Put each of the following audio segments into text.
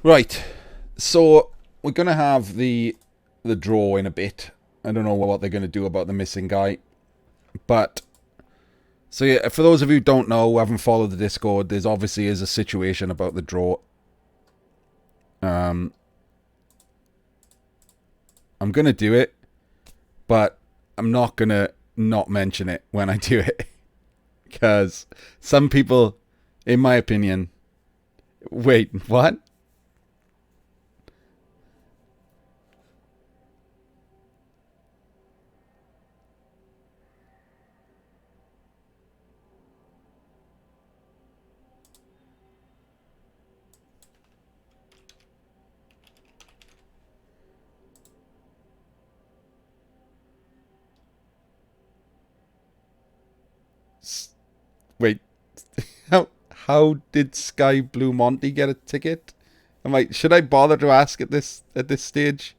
Right. So we're gonna have the draw in a bit. I don't know what they're gonna do about the missing guy, but so yeah. For those of you who don't know, who haven't followed the Discord, there's obviously is a situation about the draw. Um, I'm gonna do it, but I'm not gonna not mention it when I do it because some people, in my opinion, wait, what? Wait, how did Sky Blue Monty get a ticket? Should I bother to ask at this stage?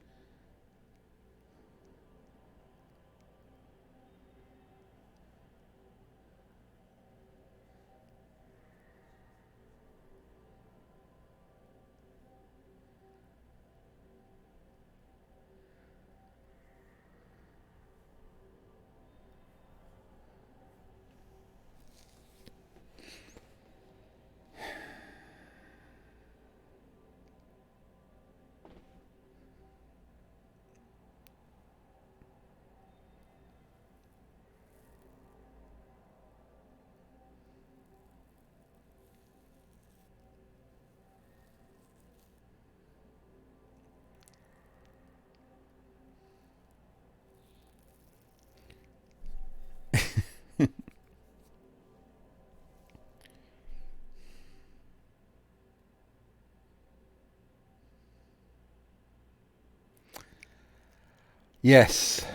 Yes.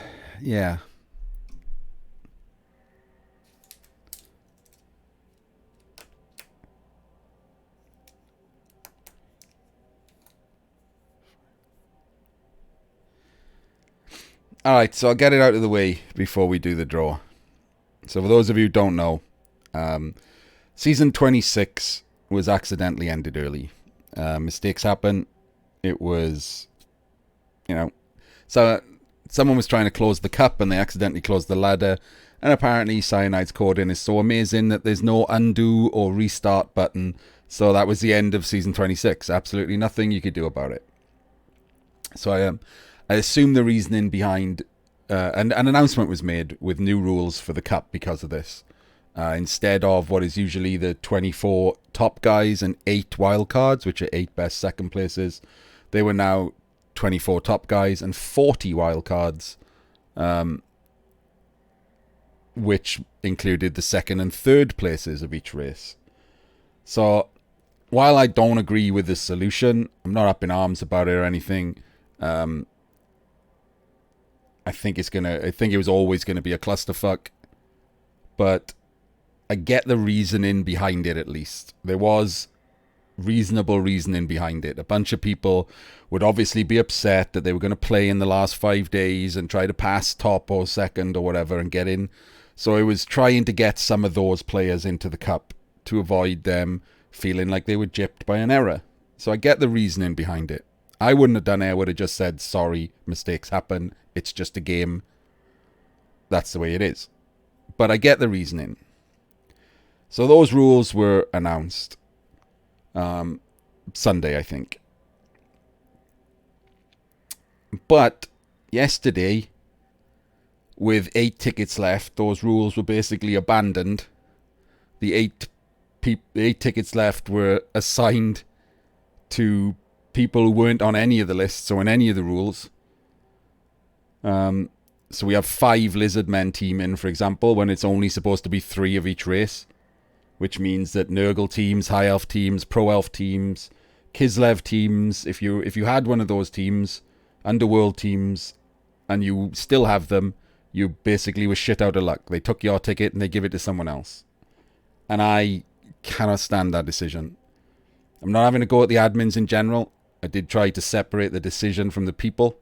Yeah. All right, so I'll get it out of the way before we do the draw. So for those of you who don't know, um, season 26 was accidentally ended early. Mistakes happen. It was, you know, so someone was trying to close the cup and they accidentally closed the ladder. And apparently, Cyanide's coding is so amazing that there's no undo or restart button. So that was the end of season 26. Absolutely nothing you could do about it. So I assume the reasoning behind and an announcement was made with new rules for the cup because of this. Instead of what is usually the 24 top guys and 8 wild cards, which are 8 best second places, they were now 24 top guys and 40 wild cards, which included the second and third places of each race. So while I don't agree with this solution, I'm not up in arms about it or anything. Um, I think it was always gonna be a clusterfuck, but I get the reasoning behind it. At least there was reasonable reasoning behind it. A bunch of people would obviously be upset that they were going to play in the last 5 days and try to pass top or second or whatever and get in. So it was trying to get some of those players into the cup to avoid them feeling like they were gypped by an error. So I get the reasoning behind it. I wouldn't have done it. I would have just said, sorry, mistakes happen. It's just a game. That's the way it is. But I get the reasoning. So those rules were announced Sunday, I think. But yesterday, with 8 tickets left, those rules were basically abandoned. The 8 tickets left were assigned to people who weren't on any of the lists or in any of the rules. So we have 5 lizard men team in, for example, when it's only supposed to be 3 of each race, which means that Nurgle teams, High Elf teams, Pro Elf teams, Kislev teams, if you had one of those teams, Underworld teams, and you still have them, you basically were shit out of luck. They took your ticket and they give it to someone else. And I cannot stand that decision. I'm not having to go at the admins in general. I did try to separate the decision from the people.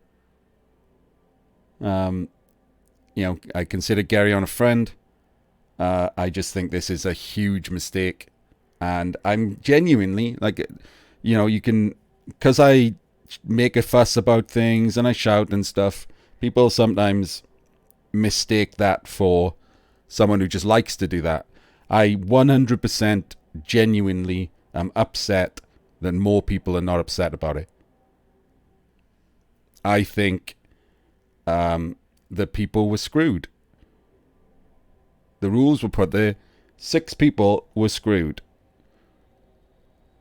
I consider Gary on a friend. I just think this is a huge mistake. And I'm genuinely, like, you can because I make a fuss about things and I shout and stuff, people sometimes mistake that for someone who just likes to do that. I 100% genuinely am upset that more people are not upset about it. I think that people were screwed. The rules were put there. 6 people were screwed.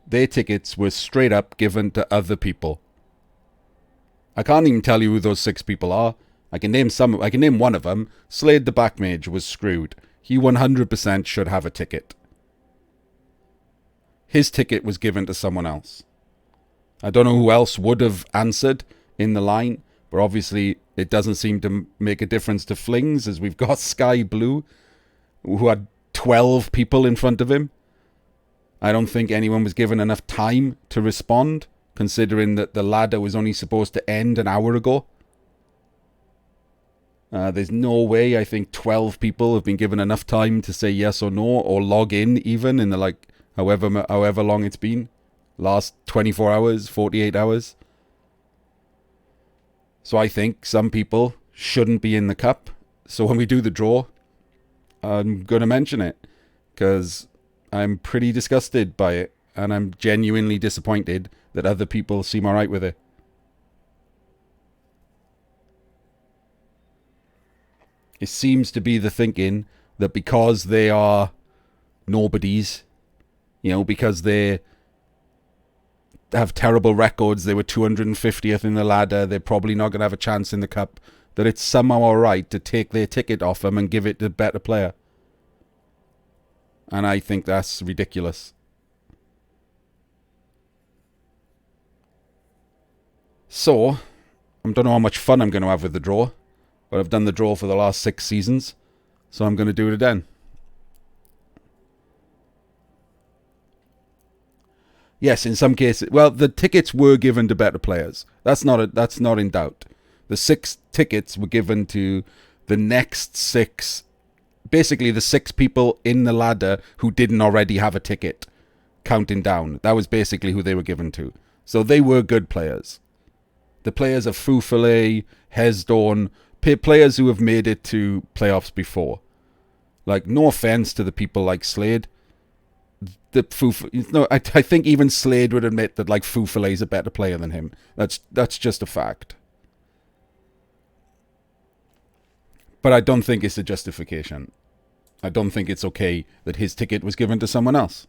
Their tickets were straight up given to other people. I can't even tell you who those 6 people are. I can name one of them. Slade the Backmage was screwed. He 100% should have a ticket. His ticket was given to someone else. I don't know who else would have answered in the line, but obviously it doesn't seem to make a difference to Flings, as we've got Sky Blue, who had 12 people in front of him. I don't think anyone was given enough time to respond, considering that the ladder was only supposed to end an hour ago. There's no way I think 12 people have been given enough time to say yes or no, or log in even in the however long it's been. Last 24 hours, 48 hours. So I think some people shouldn't be in the cup. So when we do the draw, I'm going to mention it, because I'm pretty disgusted by it, and I'm genuinely disappointed that other people seem alright with it. It seems to be the thinking that because they are nobodies, because they have terrible records, they were 250th in the ladder, they're probably not going to have a chance in the cup, that it's somehow alright to take their ticket off them and give it to a better player. And I think that's ridiculous. So, I don't know how much fun I'm going to have with the draw, but I've done the draw for the last 6 seasons, so I'm going to do it again. Yes, in some cases, well, the tickets were given to better players. That's not in doubt. The 6 tickets were given to the next 6, basically the 6 people in the ladder who didn't already have a ticket, counting down. That was basically who they were given to. So they were good players. The players of Fufale, Hesdorn, players who have made it to playoffs before. Like, no offense to the people like Slade. I think even Slade would admit that like Fufale is a better player than him. That's just a fact. But I don't think it's a justification. I don't think it's okay that his ticket was given to someone else.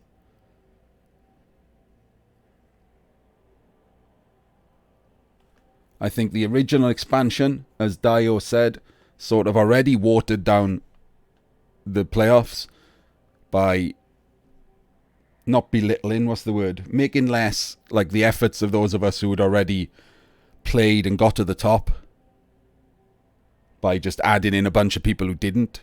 I think the original expansion, as Dio said, sort of already watered down the playoffs by not belittling, making less like the efforts of those of us who had already played and got to the top, by just adding in a bunch of people who didn't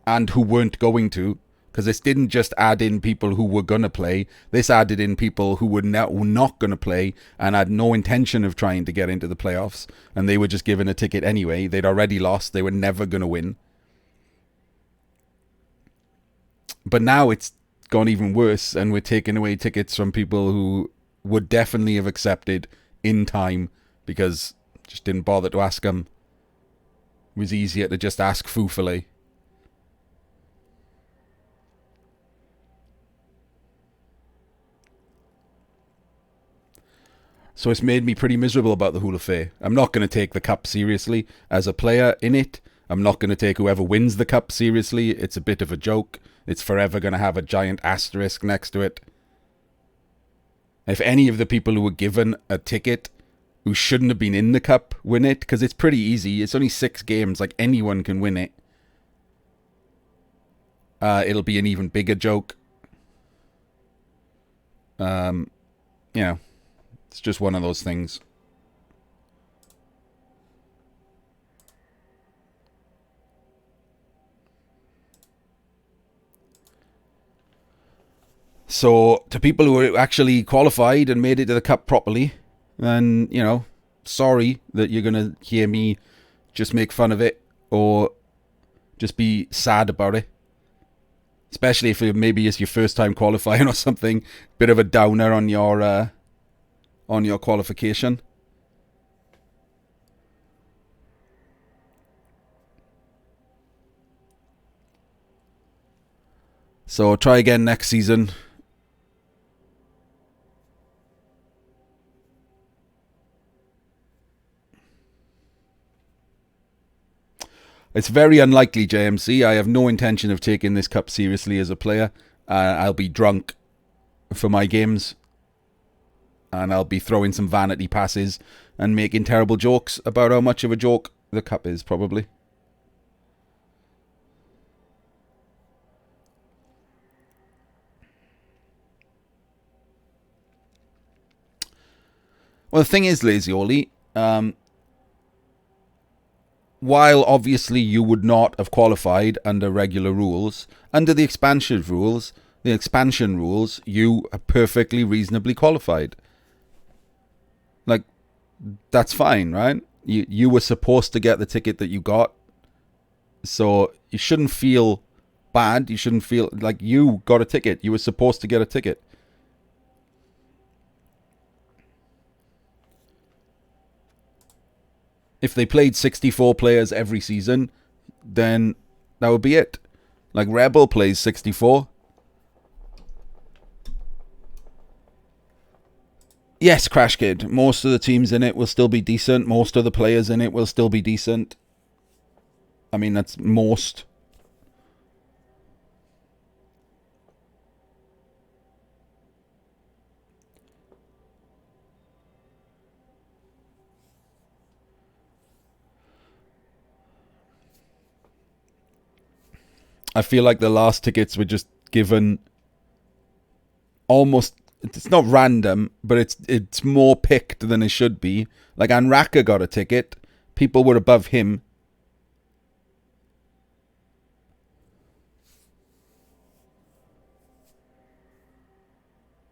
and who weren't going to, because this didn't just add in people who were going to play, this added in people who were not going to play and had no intention of trying to get into the playoffs, and they were just given a ticket anyway. They'd already lost, they were never going to win. But now it's gone even worse, and we're taking away tickets from people who would definitely have accepted in time, because just didn't bother to ask them. It was easier to just ask Fufale. So it's made me pretty miserable about the Hula Fair. I'm not going to take the cup seriously as a player in it. I'm not going to take whoever wins the cup seriously. It's a bit of a joke. It's forever going to have a giant asterisk next to it. If any of the people who were given a ticket who shouldn't have been in the cup win it, because it's pretty easy. It's only 6 games. Like, anyone can win it. It'll be an even bigger joke. It's just one of those things. So, to people who actually qualified and made it to the cup properly, then, sorry that you're going to hear me just make fun of it or just be sad about it. Especially if maybe it's your first time qualifying or something. Bit of a downer on your on your qualification. So try again next season. It's very unlikely, JMC. I have no intention of taking this cup seriously as a player. I'll be drunk for my games. And I'll be throwing some vanity passes and making terrible jokes about how much of a joke the cup is, probably. Well, the thing is, Lazy Oli, while obviously you would not have qualified under regular rules, under the expansion rules, you are perfectly reasonably qualified. Like, that's fine, right? You were supposed to get the ticket that you got, so you shouldn't feel bad. You shouldn't feel like you got a ticket. You were supposed to get a ticket. If they played 64 players every season, then that would be it. Like Rebel plays 64. Yes, Crash Kid. Most of the teams in it will still be decent. Most of the players in it will still be decent. I mean, that's most. I feel like the last tickets were just given almost. It's not random, but it's more picked than it should be. Like Anraka got a ticket. People were above him.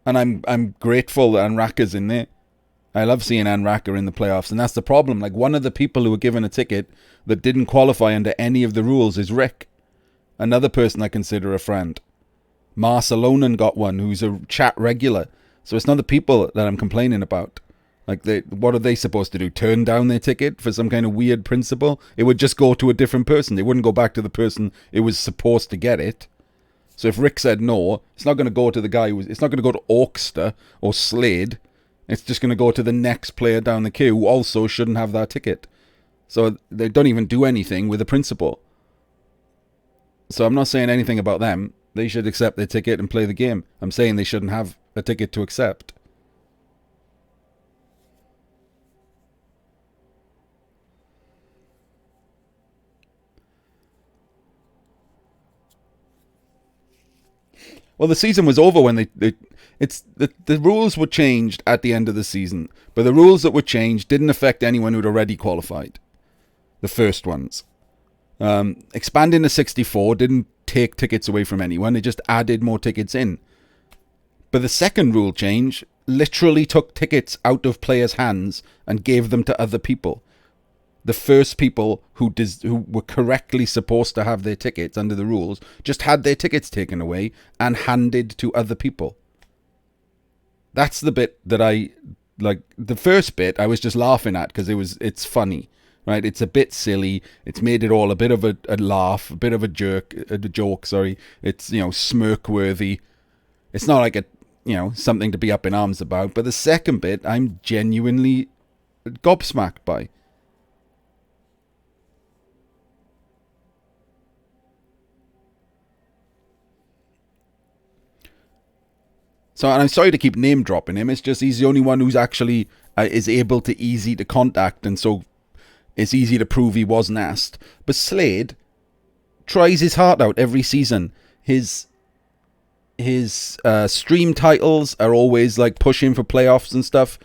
And I'm grateful that Anraka's in there. I love seeing Anraka in the playoffs, and that's the problem. Like, one of the people who were given a ticket that didn't qualify under any of the rules is Rick. Another person I consider a friend. Marcelonen got one, who's a chat regular. So it's not the people that I'm complaining about. Like, what are they supposed to do? Turn down their ticket for some kind of weird principle? It would just go to a different person. It wouldn't go back to the person it was supposed to get it. So if Rick said no, it's not going to go to the guy it's not going to go to Orkster or Slade. It's just going to go to the next player down the queue who also shouldn't have that ticket. So they don't even do anything with the principle. So I'm not saying anything about them. They should accept their ticket and play the game. I'm saying they shouldn't have a ticket to accept. Well, the season was over when the rules were changed at the end of the season, but the rules that were changed didn't affect anyone who'd already qualified. The first ones. Expanding to 64 didn't take tickets away from anyone. It just added more tickets in. But the second rule change literally took tickets out of players' hands and gave them to other people. The first people who were correctly supposed to have their tickets under the rules just had their tickets taken away and handed to other people. That's the bit that I like. The first bit I was just laughing at because it's funny, right? It's a bit silly. It's made it all a bit of a laugh, a bit of a joke. Sorry, it's smirk worthy. It's not like something to be up in arms about. But the second bit I'm genuinely gobsmacked by. So, and I'm sorry to keep name dropping him. It's just he's the only one who's actually is able to easy to contact, and so it's easy to prove he wasn't asked. But Slade tries his heart out every season. His stream titles are always like pushing for playoffs and stuff,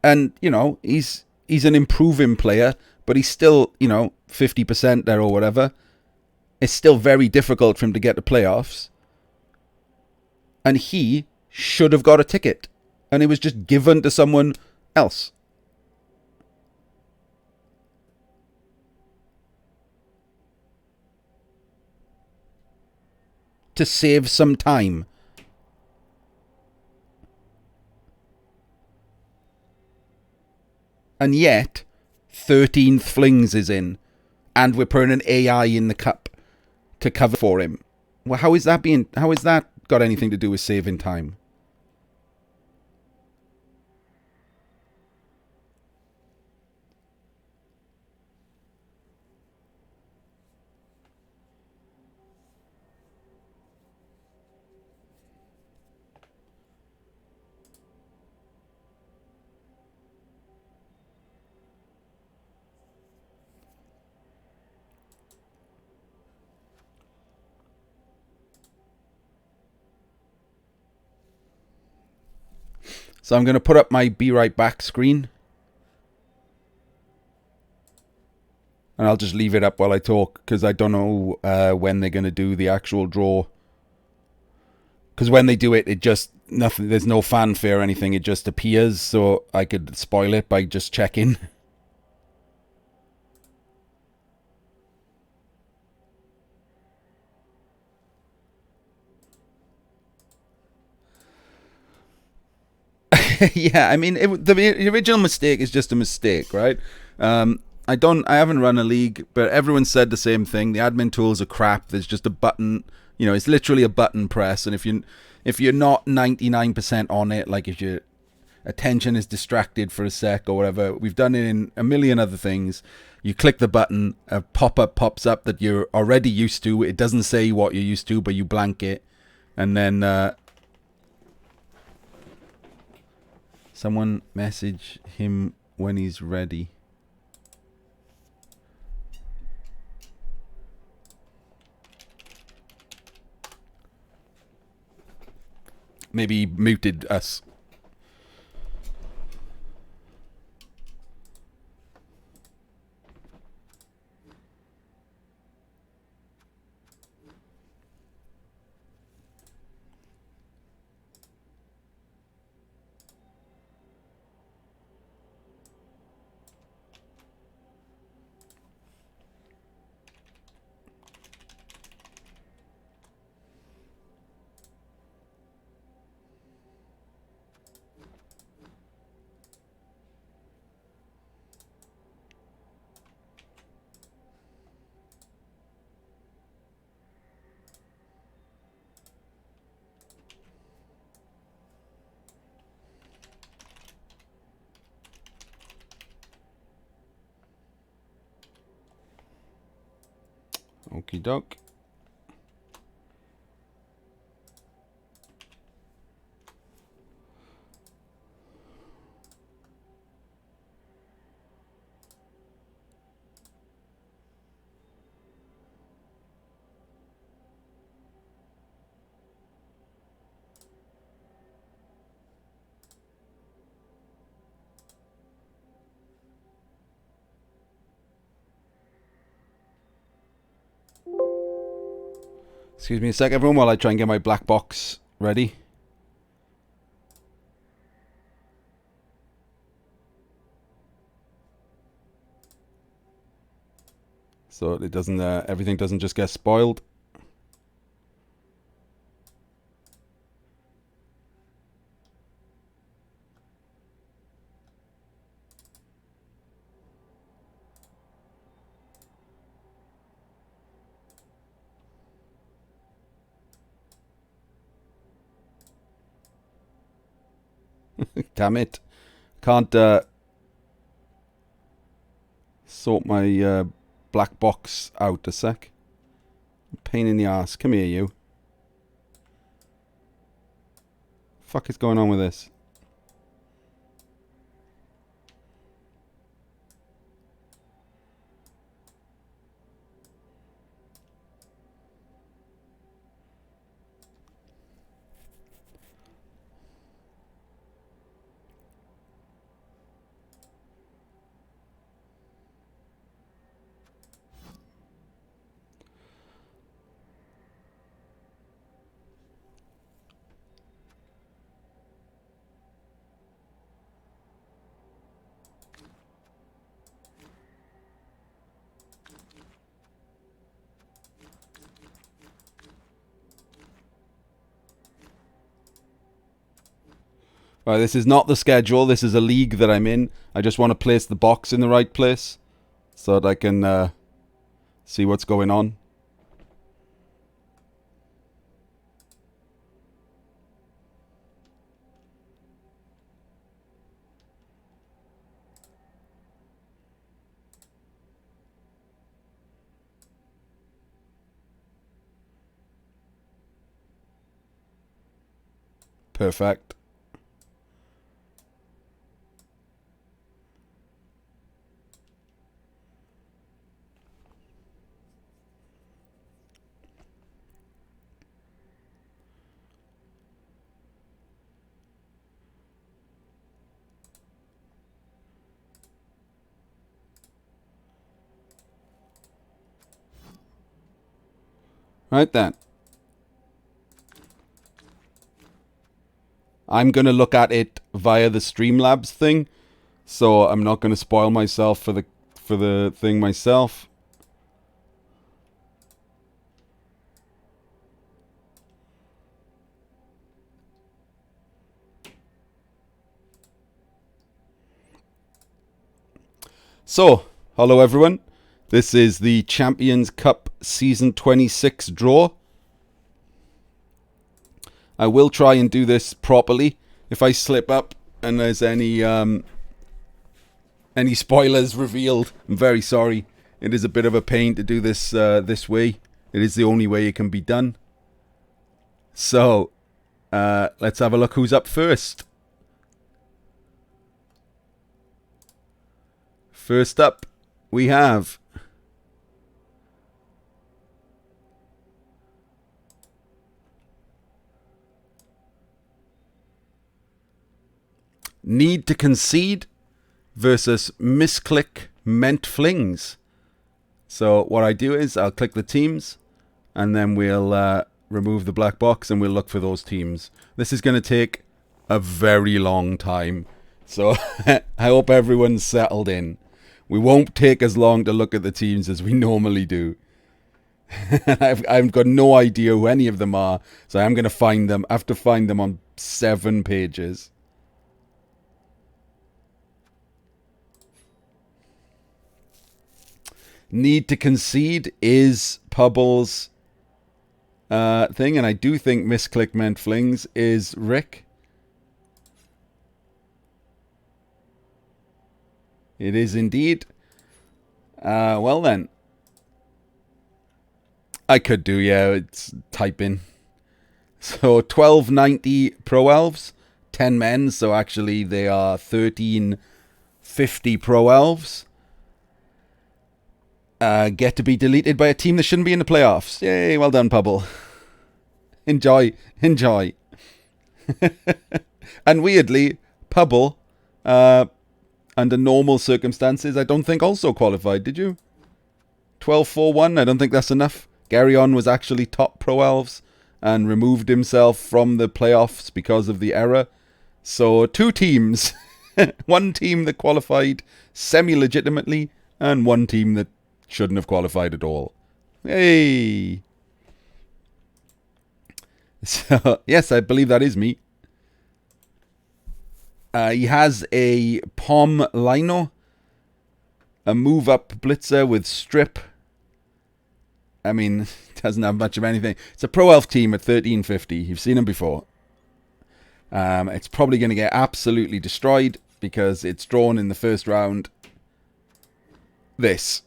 and he's an improving player, but he's still 50% there or whatever. It's still very difficult for him to get to playoffs, and he should have got a ticket, and it was just given to someone else. To save some time. And yet, 13th Flings is in, and we're putting an AI in the cup to cover for him. Well, how is that got anything to do with saving time? So I'm going to put up my Be Right Back screen. And I'll just leave it up while I talk, because I don't know when they're going to do the actual draw. Because when they do it, it just, nothing, there's no fanfare or anything, it just appears, so I could spoil it by just checking. Yeah, I mean, the original mistake is just a mistake, right? I haven't run a league, but everyone said the same thing. The admin tools are crap. There's just a button, it's literally a button press, and if you're not 99% on it, like if your attention is distracted for a sec or whatever, we've done it in a million other things. You click the button, a pop-up pops up that you're already used to. It doesn't say what you're used to, but you blank it, and then someone message him when he's ready. Maybe he muted us. Okie doke. Excuse me a sec, everyone, while I try and get my black box ready. So it doesn't, everything doesn't just get spoiled. Damn it. Can't sort my black box out a sec. Pain in the ass. Come here, you. Fuck is going on with this? Right, this is not the schedule. This is a league that I'm in. I just want to place the box in the right place so that I can see what's going on. Perfect. Right then. I'm going to look at it via the Streamlabs thing, so I'm not going to spoil myself for the thing myself. So, hello everyone. This is the Champions Cup Season 26 draw. I will try and do this properly. If I slip up and there's any spoilers revealed, I'm very sorry. It is a bit of a pain to do this this way. It is the only way it can be done. So, let's have a look who's up first. First up, we have Need to Concede versus Misclick Meant Flings. So what I do is I'll click the teams and then we'll remove the black box and we'll look for those teams. This is going to take a very long time. So I hope everyone's settled in. We won't take as long to look at the teams as we normally do. I've got no idea who any of them are. So I'm going to find them. I have to find them on 7 pages. Need to Concede is Pubble's thing, and I do think Misclick Meant Flings is Rick. It is indeed. Well then. I could do, yeah, it's type in. So 1290 Pro Elves, 10 men, so actually they are 1350 Pro Elves. Get to be deleted by a team that shouldn't be in the playoffs. Yay, well done, Pubble. Enjoy. And weirdly, Pubble, under normal circumstances, I don't think also qualified, did you? 12-4-1, I don't think that's enough. Garyon was actually top Pro Elves and removed himself from the playoffs because of the error. So 2 teams. 1 team that qualified semi-legitimately and 1 team that shouldn't have qualified at all. Hey! So, yes, I believe that is me. He has a Pom Lino, a move-up blitzer with strip. I mean, doesn't have much of anything. It's a Pro Elf team at 1350. You've seen him before. It's probably going to get absolutely destroyed because it's drawn in the first round. This.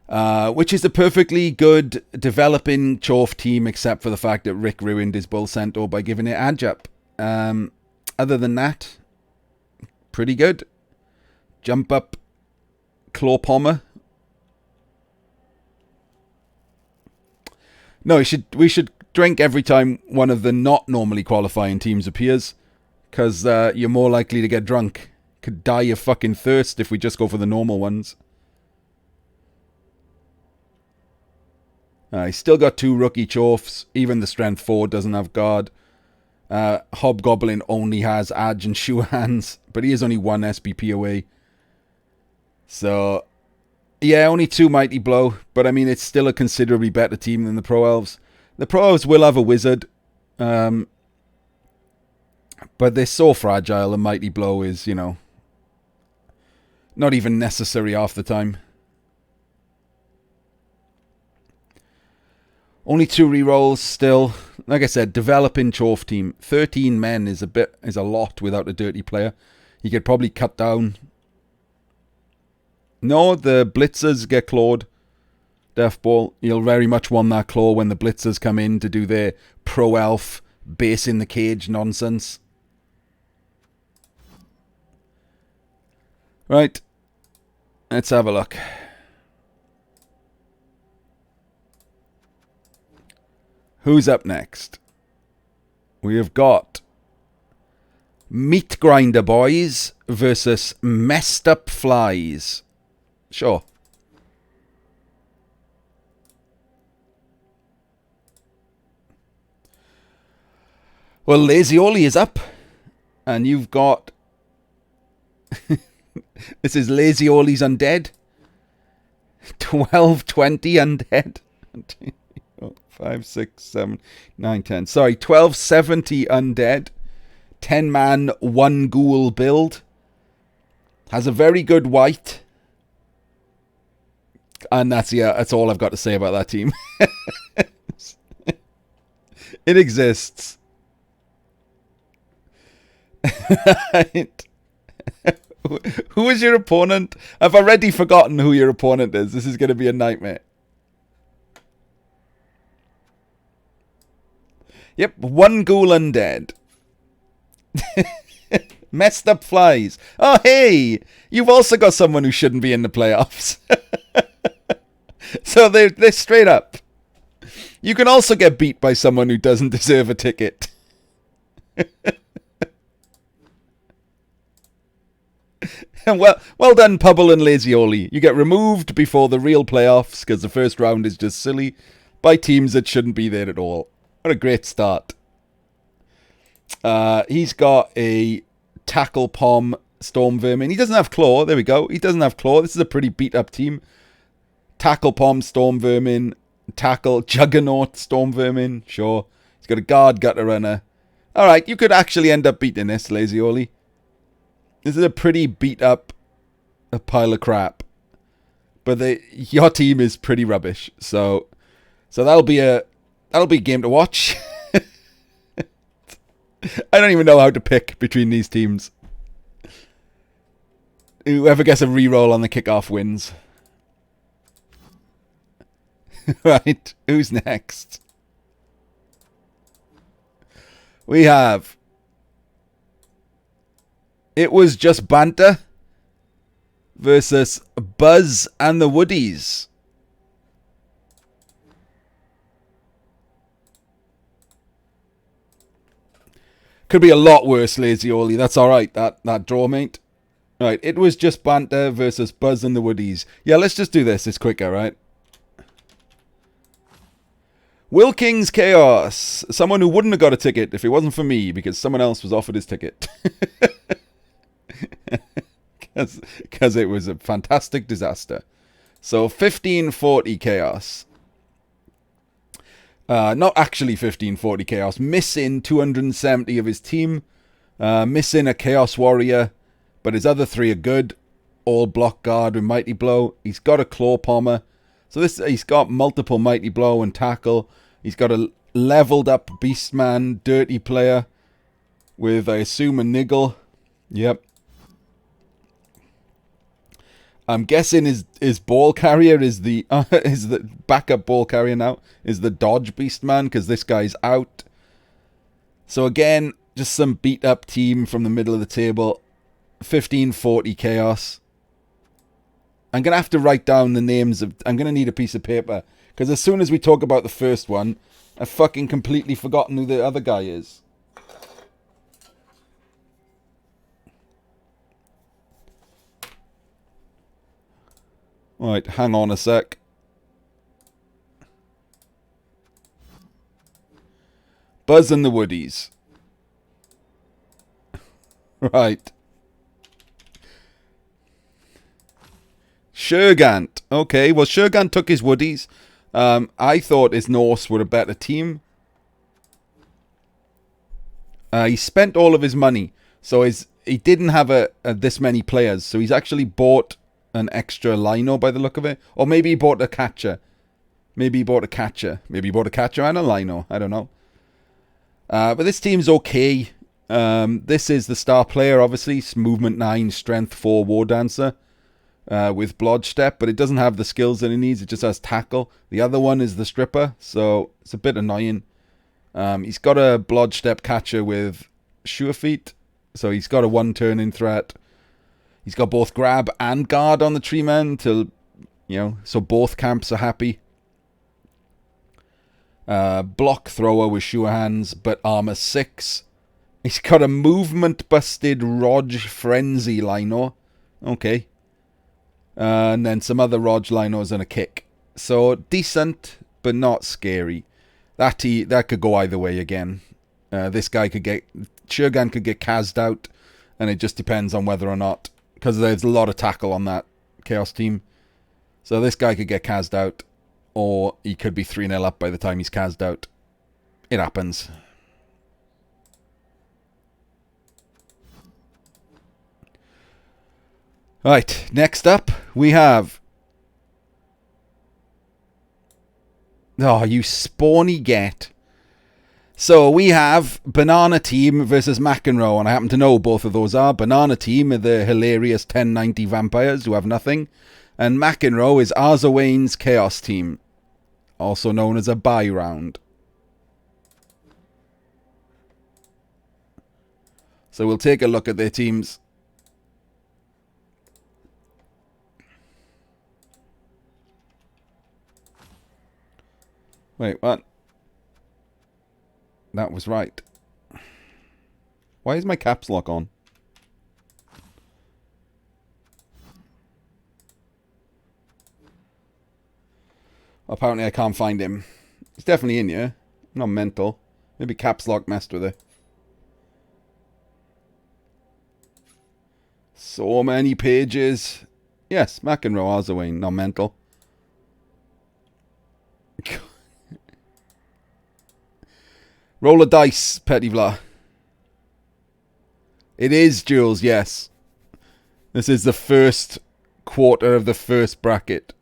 Which is a perfectly good developing Chorf team, except for the fact that Rick ruined his Bull Centaur by giving it Adjup. Other than that, pretty good. Jump up Claw Pommer. No, we should drink every time one of the not normally qualifying teams appears, because you're more likely to get drunk. Could die of fucking thirst if we just go for the normal ones. He's still got 2 rookie Chorfs. Even the Strength 4 doesn't have guard. Hobgoblin only has Adge and Sure Hands, but he is only 1 SPP away. So, yeah, only 2 Mighty Blow, but I mean, it's still a considerably better team than the Pro Elves. The Pro Elves will have a Wizard. But they're so fragile, a mighty blow is, you know, not even necessary half the time. Only 2 rerolls still. Like I said, developing Chorf team. 13 men is a lot without a dirty player. You could probably cut down. No, the blitzers get clawed. Death Ball. You'll very much want that claw when the blitzers come in to do their pro elf base in the cage nonsense. Right. Let's have a look. Who's up next? We have got Meat Grinder Boys versus Messed Up Flies. Sure. Well, Lazy Oli is up. And you've got... This is Lazy Oli's Undead. 1220 Undead. 5, 6, 7, 9, 10. Sorry, 1270 Undead. 10 man, 1 ghoul build. Has a very good white. And that's all I've got to say about that team. It exists. Right. Who is your opponent? I've already forgotten who your opponent is. This is going to be a nightmare. Yep, 1 ghoul undead. Messed Up Flies. Oh, hey! You've also got someone who shouldn't be in the playoffs. So they're straight up. You can also get beat by someone who doesn't deserve a ticket. Well done, Pubble and Lazy Oli. You get removed before the real playoffs because the first round is just silly by teams that shouldn't be there at all. What a great start. He's got a Tackle Pom Storm Vermin. He doesn't have Claw. There we go. He doesn't have Claw. This is a pretty beat up team. Tackle Pom Storm Vermin. Tackle Juggernaut Storm Vermin. Sure. He's got a Guard Gutter Runner. Alright, you could actually end up beating this, Lazy Oli. This is a pretty beat up a pile of crap. But your team is pretty rubbish. So that'll be a game to watch. I don't even know how to pick between these teams. Whoever gets a reroll on the kickoff wins. Right, who's next? We have... It Was Just Banter versus Buzz and the Woodies. Could be a lot worse, Lazy Oli. That's alright, that draw, mate. Right, It Was Just Banter versus Buzz and the Woodies. Yeah, let's just do this. It's quicker, right? Will King's Chaos. Someone who wouldn't have got a ticket if it wasn't for me, because someone else was offered his ticket. Because it was a fantastic disaster. So 1540 Chaos. Not actually 1540 Chaos. Missing 270 of his team. Missing a Chaos Warrior. But his other 3 are good. All block guard with Mighty Blow. He's got a Claw Pommer. So he's got multiple Mighty Blow and Tackle. He's got a leveled up Beastman Dirty player. With, I assume, a Niggle. Yep. I'm guessing his ball carrier is the backup ball carrier now is the Dodge Beastman, because this guy's out. So again, just some beat up team from the middle of the table. 1540 Chaos. I'm gonna have to write down the names of. I'm gonna need a piece of paper, because as soon as we talk about the first one, I've fucking completely forgotten who the other guy is. Right, hang on a sec. Buzz and the Woodies. Right. Shergant. Okay, well, Shergant took his Woodies. I thought his Norse were a better team. He spent all of his money, so he didn't have this many players. So he's actually bought an extra lino by the look of it, or maybe he bought a catcher. Maybe he bought a catcher. Maybe he bought a catcher and a lino. I don't know. But this team's okay. This is the star player, obviously. It's movement 9, strength 4, war dancer. With Blodge Step, but it doesn't have the skills that it needs. It just has tackle. The other one is the stripper, so it's a bit annoying. He's got a Blodge Step catcher with sure feet, so he's got a 1 turn in threat. He's got both grab and guard on the tree man so both camps are happy. Block thrower with sure hands, but armor 6. He's got a movement busted Rog Frenzy lino. Okay. And then some other Rog linos and a kick. So decent, but not scary. That could go either way again. This guy could get... Shurgan could get Kaz'd out, and it just depends on whether or not... Because there's a lot of tackle on that Chaos team. So this guy could get Kaz'd out, or he could be 3-0 up by the time he's Kaz'd out. It happens. Right, next up, we have... Oh, you spawny get. So we have Banana Team versus McEnroe, and I happen to know both of those are. Banana Team are the hilarious 1090 vampires who have nothing, and McEnroe is Arzawain's Chaos Team, also known as a buy round. So we'll take a look at their teams. Wait, what? That was right. Why is my caps lock on? Apparently I can't find him. He's definitely in here. I'm not mental. Maybe caps lock messed with it. So many pages. Yes, McEnroe, Arzawain, not mental. Roll a dice, Pettivla. It is, Jules, yes. This is the first quarter of the first bracket.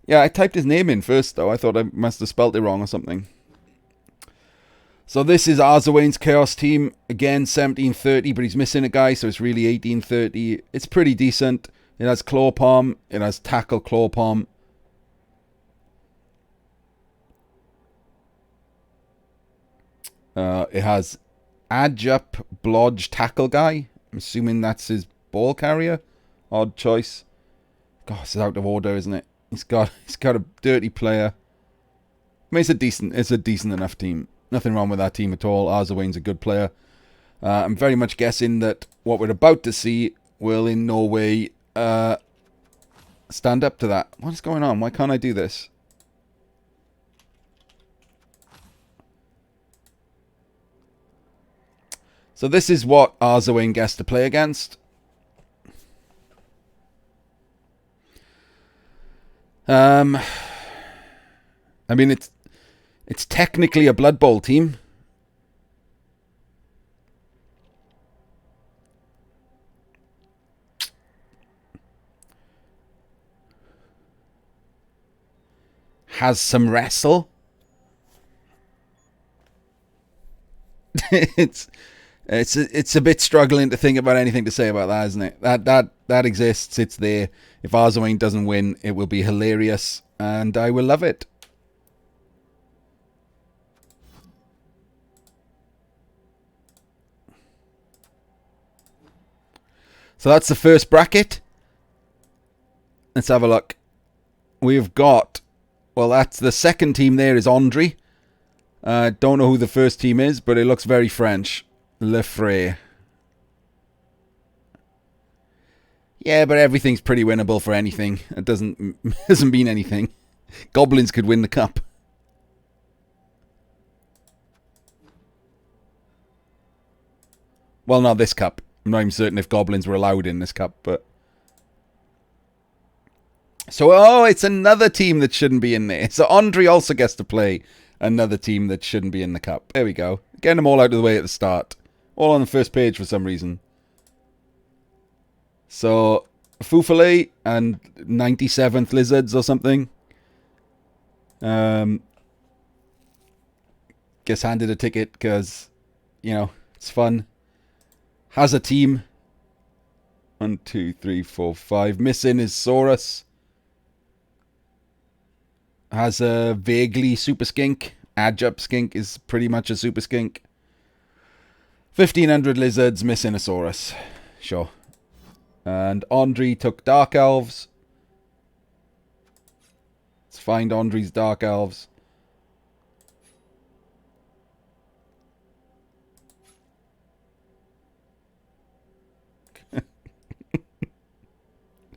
Yeah, I typed his name in first, though. I thought I must have spelt it wrong or something. So this is Arzawain's Chaos Team. Again, 1730, but he's missing a guy, so it's really 1830. It's pretty decent. It has Claw Palm. It has Tackle Claw Palm. It has Adjup Blodge Tackle Guy. I'm assuming that's his ball carrier. Odd choice. God, this is out of order, isn't it? He's got a dirty player. I mean, it's a decent enough team. Nothing wrong with that team at all. Arzawain's a good player. I'm very much guessing that what we're about to see will in no way stand up to that. What is going on? Why can't I do this? So this is what Arzawain gets to play against. I mean, it's technically a Blood Bowl team. Has some wrestle. It's a bit struggling to think about anything to say about that, isn't it? That exists. It's there. If Arzawain doesn't win, it will be hilarious, and I will love it. So that's the first bracket. Let's have a look. We've got... Well, that's the second team there is Andre. Don't know who the first team is, but it looks very French. Le Fray. Yeah, but everything's pretty winnable for anything. It doesn't mean anything. Goblins could win the cup. Well, not this cup. I'm not even certain if goblins were allowed in this cup, but... So, oh, it's another team that shouldn't be in there. So Andre also gets to play another team that shouldn't be in the cup. There we go. Getting them all out of the way at the start. All on the first page for some reason. So, Fufale and 97th Lizards or something. Gets handed a ticket because, you know, it's fun. Has a team. 1, 2, 3, 4, 5. Missing is Saurus. Has a vaguely super skink. Adjup skink is pretty much a super skink. 1500 lizards, missing a Saurus. Sure. And Andre took Dark Elves. Let's find Andre's Dark Elves.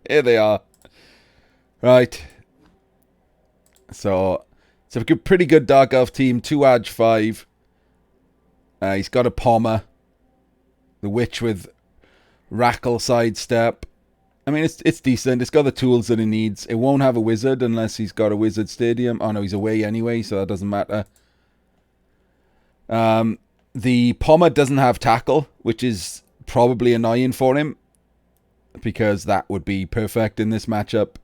Here they are. Right. So, it's a pretty good Dark Elf team. 2 Edge 5. He's got a Pommer. The Witch with Rackle Sidestep. I mean, it's decent. It's got the tools that it needs. It won't have a Wizard unless he's got a Wizard Stadium. Oh, no, he's away anyway, so that doesn't matter. The Pommer doesn't have Tackle, which is probably annoying for him, because that would be perfect in this matchup.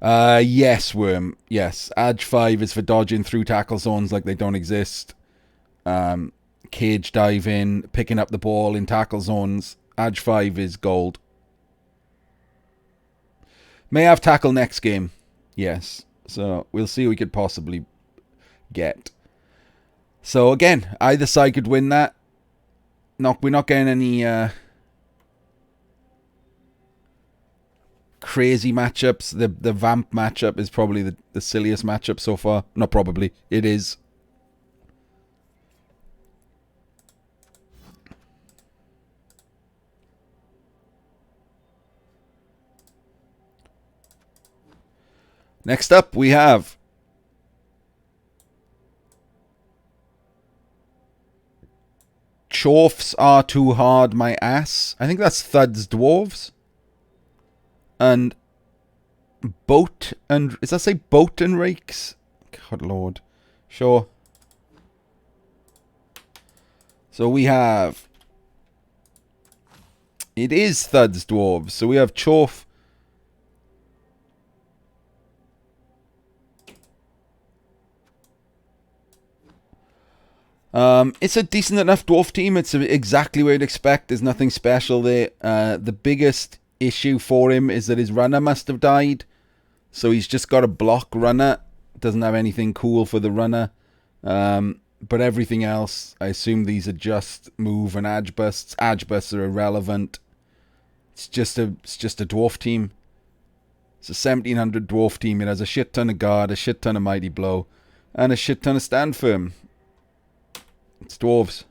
Yes, Worm. Yes. Edge 5 is for dodging through tackle zones like they don't exist. Cage diving, picking up the ball in tackle zones. Edge 5 is gold. May have tackle next game. Yes. So we'll see what we could possibly get. So again, either side could win that. We're not getting any crazy matchups. The Vamp matchup is probably the silliest matchup so far. Not probably. It is. Next up, we have Chorfs Are Too Hard My Ass. I think that's Thud's Dwarves. And Boat and... Does that say Boat and Rakes? God lord. Sure. So we have... It is Thud's Dwarves. So we have Chorf. It's a decent enough dwarf team. It's exactly what you'd expect. There's nothing special there. The biggest issue for him is that his runner must have died. So he's just got a block runner. Doesn't have anything cool for the runner. But everything else, I assume these are just move and edge busts. Edge busts are irrelevant. It's just a dwarf team. It's a 1700 dwarf team. It has a shit ton of guard, a shit ton of mighty blow, and a shit ton of stand firm. It's dwarves.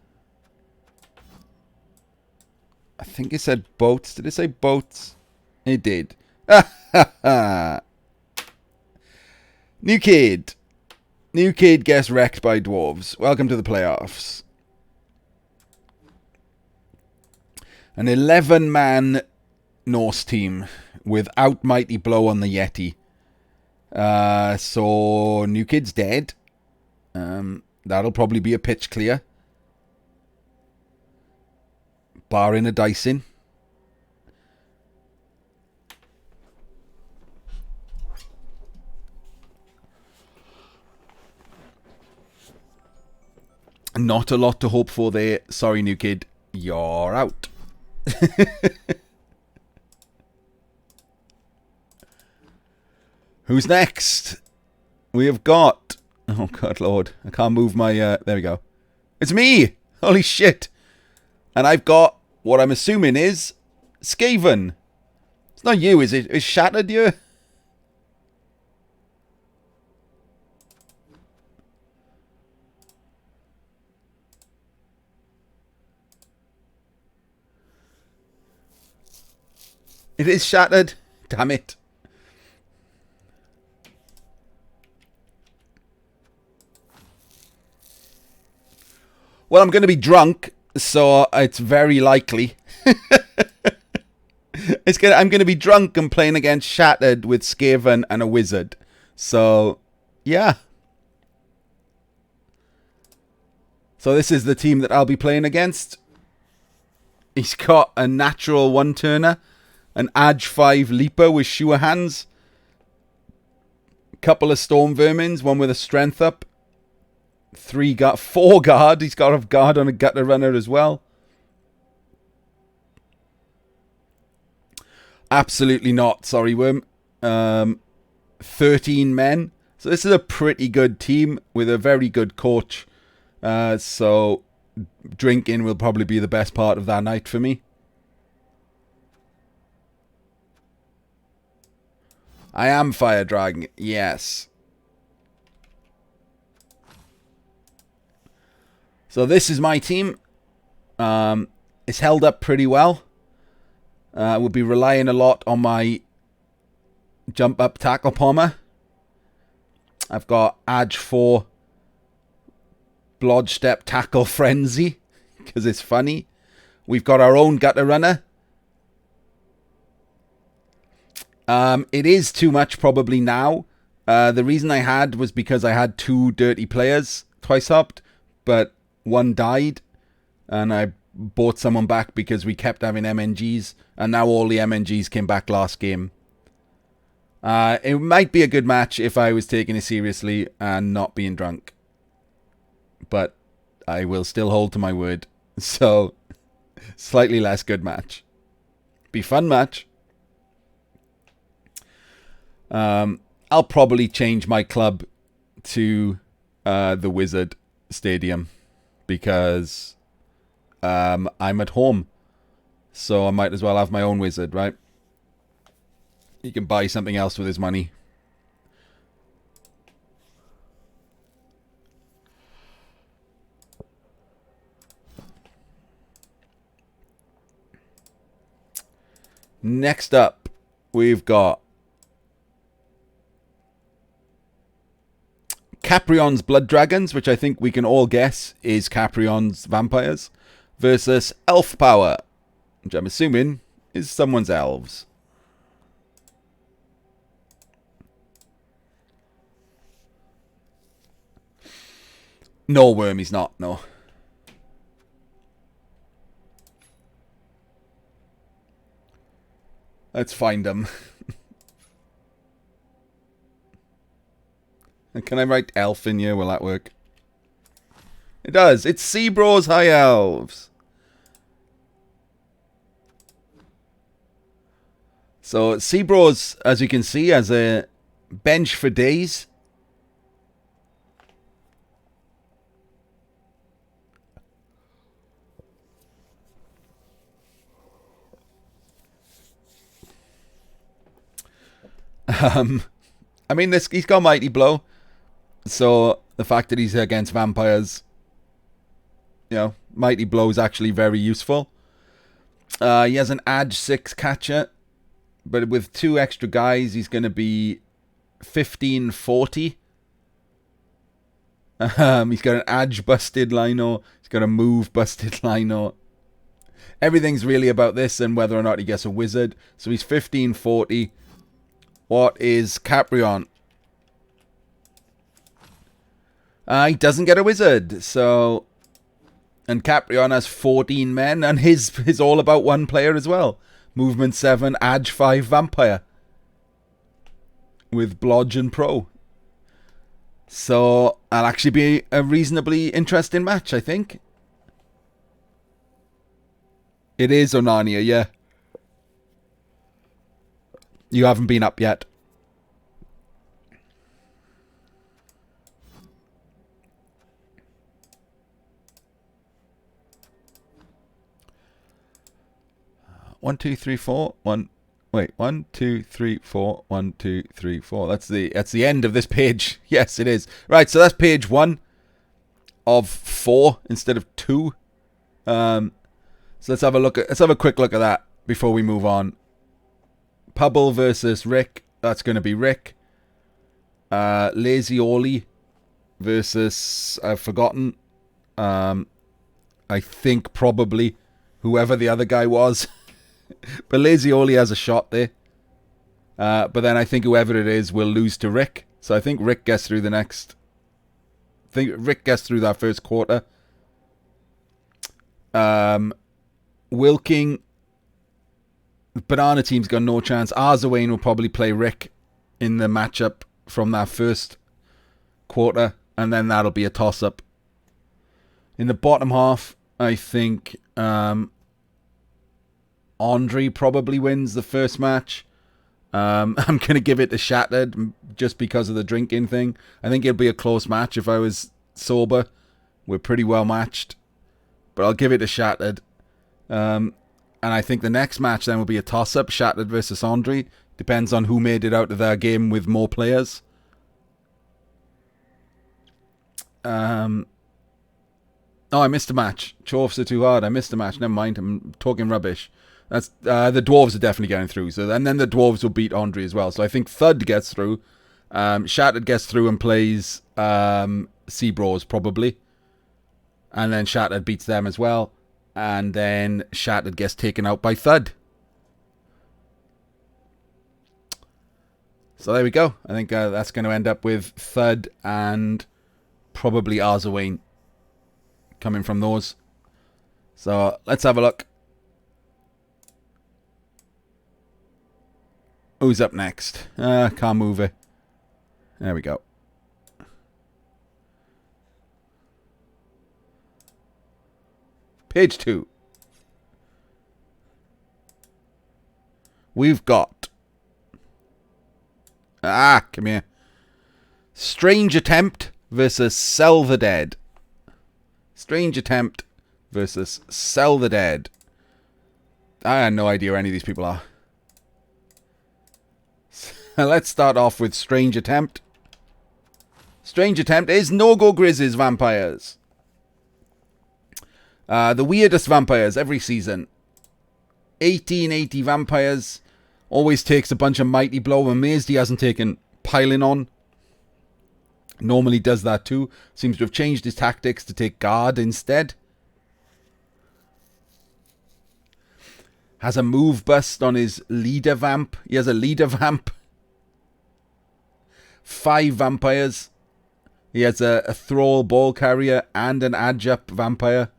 I think it said boats. Did it say boats? It did. New kid. New kid gets wrecked by dwarves. Welcome to the playoffs. An 11-man Norse team without mighty blow on the Yeti. So new kid's dead. That'll probably be a pitch clear. Barring a dicing. Not a lot to hope for there. Sorry, new kid. You're out. Who's next? We have got... Oh, God, Lord. I can't move my... There we go. It's me! Holy shit. And I've got what I'm assuming is Skaven. It's not you, is it? It's Shattered you? It is Shattered. Damn it. Well, I'm going to be drunk, so it's very likely. I'm going to be drunk and playing against Shattered with Skaven and a Wizard. So, yeah. So this is the team that I'll be playing against. He's got a natural one-turner, an Edge 5 leaper with sure hands, couple of storm vermins, one with a strength up, 4 guard. He's got a guard on a gutter runner as well. Absolutely not. Sorry, Worm. 13 men. So this is a pretty good team with a very good coach. So drinking will probably be the best part of that night for me. I am Fire Dragon. Yes. So this is my team. It's held up pretty well. We'll be relying a lot on my jump up tackle pommer. I've got Edge 4 Blodge Step Tackle Frenzy because it's funny. We've got our own gutter runner. It is too much probably now. The reason I had was because I had 2 dirty players twice hopped, but one died, and I bought someone back because we kept having MNGs, and now all the MNGs came back last game. It might be a good match if I was taking it seriously and not being drunk. But I will still hold to my word. So, slightly less good match. Be fun match. I'll probably change my club to the Wizard Stadium because I'm at home. So I might as well have my own Wizard, right? He can buy something else with his money. Next up, we've got Caprion's Blood Dragons, which I think we can all guess is Caprion's Vampires, versus Elf Power, which I'm assuming is someone's elves. No, Worm, he's not, no. Let's find him. Can I write elf in here? Will that work? It does. It's Seabros High Elves. So Seabros, as you can see, has a bench for days. I mean, he's got Mighty Blow. So the fact that he's against vampires, you know, Mighty Blow is actually very useful. He has an Edge 6 catcher, but with 2 extra guys, he's going to be 1540. He's got an Edge busted Lino. He's got a move busted Lino. Everything's really about this and whether or not he gets a wizard. So he's 1540. What is Caprion? He doesn't get a wizard, so... And Caprion has 14 men, and his is all about one player as well. Movement 7, Edge 5 Vampire. With Blodge and Pro. So, that'll actually be a reasonably interesting match, I think. It is Onania, yeah. You haven't been up yet. One, two, three, four. Wait, 1, 2, 3, 4. 1, 2, 3, 4. That's the end of this page. Yes, it is. Right, so that's page 1 of 4 instead of 2. So let's have a quick look at that before we move on. Pubble versus Rick. That's going to be Rick. Lazy Ollie versus I've forgotten. I think probably whoever the other guy was. But Lazy Ollie has a shot there. But then I think whoever it is will lose to Rick. So I think Rick gets through the next... I think Rick gets through that first quarter. Wilking, Banana team's got no chance. Arzawain will probably play Rick in the matchup from that first quarter, and then that'll be a toss-up. In the bottom half, I think Andre probably wins the first match. I'm going to give it to Shattered just because of the drinking thing. I think it'll be a close match if I was sober. We're pretty well matched. But I'll give it to Shattered. And I think the next match then will be a toss-up, Shattered versus Andre. Depends on who made it out of their game with more players. Oh, I missed a match. Chorfs are too hard. I missed a match. Never mind. I'm talking rubbish. That's the Dwarves are definitely getting through. So and then the Dwarves will beat Andre as well. So I think Thud gets through. Shattered gets through and plays Seabros probably. And then Shattered beats them as well. And then Shattered gets taken out by Thud. So there we go. I think that's going to end up with Thud and probably Arzawain coming from those. So let's have a look. Who's up next? Can't move it. There we go. Page 2. We've got... come here. Strange Attempt versus Sell the Dead. Strange Attempt versus Sell the Dead. I have no idea who any of these people are. Let's start off with Strange Attempt. Strange Attempt is No-Go Grizz's vampires. The weirdest vampires every season. 1880 vampires. Always takes a bunch of Mighty Blow. I'm amazed he hasn't taken Piling On. Normally does that too. Seems to have changed his tactics to take Guard instead. Has a move bust on his leader vamp. He has a leader vamp. 5 vampires. He has a thrall ball carrier and an adjup vampire.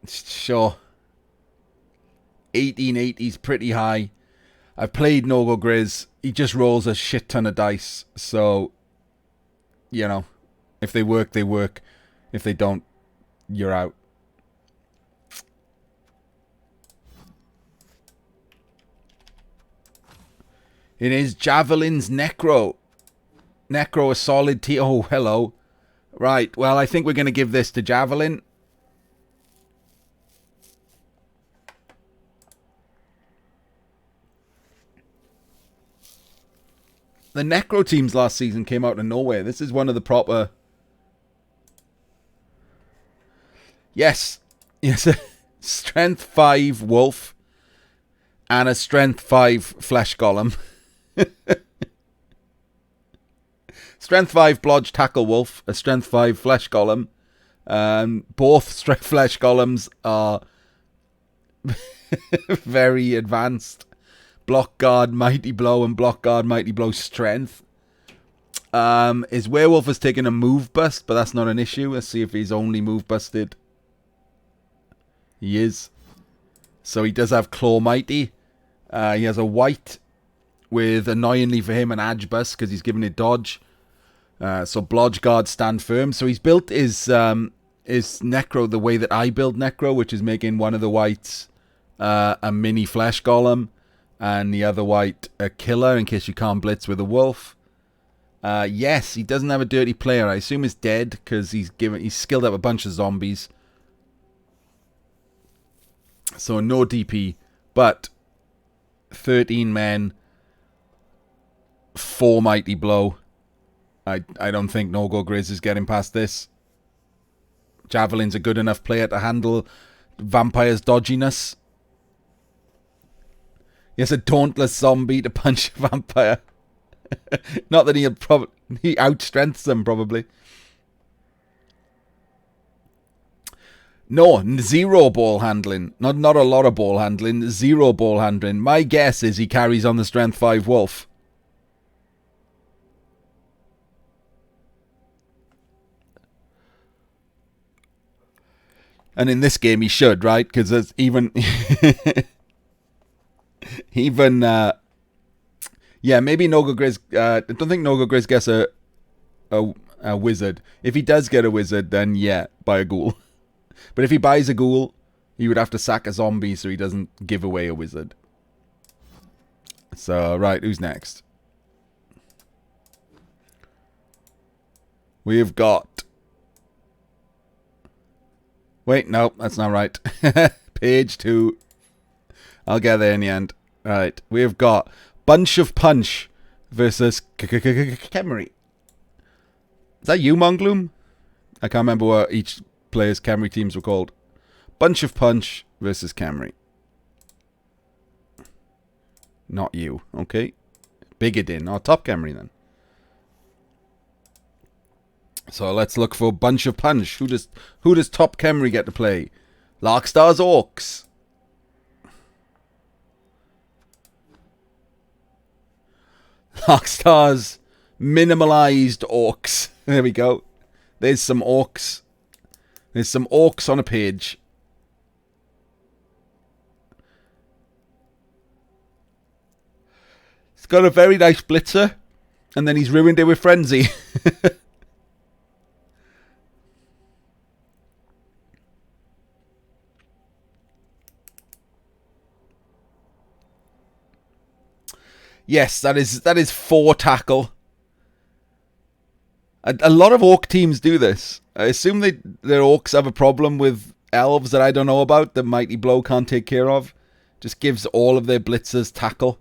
Sure. 1880's pretty high. I've played No-Go Grizz. He just rolls a shit ton of dice. So, you know, if they work, they work. If they don't, you're out. It is Javelin's Necro. Necro, a solid T. Oh, hello. Right, well, I think we're going to give this to Javelin. The Necro teams last season came out of nowhere. This is one of the proper... Yes. Yes. Strength 5 Wolf. And a Strength 5 Flesh Golem. Strength 5 Blodge Tackle Wolf. A Strength 5 Flesh Golem. Both Flesh Golems are very advanced. Block Guard Mighty Blow and Block Guard Mighty Blow Strength. His Werewolf has taken a move bust, but that's not an issue. Let's see if he's only move busted. He is. So he does have Claw Mighty. He has a white with, annoyingly for him, an Edge Bust because he's given it dodge. So Blodge Guard Stand Firm. So he's built his Necro the way that I build Necro, which is making one of the whites a mini Flesh Golem and the other white a killer in case you can't blitz with a wolf. Yes, he doesn't have a dirty player. I assume he's dead because he's skilled up a bunch of zombies. So no DP, but 13 men, 4 Mighty Blow. I don't think No-Go Grizz is getting past this. Javelin's a good enough player to handle Vampire's dodginess. He has a Dauntless Zombie to punch a Vampire. Not that he outstrengths them, probably. No, 0 ball handling. Not a lot of ball handling. 0 ball handling. My guess is he carries on the Strength 5 Wolf. And in this game, he should, right? Because there's even... even... yeah, maybe Nogo Grizz... I don't think Nogo Grizz gets a wizard. If he does get a wizard, then yeah, buy a ghoul. But if he buys a ghoul, he would have to sack a zombie so he doesn't give away a wizard. So, right, who's next? We've got... Wait, no, that's not right. Page 2. I'll get there in the end. Right, we've got Bunch of Punch versus Khemri. Is that you, Mongloom? I can't remember what each player's Khemri teams were called. Bunch of Punch versus Khemri. Not you, okay. Bigodin, or Top Khemri then. So let's look for Bunch of Punch. Who does Top Khemri get to play? Larkstar's Orcs. Larkstar's minimalized Orcs. There we go. There's some Orcs. There's some Orcs on a page. He's got a very nice blitzer. And then he's ruined it with Frenzy. Yes, that is 4 tackle. A lot of Orc teams do this. I assume their Orcs have a problem with elves that I don't know about that Mighty Blow can't take care of. Just gives all of their blitzers tackle.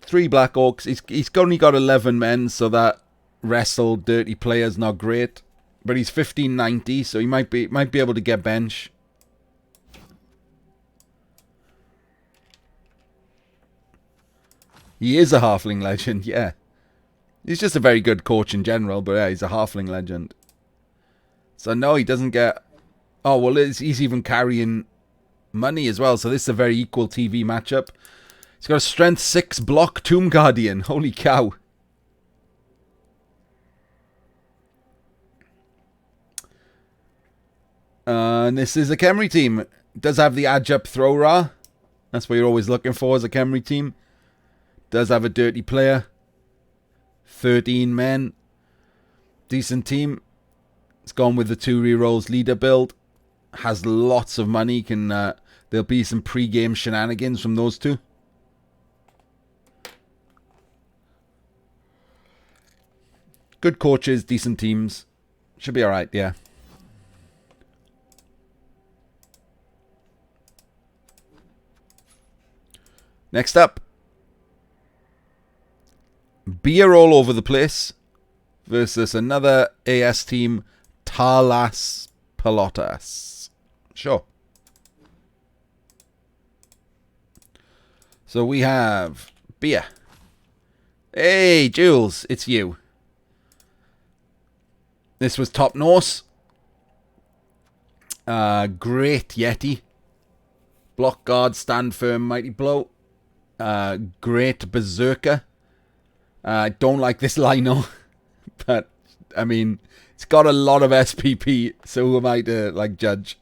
Three Black Orcs. He's only got 11 men, so that wrestle dirty player's not great. But he's 1590, so he might be able to get bench. He is a halfling legend, yeah. He's just a very good coach in general, but yeah, he's a halfling legend. So no, he doesn't get... Oh, well, he's even carrying money as well, so this is a very equal TV matchup. He's got a strength 6 block Tomb Guardian. Holy cow. And this is a Khemri team. It does have the Adjup Throw Ra. That's what you're always looking for as a Khemri team. Does have a dirty player. 13 men. Decent team. It's gone with the 2 rerolls leader build. Has lots of money. There'll be some pre-game shenanigans from those two. Good coaches, decent teams. Should be alright, yeah. Next up. Beer all over the place versus another AS team, Talas Pelotas. Sure. So we have Beer. Hey, Jules, it's you. This was Top Norse. Great Yeti. Block guard, stand firm, mighty blow. Great Berserker. I don't like this lino. But, I mean, it's got a lot of SPP. So who am I to, like, judge?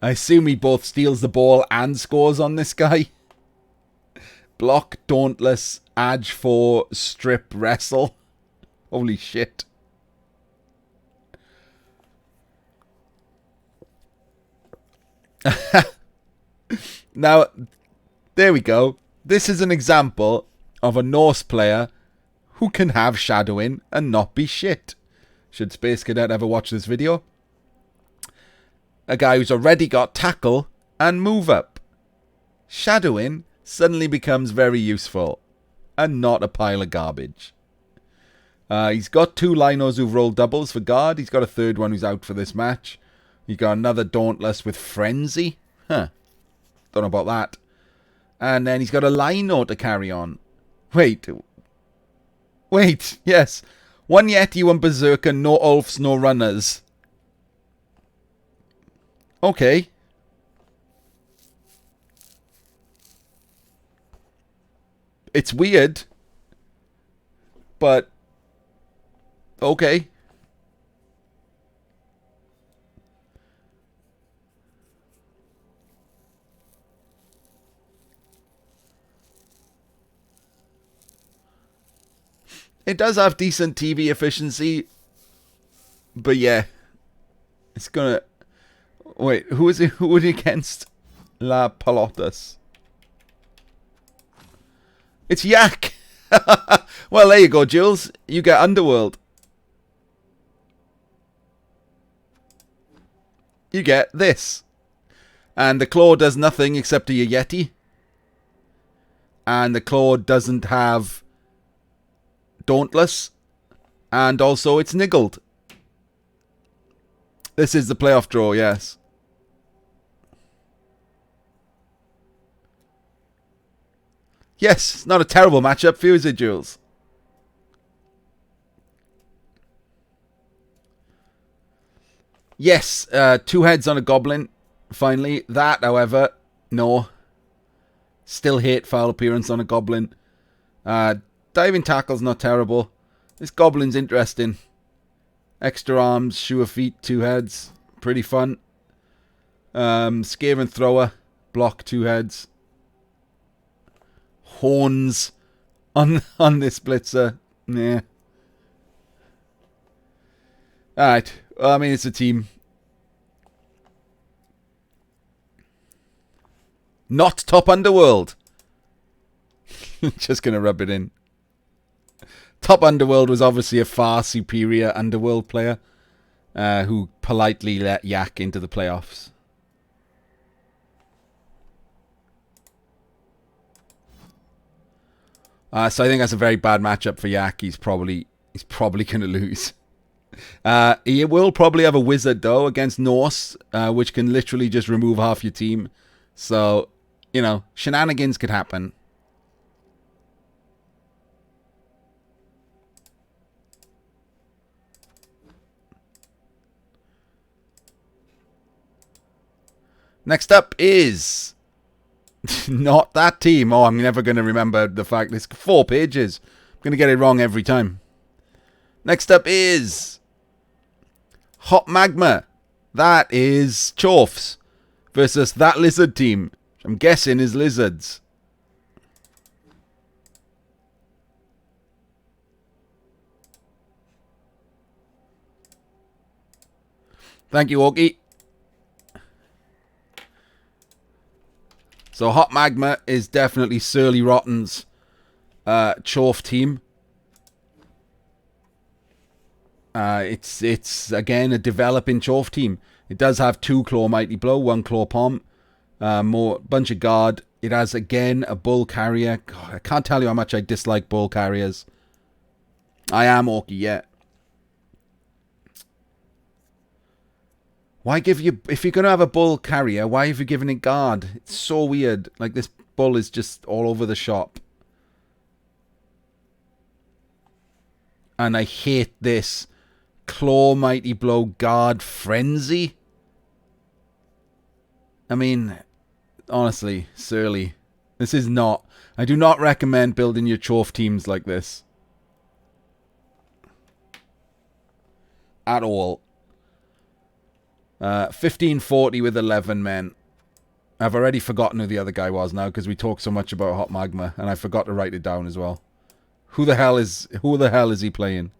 I assume he both steals the ball and scores on this guy. Block, Dauntless, Edge 4, Strip, Wrestle. Holy shit. Now, there we go. This is an example of a Norse player who can have shadowing and not be shit. Should Space Cadet ever watch this video? A guy who's already got tackle and move up. Shadowing suddenly becomes very useful and not a pile of garbage. He's got 2 linos who've rolled doubles for guard. He's got a 3rd one who's out for this match. He got another Dauntless with Frenzy. Huh. Don't know about that. And then he's got a lino to carry on. Wait, yes. 1 Yeti, 1 Berserker, no Ulfs, no Runners. Okay. It's weird, but okay. It does have decent TV efficiency, but yeah, it's gonna. Wait, who is it? Who was it against? La Pelotas. It's Yak. Well, there you go, Jules. You get Underworld. You get this. And the claw does nothing except a Yeti. And the claw doesn't have Dauntless. And also it's niggled. This is the playoff draw, yes. Yes, not a terrible matchup for you, is it, Jules? Yes, 2 heads on a goblin. Finally. That, however, no. Still hate foul appearance on a goblin. Diving tackle's not terrible. This goblin's interesting. Extra arms, sure feet, 2 heads. Pretty fun. Skaven thrower, block, 2 heads. Horns on this blitzer. Nah. Alright. Well, I mean, it's a team. Not top Underworld. Just going to rub it in. Top Underworld was obviously a far superior Underworld player who politely let Yak into the playoffs. So I think that's a very bad matchup for Yak. He's probably going to lose. He will probably have a wizard though against Norse, which can literally just remove half your team. So, you know, shenanigans could happen. Next up is not that team. Oh, I'm never going to remember the fact it's 4 pages. I'm going to get it wrong every time. Next up is Hot Magma. That is Chorfs versus that lizard team, which I'm guessing is lizards. Thank you, Orky. So Hot Magma is definitely Surly Rotten's Chorf team. It's again a developing Chorf team. It does have 2 Claw Mighty Blow, 1 Claw Palm, more bunch of guard. It has again a Bull Carrier. God, I can't tell you how much I dislike Bull Carriers. I am Orky, yeah. Why give you... If you're going to have a Bull Carrier, why have you given it guard? It's so weird. Like, this Bull is just all over the shop. And I hate this. Claw, Mighty Blow, Guard, Frenzy. I mean, honestly, Surly. This is not... I do not recommend building your Chorf teams like this. At all. 1540 with 11 men. I've already forgotten who the other guy was now because we talked so much about Hot Magma and I forgot to write it down as well. Who the hell is he playing?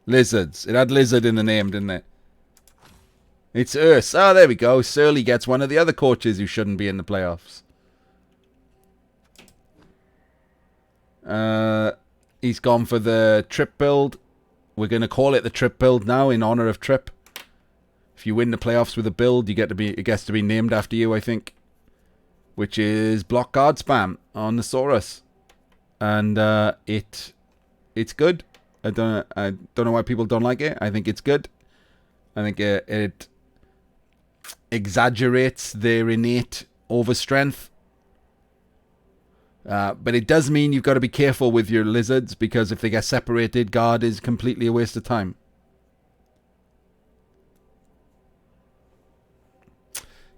Lizards. It had lizard in the name, didn't it? It's Urs. Oh, there we go. Surly gets one of the other coaches who shouldn't be in the playoffs. He's gone for the Trip build. We're going to call it the Trip build now in honor of Trip. If you win the playoffs with a build, it gets to be named after you, I think. Which is block guard spam on the Saurus. And it's good. I don't know why people don't like it. I think it's good. I think it exaggerates their innate overstrength. But it does mean you've got to be careful with your lizards because if they get separated, guard is completely a waste of time.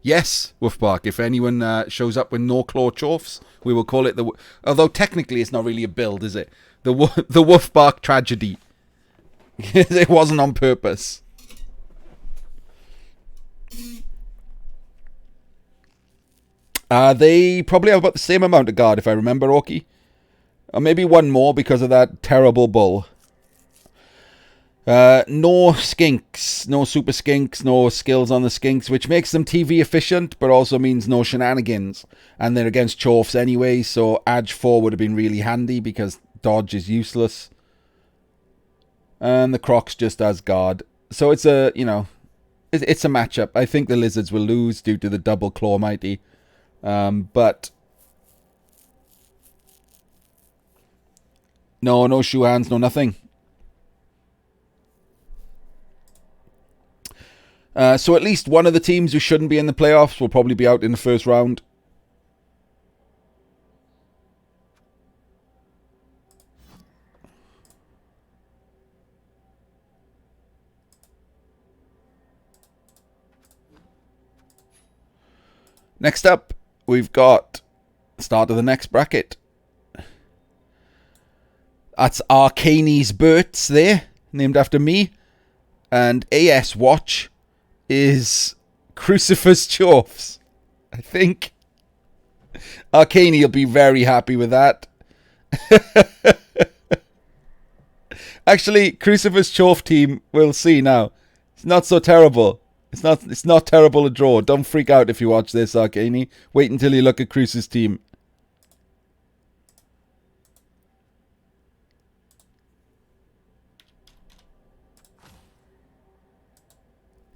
Yes, Wolfbark, if anyone shows up with no claw chorfs, we will call it the... Although technically it's not really a build, is it? The Wolfbark tragedy. It wasn't on purpose. They probably have about the same amount of guard, if I remember, Orky. Or maybe one more because of that terrible bull. No skinks, no super skinks, no skills on the skinks, which makes them TV efficient, but also means no shenanigans. And they're against Chorfs anyway, so Edge 4 would have been really handy because dodge is useless. And the Croc's just as guard. So it's a, it's a matchup. I think the Lizards will lose due to the double Claw Mighty. But no shoe hands, no nothing. So at least one of the teams who shouldn't be in the playoffs will probably be out in the first round. Next up, we've got start of the next bracket. That's Arcane's Burts there, named after me. And AS Watch is Crucifix Chorfs, I think. Arcane will be very happy with that. Actually, Crucifix Chorf team, we'll see now. It's not so terrible. It's not terrible a draw. Don't freak out if you watch this, Arcane. Wait until you look at Cruce's team.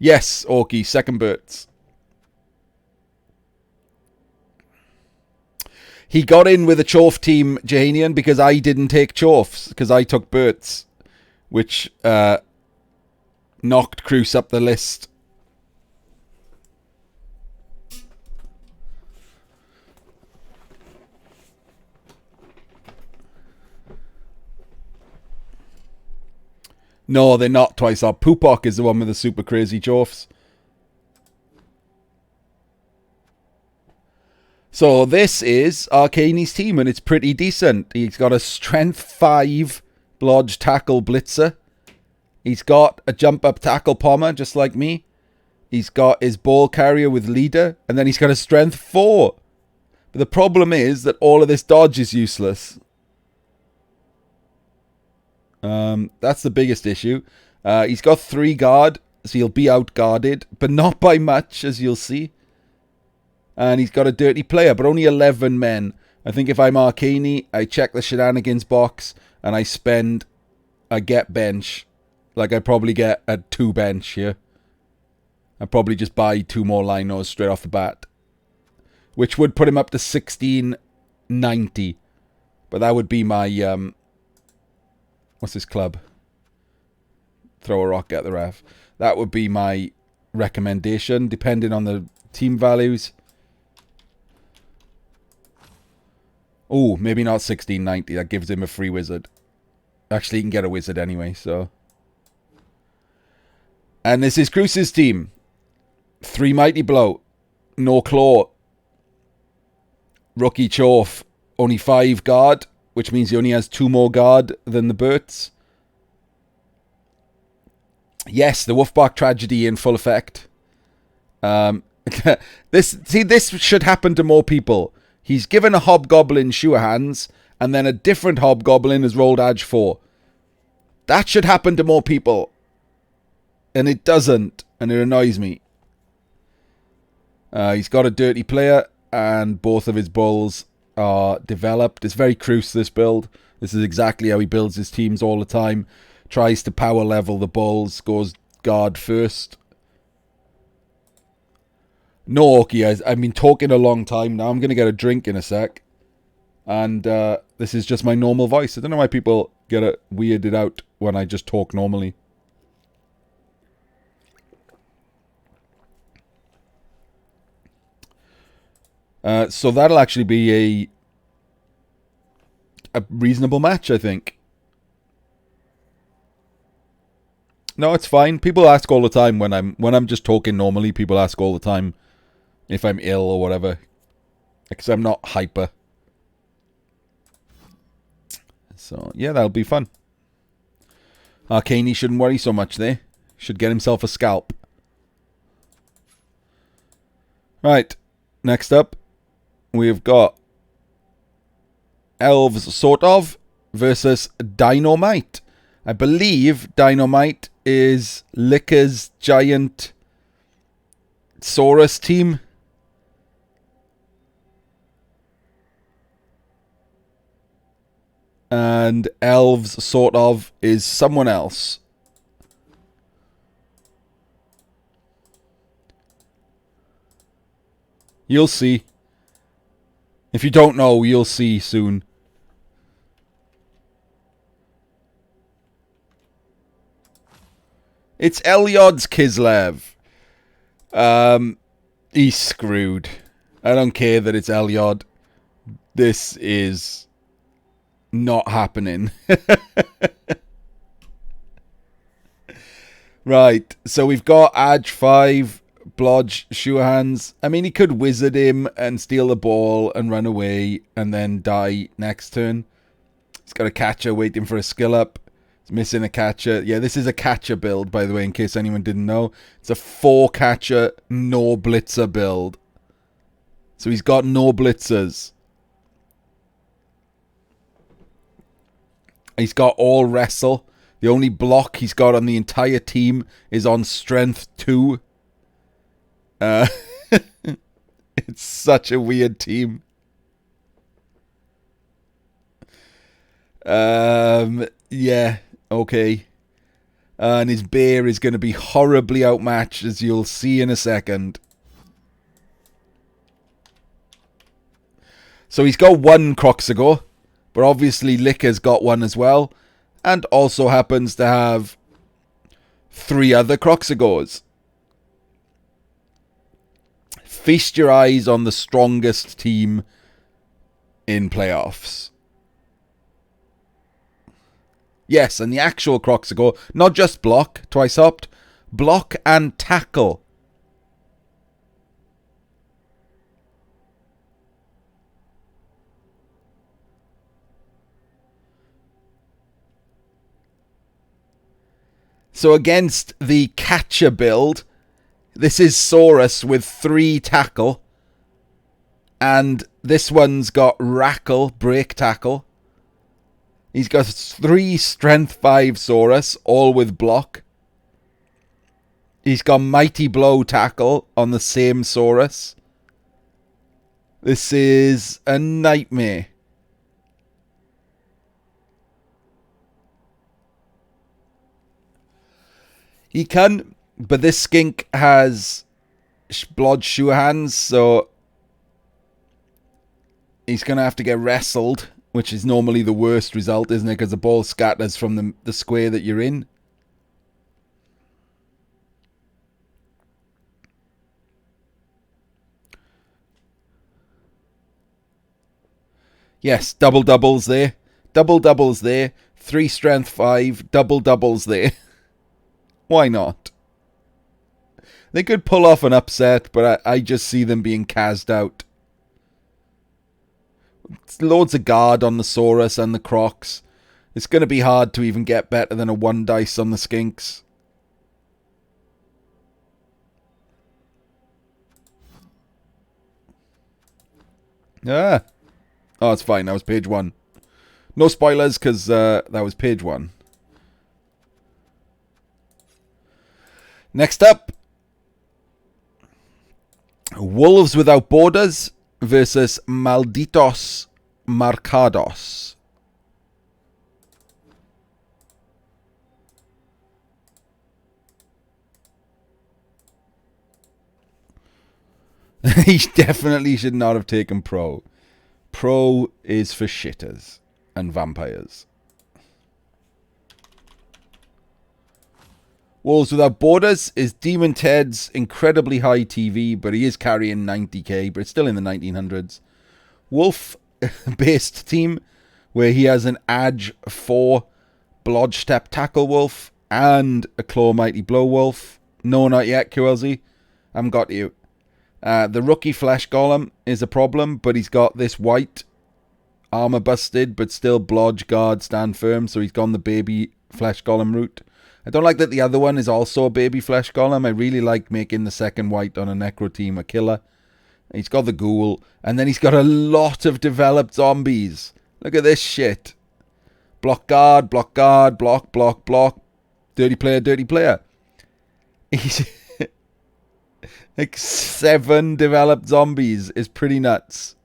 Yes, Orky, second Burts. He got in with a Chorf team, Jahanian, because I didn't take Chorfs, because I took Burts, which knocked Cruce up the list. No, they're not twice up. Pupok is the one with the super crazy Chorfs. So this is Arcane's team, and it's pretty decent. He's got a Strength 5 Blodge Tackle Blitzer. He's got a Jump Up Tackle Pommer, just like me. He's got his Ball Carrier with Leader, and then he's got a Strength 4. But the problem is that all of this dodge is useless. That's the biggest issue. He's got 3 guard, so he'll be out-guarded, but not by much, as you'll see. And he's got a dirty player, but only 11 men. I think if I'm Arcane, I check the shenanigans box, and I get bench. Like I probably get a 2 bench here. I'll probably just buy 2 more Linos straight off the bat. Which would put him up to 1690. But that would be my... what's this club? Throw a rock at the ref. That would be my recommendation, depending on the team values. Oh, maybe not 1690. That gives him a free wizard. Actually, he can get a wizard anyway, so... And this is Cruce's team. 3 Mighty Blow. No Claw. Rookie Chorf. Only 5 guard, which means he only has 2 more guard than the Burts. Yes, the Wolfbark tragedy in full effect. This should happen to more people. He's given a Hobgoblin Sure Hands, and then a different Hobgoblin has rolled Edge 4. That should happen to more people. And it doesn't, and it annoys me. He's got a dirty player, and both of his bulls are developed. It's very Cruce, this build. This is exactly how he builds his teams all the time. Tries to power level the bulls, goes guard first. No, Orky, I've been talking a long time now. I'm going to get a drink in a sec. And this is just my normal voice. I don't know why people get it weirded out when I just talk normally. So that'll actually be a reasonable match, I think. No, it's fine. People ask all the time when I'm just talking normally. People ask all the time if I'm ill or whatever, because I'm not hyper. So, yeah, that'll be fun. Arcaney shouldn't worry so much there. Should get himself a scalp. Right. Next up, we've got Elves, sort of, versus Dynamite. I believe Dynamite is Licker's giant Saurus team. And Elves, sort of, is someone else. You'll see. If you don't know, you'll see soon. It's Elyod's Kislev. He's screwed. I don't care that it's Elyod. This is not happening. Right, so we've got Adge 5, Blodge, Sure-Hands. I mean, he could wizard him and steal the ball and run away and then die next turn. He's got a catcher waiting for a skill up. He's missing a catcher. Yeah, this is a catcher build, by the way, in case anyone didn't know. It's a 4-catcher, no blitzer build. So he's got no blitzers. He's got all wrestle. The only block he's got on the entire team is on strength 2. It's such a weird team. Yeah, okay. And his bear is going to be horribly outmatched, as you'll see in a second. So he's got 1 Croxago. But obviously Licker's got 1 as well. And also happens to have 3 other Croxagos. Feast your eyes on the strongest team in playoffs. Yes, and the actual Croxago, not just block, twice hopped, block and tackle. So against the catcher build, this is Saurus with 3 tackle. And this one's got Rackle, break tackle. He's got 3 strength 5 Saurus, all with block. He's got Mighty Blow tackle on the same Saurus. This is a nightmare. He can, but this skink has Blodge Sure-Hands, so he's going to have to get wrestled, which is normally the worst result, isn't it? Because the ball scatters from the square that you're in. Yes, double doubles there. Double doubles there. 3 strength 5, double doubles there. Why not? They could pull off an upset, but I just see them being cast out. It's loads of guard on the Saurus and the Crocs. It's going to be hard to even get better than a 1 dice on the Skinks. Ah. Oh, it's fine. That was page 1. No spoilers, because that was page 1. Next up, Wolves Without Borders versus Malditos Marcados. He definitely should not have taken Pro. Pro is for shitters and vampires. Wolves Without Borders is Demon Ted's incredibly high TV, but he is carrying 90k, but it's still in the 1900s. Wolf-based team, where he has an Adge 4 Blodge Step Tackle Wolf and a Claw Mighty Blow Wolf. No, not yet, QLZ. I haven't got you. The rookie Flesh Golem is a problem, but he's got this white armor busted, but still blodge guard stand firm, so he's gone the baby flesh golem route. I don't like that the other one is also a baby flesh golem. I really like making the second white on a necro team a killer. He's got the ghoul, and then he's got a lot of developed zombies. Look at this shit. Block guard, block guard, block, block, block. Dirty player, dirty player. He's like 7 developed zombies is pretty nuts.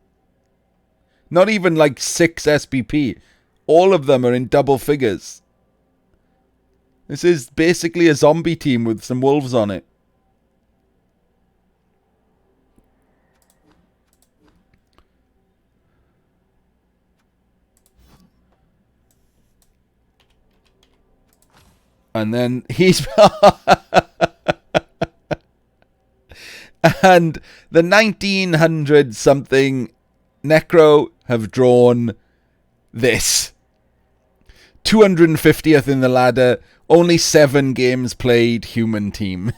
Not even like 6 SPP. All of them are in double figures. This is basically a zombie team with some wolves on it. And then he's... and the 1900-something Necro have drawn this. 250th in the ladder. Only 7 games played human team.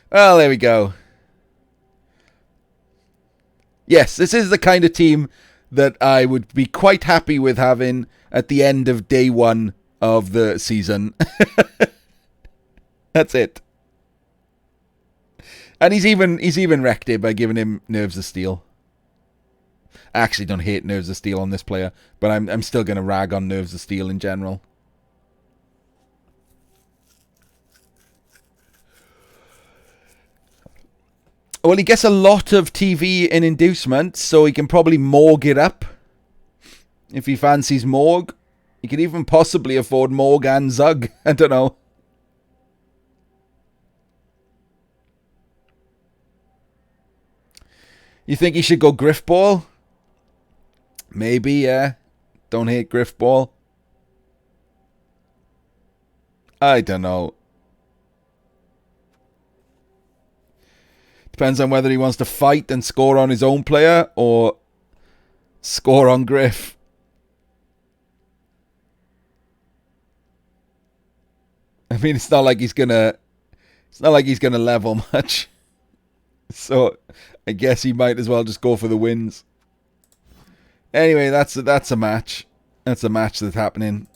Well, there we go. Yes, this is the kind of team that I would be quite happy with having at the end of day 1 of the season. That's it. And he's even wrecked it by giving him Nerves of Steel. I actually don't hate Nerves of Steel on this player, but I'm still going to rag on Nerves of Steel in general. Well, he gets a lot of TV in inducement, so he can probably morgue it up. If he fancies morgue. He could even possibly afford morgue and Zug. I don't know. You think he should go Griffball? Maybe, yeah. Don't hate Griffball. I don't know. Depends on whether he wants to fight and score on his own player or score on Griff. I mean, it's not like he's gonna level much. So I guess he might as well just go for the wins. Anyway, that's a match. That's a match that's happening.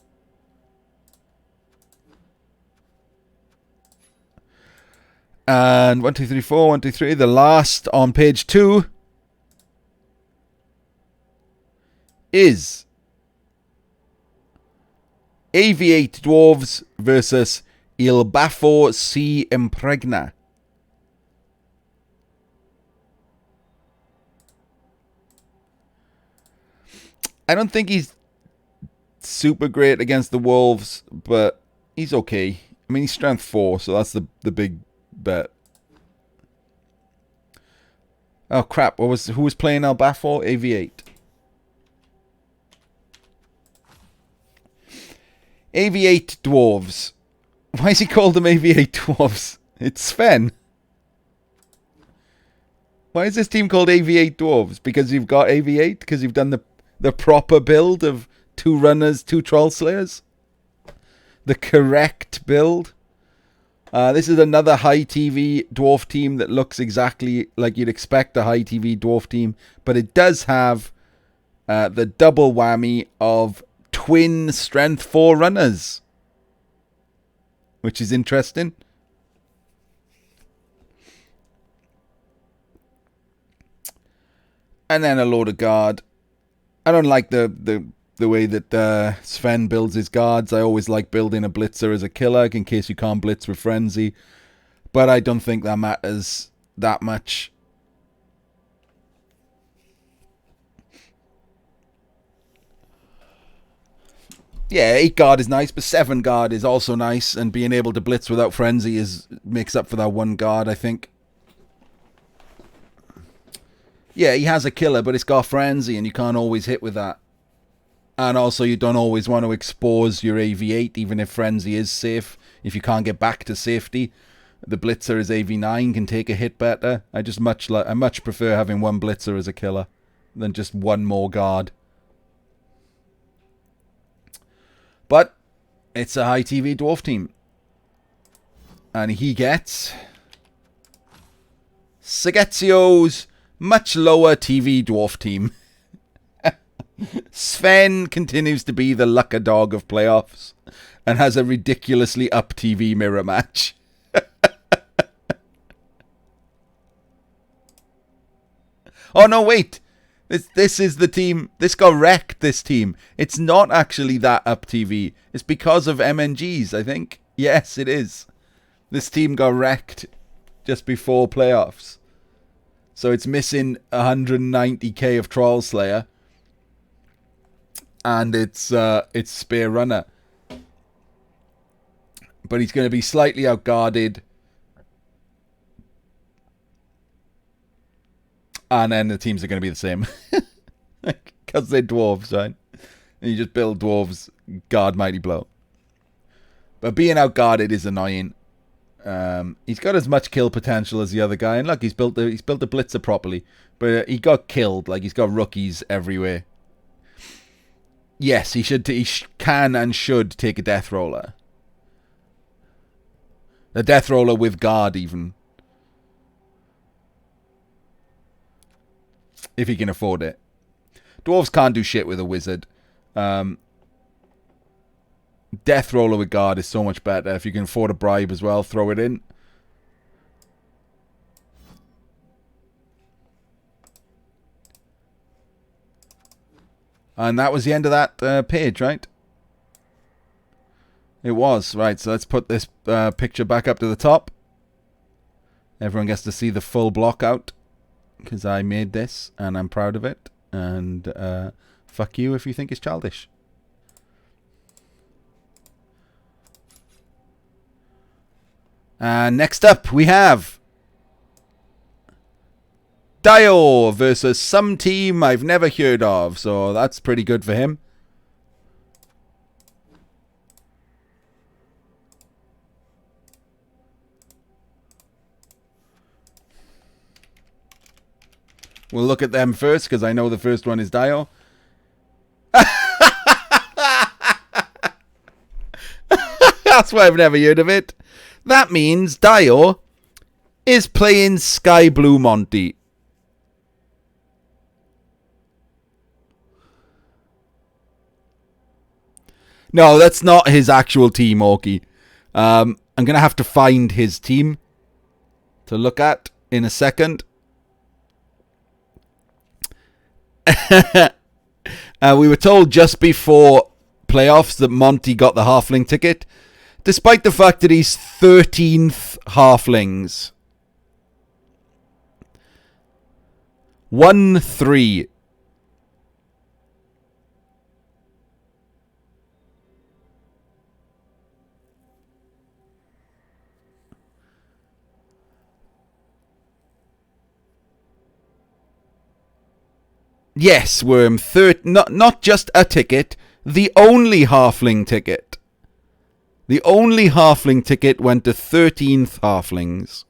And 1, 2, 3, 4, 1, 2, 3. The last on page 2 is AV8 Dwarves versus Il Baffo Si Impregna. I don't think he's super great against the Wolves, but he's okay. I mean, he's strength 4, so that's the big bet. Oh crap! Who was playing El Baffo? AV8. AV8 Dwarves. Why is he called them AV8 Dwarves? It's Sven. Why is this team called AV8 Dwarves? Because you've got AV8? Because you've done the proper build of 2 runners, 2 troll slayers? The correct build? This is another high TV dwarf team that looks exactly like you'd expect a high TV dwarf team, but it does have the double whammy of twin strength 4 runners, which is interesting. And then a load of guard. I don't like the way that Sven builds his guards. I always like building a blitzer as a killer in case you can't blitz with frenzy. But I don't think that matters that much. Yeah, 8 guard is nice, but 7 guard is also nice. And being able to blitz without frenzy makes up for that 1 guard, I think. Yeah, he has a killer, but it's got frenzy and you can't always hit with that. And also, you don't always want to expose your AV8, even if frenzy is safe. If you can't get back to safety, the blitzer is AV9, can take a hit better. I much prefer having 1 blitzer as a killer than just 1 more guard. But it's a high TV dwarf team, and he gets Segezio's much lower TV dwarf team. Sven continues to be the lucker dog of playoffs and has a ridiculously up TV mirror match. Oh no, wait. This is the team. This got wrecked, this team. It's not actually that up TV. It's because of MNGs, I think. Yes, it is. This team got wrecked just before playoffs. So it's missing 190k of Troll Slayer. And it's Spear Runner. But he's going to be slightly outguarded. And then the teams are going to be the same. Because they're dwarves, right? And you just build dwarves, guard Mighty Blow. But being outguarded is annoying. He's got as much kill potential as the other guy. And look, he's built the blitzer properly. But he got killed. Like, he's got rookies everywhere. Yes, he can and should take a Death Roller. A Death Roller with guard, even. If he can afford it. Dwarves can't do shit with a wizard. Death Roller with guard is so much better. If you can afford a bribe as well, throw it in. And that was the end of that page, right? It was. Right, so let's put this picture back up to the top. Everyone gets to see the full block out. Because I made this, and I'm proud of it. And fuck you if you think it's childish. And next up, we have Dio versus some team I've never heard of. So that's pretty good for him. We'll look at them first, because I know the first one is Dio. That's why I've never heard of it. That means Dio is playing Sky Blue Monty. No, that's not his actual team, Orky. I'm going to have to find his team to look at in a second. We were told just before playoffs that Monty got the halfling ticket, despite the fact that he's 13th halflings. 1-3. Yes, Worm. Not just a ticket, the only halfling ticket. The only halfling ticket went to 13th halflings.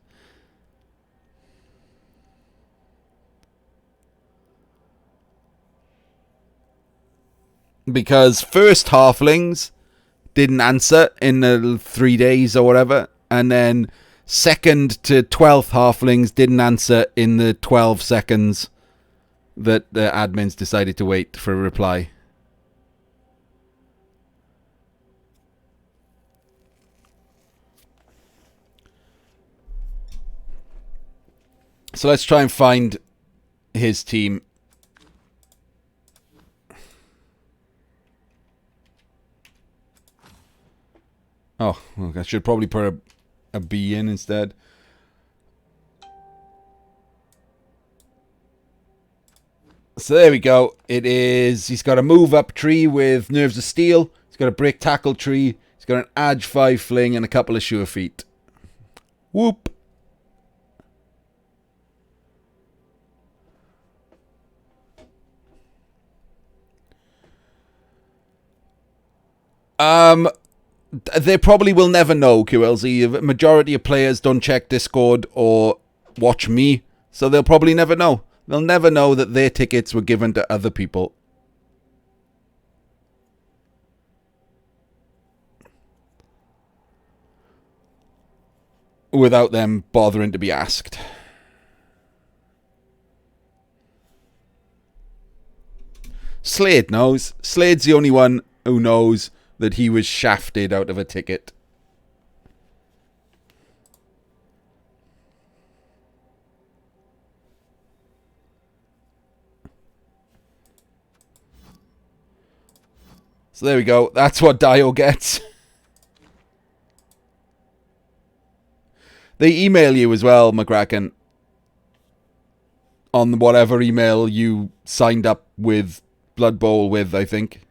Because first halflings didn't answer in the 3 days or whatever, and then second to 12th halflings didn't answer in the 12 seconds that the admins decided to wait for a reply. So let's try and find his team. Oh, I should probably put a B in instead. So there we go. It is. He's got a move up tree with Nerves of Steel. He's got a break tackle tree. He's got an Edge 5 fling and a couple of sure feet. Whoop. They probably will never know, QLZ. The majority of players don't check Discord or watch me, so they'll probably never know. They'll never know that their tickets were given to other people. Without them bothering to be asked. Slade knows. Slade's the only one who knows that he was shafted out of a ticket. So there we go. That's what Dio gets. They email you as well, McCracken. On whatever email you signed up with Blood Bowl with, I think.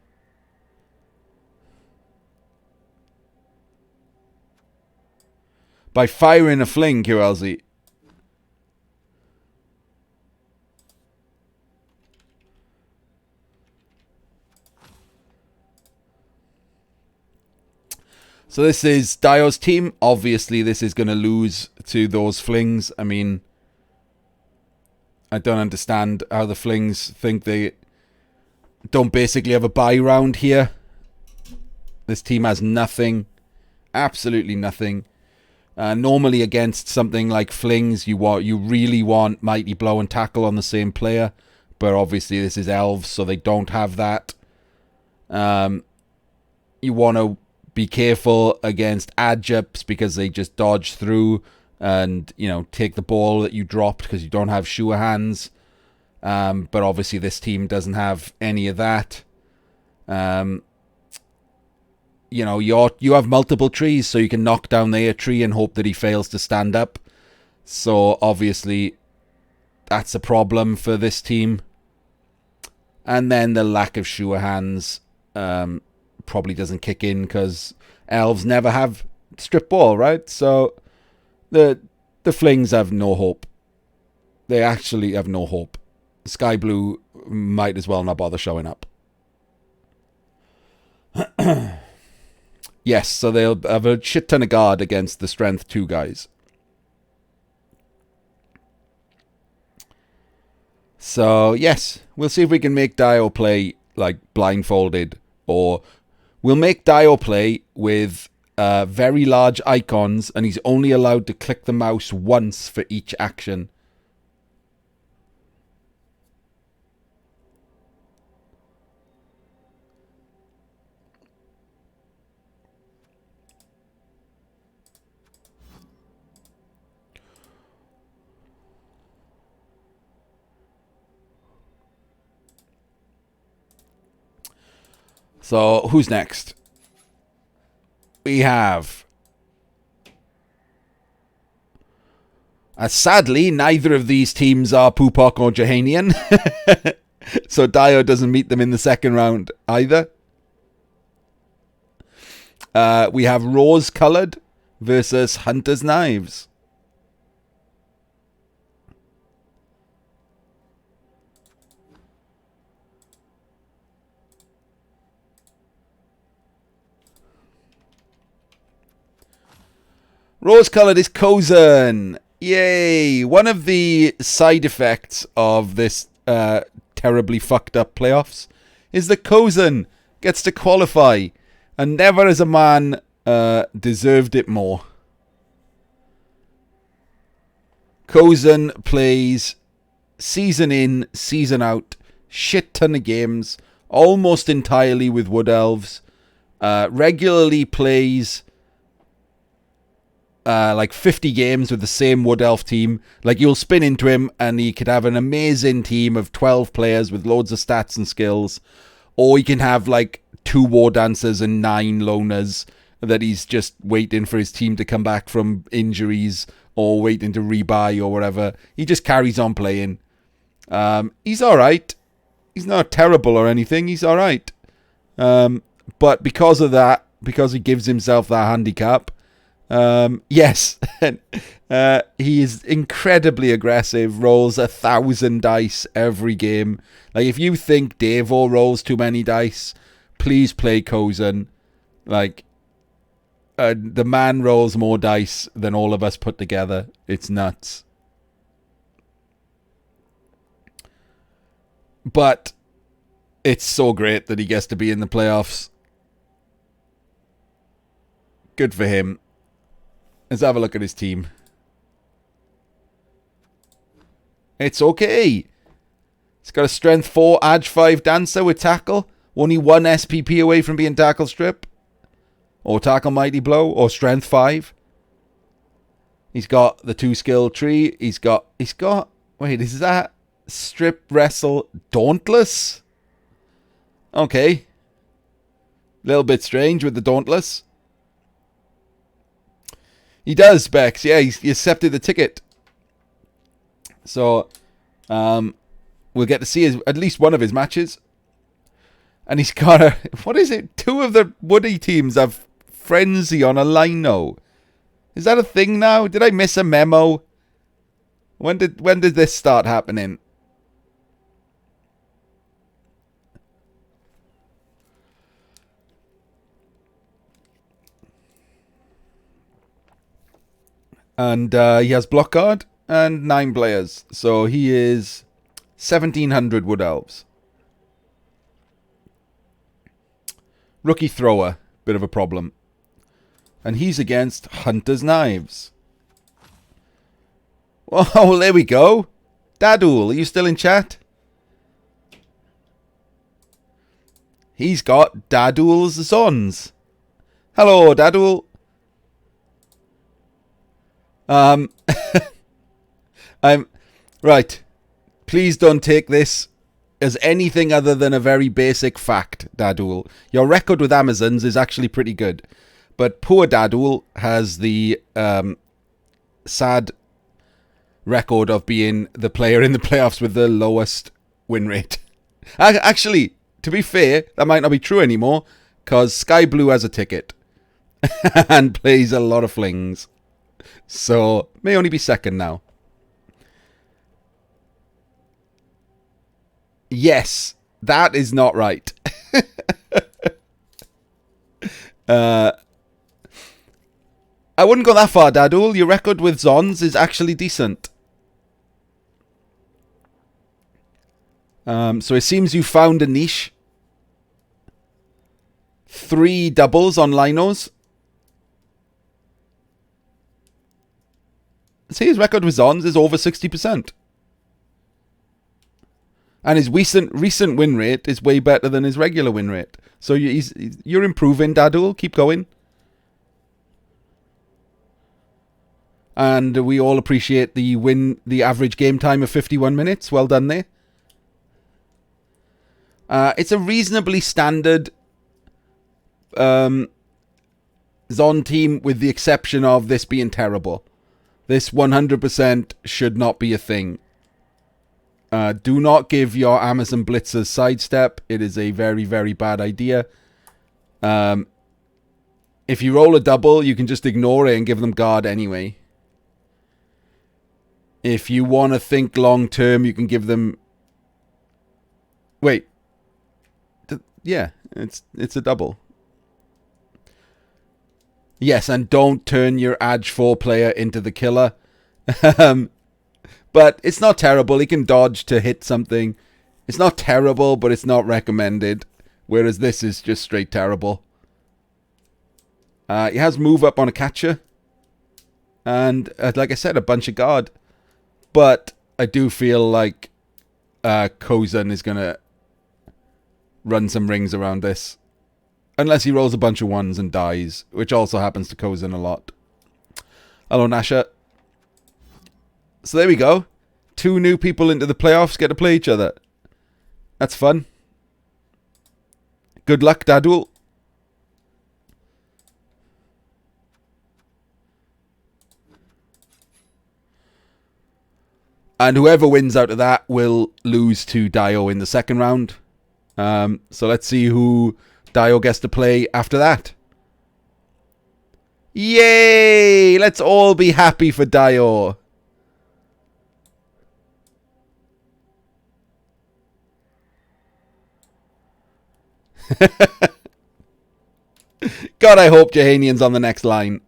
By firing a fling, QLZ. So this is Dio's team. Obviously, this is going to lose to those flings. I mean, I don't understand how the flings think they don't basically have a buy round here. This team has nothing. Absolutely nothing. Normally against something like flings, you really want Mighty Blow and Tackle on the same player. But obviously this is elves, so they don't have that. You want to be careful against adjupes because they just dodge through and, you know, take the ball that you dropped because you don't have sure hands. But obviously this team doesn't have any of that. You know, you have multiple trees, so you can knock down their tree and hope that he fails to stand up. So obviously that's a problem for this team. And then the lack of sure hands probably doesn't kick in because elves never have strip ball, right? So the flings have no hope. They actually have no hope. Sky Blue might as well not bother showing up. Yes, so they'll have a shit ton of guard against the strength 2 guys. So, yes, we'll see if we can make Dio play, like, blindfolded. Or we'll make Dio play with very large icons, and he's only allowed to click the mouse once for each action. So, who's next? We have... sadly, neither of these teams are Pupok or Jahanian. So Dio doesn't meet them in the second round either. We have Rose-Coloured versus Hunter's Knives. Rose-Coloured is Kozan. Yay! One of the side effects of this terribly fucked up playoffs is that Kozan gets to qualify, and never has a man deserved it more. Kozan plays season in, season out, shit ton of games, almost entirely with Wood Elves, regularly plays like 50 games with the same Wood Elf team. Like, you'll spin into him and he could have an amazing team of 12 players with loads of stats and skills. Or he can have like 2 War Dancers and 9 Loners that he's just waiting for his team to come back from injuries or waiting to rebuy or whatever. He just carries on playing. He's alright. He's not terrible or anything. He's alright. But because of that, because he gives himself that handicap, yes, he is incredibly aggressive, rolls 1,000 dice every game. Like, if you think Devo rolls too many dice, please play Kozan. Like, the man rolls more dice than all of us put together. It's nuts. But it's so great that he gets to be in the playoffs. Good for him. Let's have a look at his team. It's okay. He's got a strength 4, edge 5 dancer with tackle. Only 1 SPP away from being tackle strip. Or tackle mighty blow. Or strength 5. He's got the 2 skill tree. He's got, wait, is that strip wrestle dauntless? Okay. Little bit strange with the dauntless. He does, Bex. Yeah, he accepted the ticket. So, we'll get to see at least one of his matches. And he's got a... What is it? 2 of the Woody teams have Frenzy on a lino. Is that a thing now? Did I miss a memo? When did this start happening? And he has block guard and 9 players. So he is 1,700 Wood Elves. Rookie thrower. Bit of a problem. And he's against Hunter's Knives. Oh, there we go. Dadul, are you still in chat? He's got Dadul's Zons. Hello, Dadul. Right. Please don't take this as anything other than a very basic fact, Dadul. Your record with Amazons is actually pretty good. But poor Dadul has the sad record of being the player in the playoffs with the lowest win rate. Actually, to be fair, that might not be true anymore, because Sky Blue has a ticket and plays a lot of flings. So, may only be second now. Yes, that is not right. I wouldn't go that far, Dadul. Your record with Zons is actually decent. So it seems you found a niche. 3 doubles on linos. See, his record with Zons is over 60%. And his recent win rate is way better than his regular win rate. So you're improving, Dadul. Keep going. And we all appreciate the average game time of 51 minutes. Well done there. It's a reasonably standard Zon team, with the exception of this being terrible. This 100% should not be a thing. Do not give your Amazon Blitzers sidestep. It is a very, very bad idea. If you roll a double, you can just ignore it and give them guard anyway. If you want to think long term, you can give them... Wait. Yeah, it's a double. Yes, and don't turn your Edge 4 player into the killer. But it's not terrible. He can dodge to hit something. It's not terrible, but it's not recommended. Whereas this is just straight terrible. He has move up on a catcher. And, like I said, a bunch of guard. But I do feel like Kozan is going to run some rings around this. Unless he rolls a bunch of ones and dies, which also happens to Kozan a lot. Hello, Nasha. So there we go. 2 new people into the playoffs get to play each other. That's fun. Good luck, Dadul. And whoever wins out of that will lose to Dio in the second round. So let's see who Dio gets to play after that. Yay! Let's all be happy for Dio. God, I hope Jahanian's on the next line.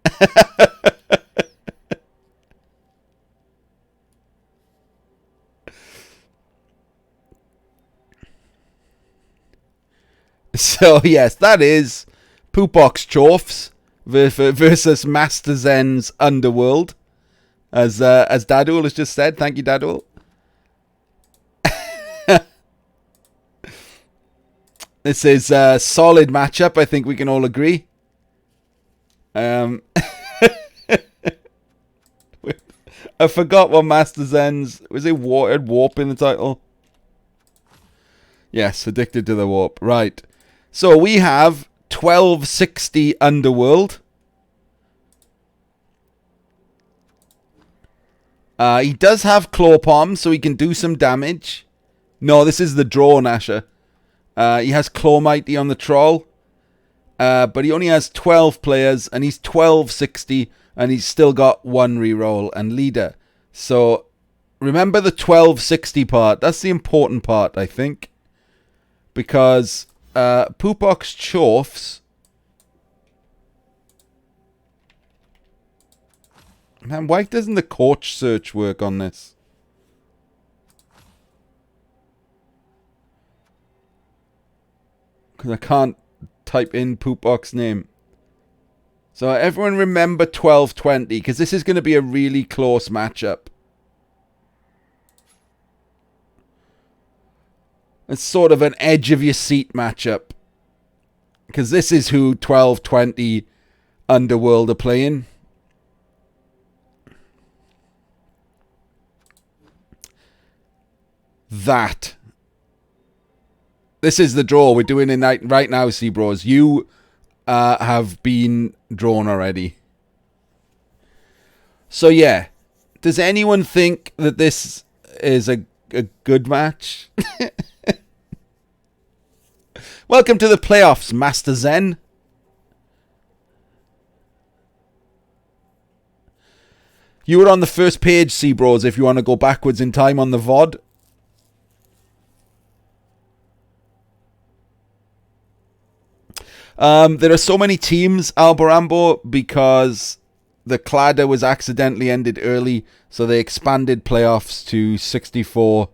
So, yes, that is Poopbox Chorfs versus Master Zen's Underworld. As Dadul has just said. Thank you, Dadul. This is a solid matchup. I think we can all agree. I forgot what Master Zen's... Was it warp in the title? Yes, Addicted to the Warp. Right. So we have 1260 Underworld. He does have Claw Palm, so he can do some damage. No, this is the draw, Nasher. He has Claw Mighty on the Troll. But he only has 12 players, and he's 1260, and he's still got one reroll and leader. So remember the 1260 part. That's the important part, I think. Because Poopok's Chorfs... Man, why doesn't the coach search work on this? Because I can't type in Poopok's name. So everyone remember 1220, because this is going to be a really close matchup. It's sort of an edge of your seat matchup. Because this is who 1220 Underworld are playing. That. This is the draw we're doing in right now, Seabros. You have been drawn already. So yeah, does anyone think that this is a good match? Welcome to the playoffs, Master Zen. You were on the first page, Seabros, if you want to go backwards in time on the VOD. There are so many teams, Alborambo, because the Cladder was accidentally ended early, so they expanded playoffs to 64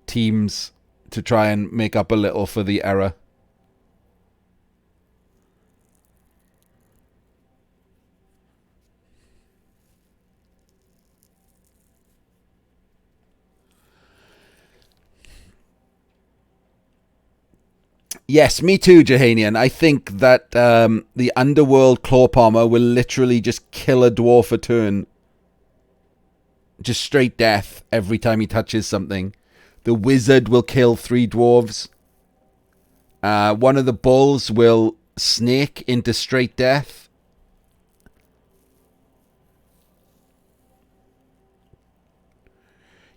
teams to try and make up a little for the error. Yes, me too, Jahanian. I think that the Underworld Claw Palmer will literally just kill a dwarf a turn. Just straight death every time he touches something. The Wizard will kill 3 dwarves. One of the Bulls will snake into straight death.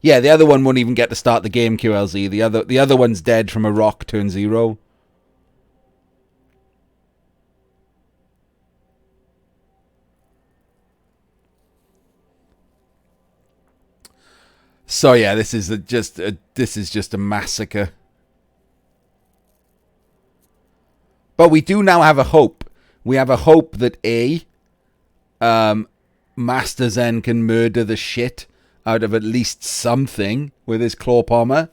Yeah, the other one won't even get to start the game, QLZ. The other one's dead from a rock turn 0. So yeah, this is just a massacre. But we do now have a hope. We have a hope that Master Zen can murder the shit out of at least something with his Claw Palmer,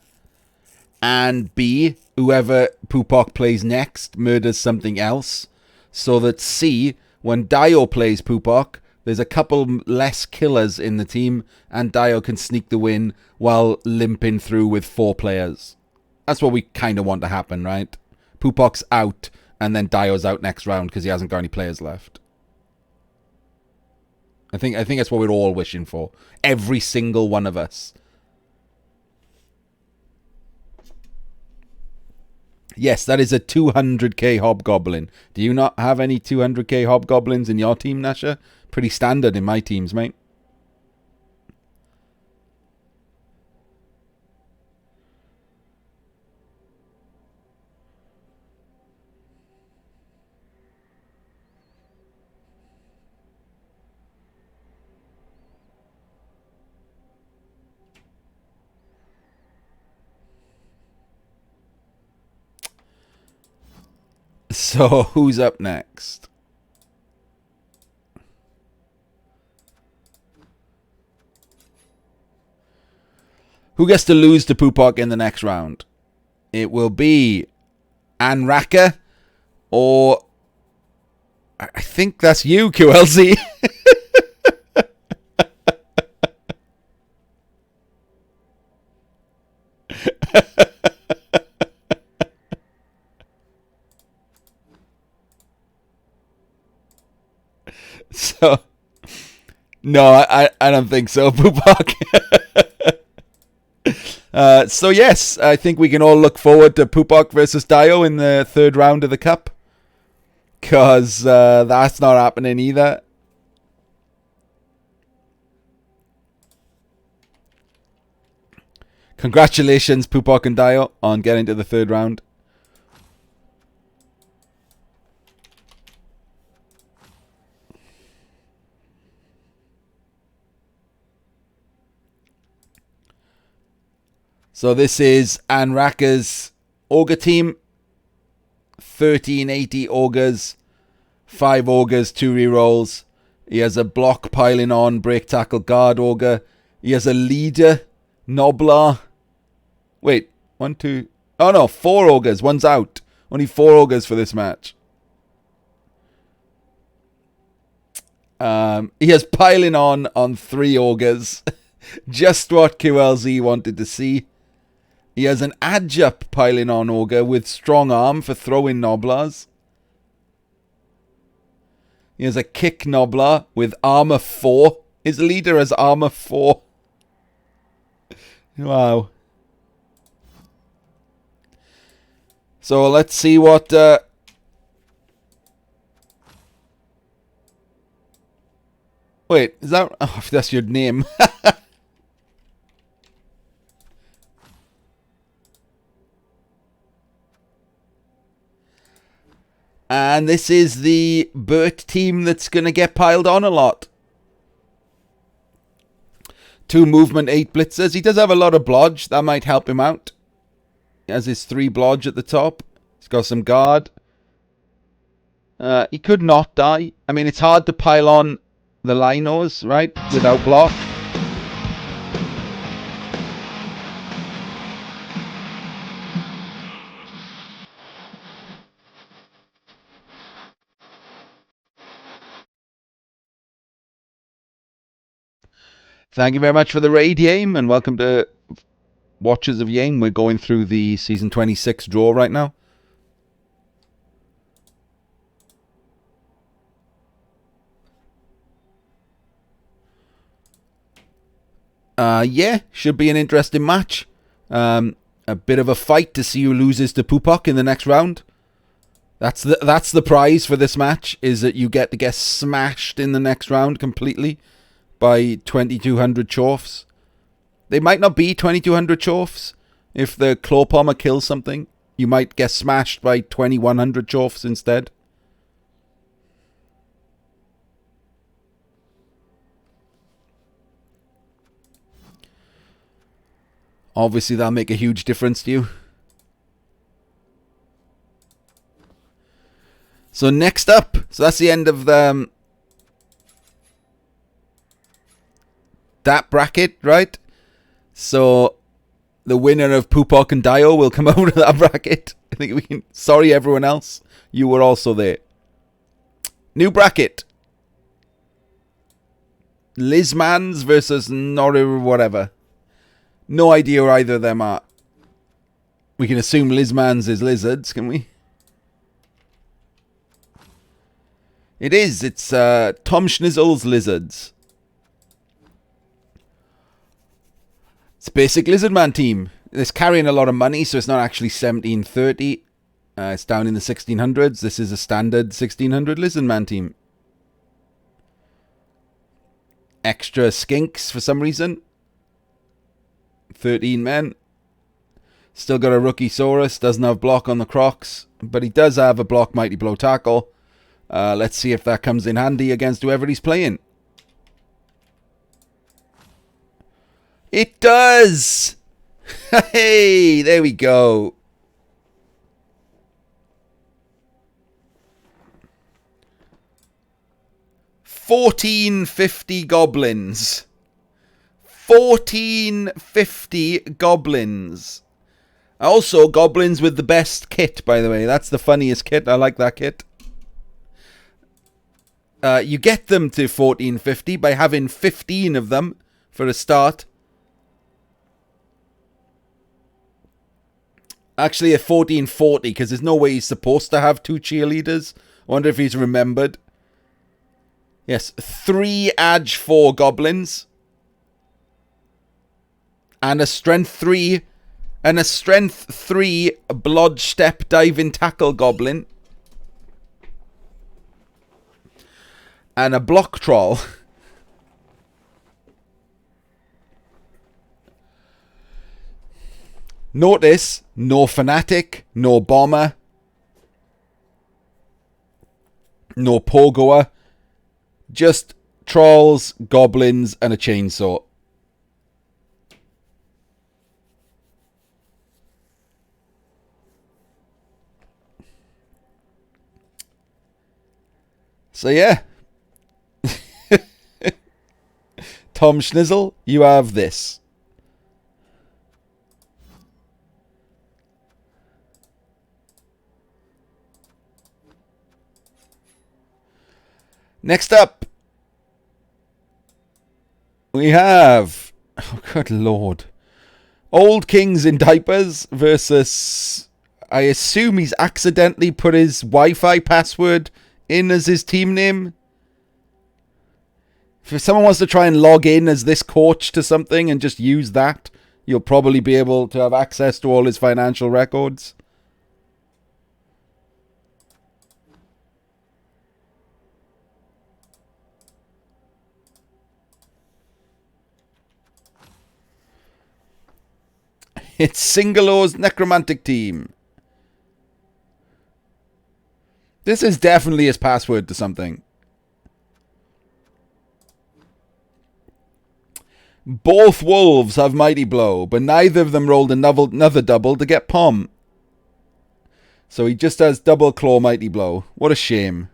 and B, whoever Poopok plays next murders something else, so that C, when Dio plays Poopok, there's a couple less killers in the team, and Dio can sneak the win while limping through with 4 players. That's what we kind of want to happen, right? Poopok's out, and then Dio's out next round because he hasn't got any players left. I think that's what we're all wishing for. Every single one of us. Yes, that is a 200k Hobgoblin. Do you not have any 200k Hobgoblins in your team, Nasha? Pretty standard in my teams, mate. So, who's up next? Who gets to lose to Poopok in the next round? It will be Anraka, or I think that's you, QLZ. No, I don't think so, Pupak. So yes, I think we can all look forward to Pupak versus Dio in the third round of the Cup. Because that's not happening either. Congratulations, Pupak and Dio, on getting to the third round. So this is Anraka's Ogre team. 1380 Ogres, 5 Ogres, 2 rerolls. He has a block piling on, break tackle guard Ogre. He has a leader, Noblar. Wait, 1, 2... Oh no, 4 Ogres, one's out. Only 4 Ogres for this match. He has piling on 3 Ogres. Just what QLZ wanted to see. He has an Adjup piling on Ogre with strong arm for throwing Noblars. He has a kick Noblar with armor 4. His leader has armor 4. Wow. So let's see what... Wait, is that... Oh, that's your name. And this is the Burt team that's going to get piled on a lot. 2 movement, 8 blitzers. He does have a lot of blodge. That might help him out. He has his 3 blodge at the top. He's got some guard. He could not die. I mean, it's hard to pile on the Linos, right? Without block. Thank you very much for the raid, Yame, and welcome to Watchers of Yame. We're going through the Season 26 draw right now. Yeah, should be an interesting match. A bit of a fight to see who loses to Pupak in the next round. That's the prize for this match, is that you get to get smashed in the next round completely by 2200 Chorfs. They might not be 2200 Chorfs. If the Claw Palmer kills something, you might get smashed by 2100 Chorfs instead. Obviously, that'll make a huge difference to you. So next up, so that's the end of that bracket, right? So the winner of Pupak and Dio will come out of that bracket. I think we can. Sorry, everyone else, you were also there. New bracket: Lizmans versus Nori whatever. No idea where either of them are. We can assume Lizmans is lizards, can we? It is. It's Tom Schnizzle's lizards. It's a basic Lizardman team. It's carrying a lot of money, so it's not actually 1730. It's down in the 1600s. This is a standard 1600 Lizardman team. Extra skinks for some reason. 13 men. Still got a rookie Saurus. Doesn't have block on the Crocs, but he does have a block Mighty Blow tackle. Let's see if that comes in handy against whoever he's playing. It does! Hey, there we go. $14.50 goblins. 1450 goblins. Also, goblins with the best kit, by the way. That's the funniest kit. I like that kit. You get them to 1450 by having 15 of them for a start. Actually, at 1440, because there's no way he's supposed to have 2 cheerleaders. I wonder if he's remembered. Yes, 3 Edge 4 goblins. And a strength 3. And a strength 3 blodge step diving tackle goblin. And a block troll. Notice, no fanatic, no bomber, no pogoer. Just trolls, goblins, and a chainsaw. So yeah. Tom Schnizzle, you have this. Next up, we have, oh good lord, Old Kings in Diapers versus, I assume he's accidentally put his Wi-Fi password in as his team name. If someone wants to try and log in as this coach to something and just use that, you'll probably be able to have access to all his financial records. It's Singalo's necromantic team. This is definitely his password to something. Both wolves have Mighty Blow, but neither of them rolled another double to get Pom. So he just has double claw Mighty Blow. What a shame.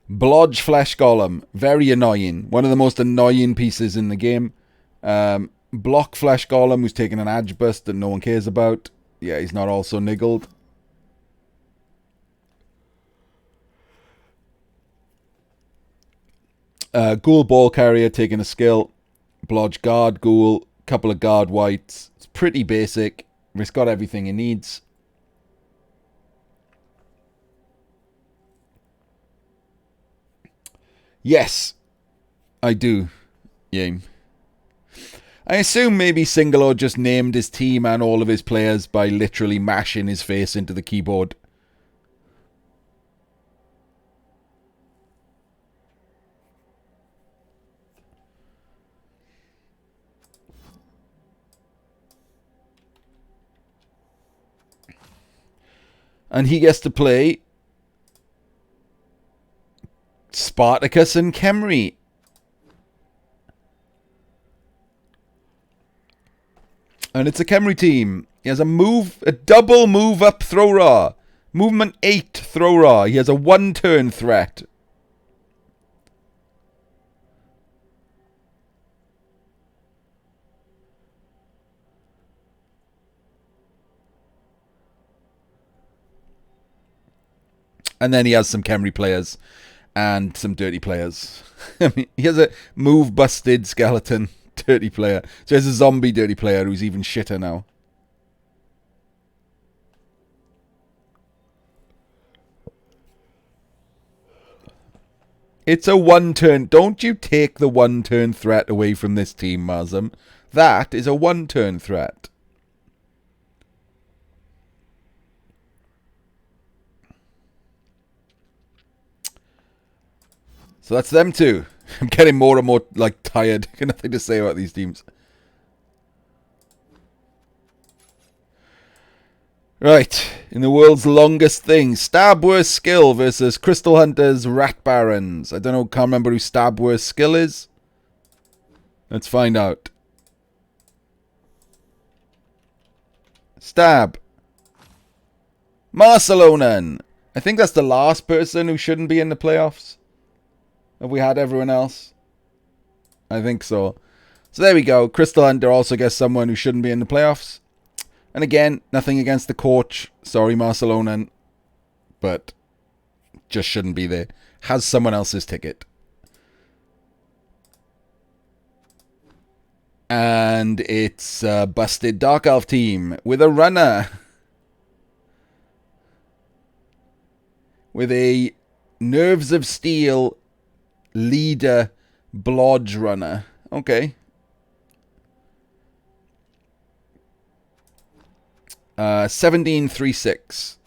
Blodge Flesh Golem. Very annoying. One of the most annoying pieces in the game. Block Flesh Golem, who's taking an Edge Burst that no one cares about. Yeah, he's not also niggled. Ghoul Ball Carrier taking a skill. Blodge Guard Ghoul. Couple of Guard Whites. It's pretty basic. It's got everything it needs. Yes, I do. Yeah. I assume maybe Singalo just named his team and all of his players by literally mashing his face into the keyboard. And he gets to play Spartacus and Khemri. And it's a Khemri team. He has a double move up throw raw. Movement 8 throw raw. He has a 1-turn threat. And then he has some Khemri players and some dirty players. I mean, he has a move busted skeleton dirty player. So he has a zombie dirty player who's even shitter now. It's a 1-turn. Don't you take the 1-turn threat away from this team, Mazam. That is a 1-turn threat. So that's them two. I'm getting more and more tired. Got nothing to say about these teams. Right, in the world's longest thing, Stabworth's Skill versus Crystal Hunter's Rat Barons. I don't know, can't remember who Stabworth's Skill is. Let's find out. Stab. Marcelonen. I think that's the last person who shouldn't be in the playoffs. Have we had everyone else? I think so. So there we go. Crystal Hunter also gets someone who shouldn't be in the playoffs. And again, nothing against the coach. Sorry, Marcelonen. But just shouldn't be there. Has someone else's ticket. And it's a busted Dark Elf team with a runner. With a Nerves of Steel, Leader, Blodge Runner. Okay. 1736.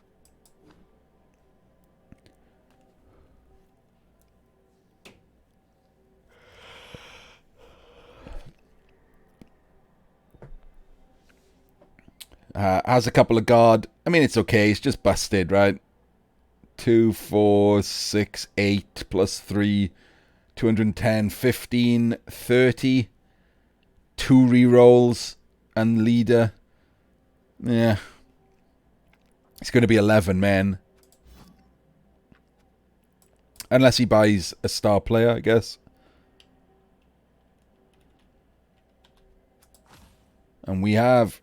Has a couple of guard. I mean, it's okay. It's just busted, right? 2, 4, 6, 8 plus 3, 210, 15, 30. 2 rerolls and leader. Yeah. It's going to be 11 men. Unless he buys a star player, I guess. And we have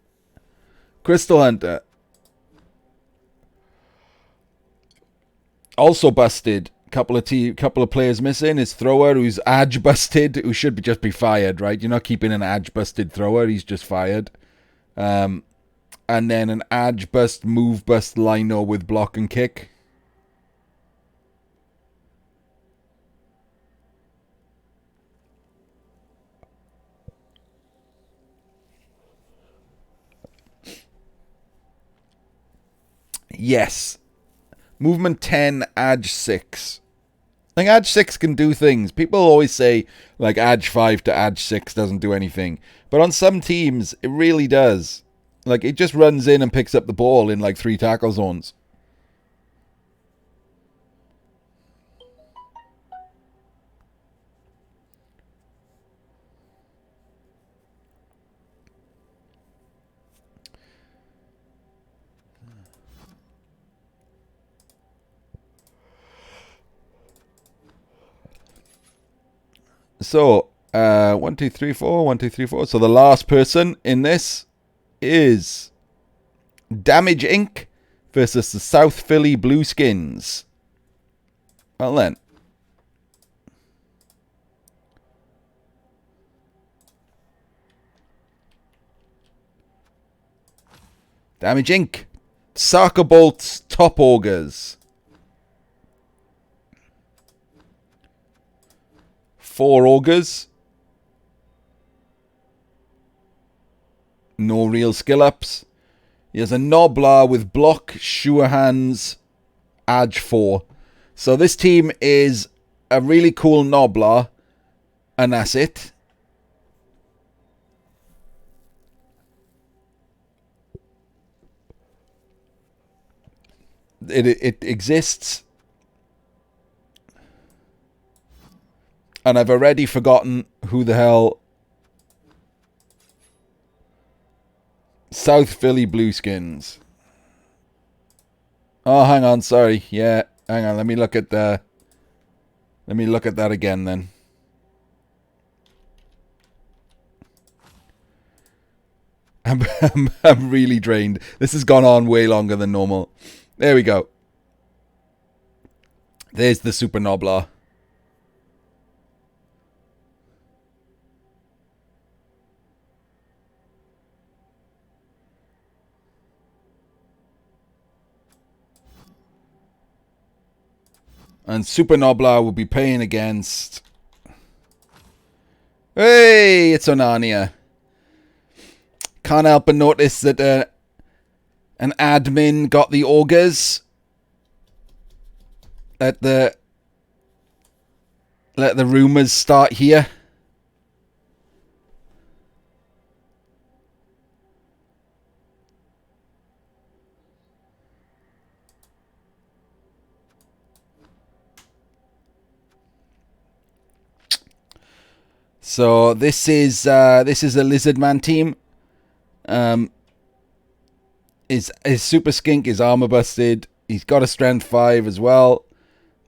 Crystal Hunter. Also busted. Couple of players missing. His thrower, who's edge busted, who should just be fired, right? You're not keeping an edge busted thrower. He's just fired. And then an edge bust, move bust lino with block and kick. Yes. Movement 10, edge 6. Like, edge 6 can do things. People always say, like, edge 5 to edge 6 doesn't do anything. But on some teams, it really does. Like, it just runs in and picks up the ball in, like, 3 tackle zones. So, 1, 2, 3, 4, 1, 2, 3, 4. So the last person in this is Damage Inc. versus the South Philly Blueskins. Well then. Damage Inc. Soccer Bolts, Top Augers. 4 Augers. No real skill ups. He has a Noblar with block, sure hands, edge 4. So this team is a really cool Noblar, and that's it. It exists. And I've already forgotten who the hell South Philly Blueskins. Oh, hang on, sorry. Yeah, hang on. Let me look at that again then. I'm really drained. This has gone on way longer than normal. There we go. There's the Super Noblar. And Super Noblar will be playing against... Hey, it's Onania. Can't help but notice that an admin got the augers. Let the rumors start here. So this is a Lizardman team. His Super Skink is armor busted. He's got a strength 5 as well.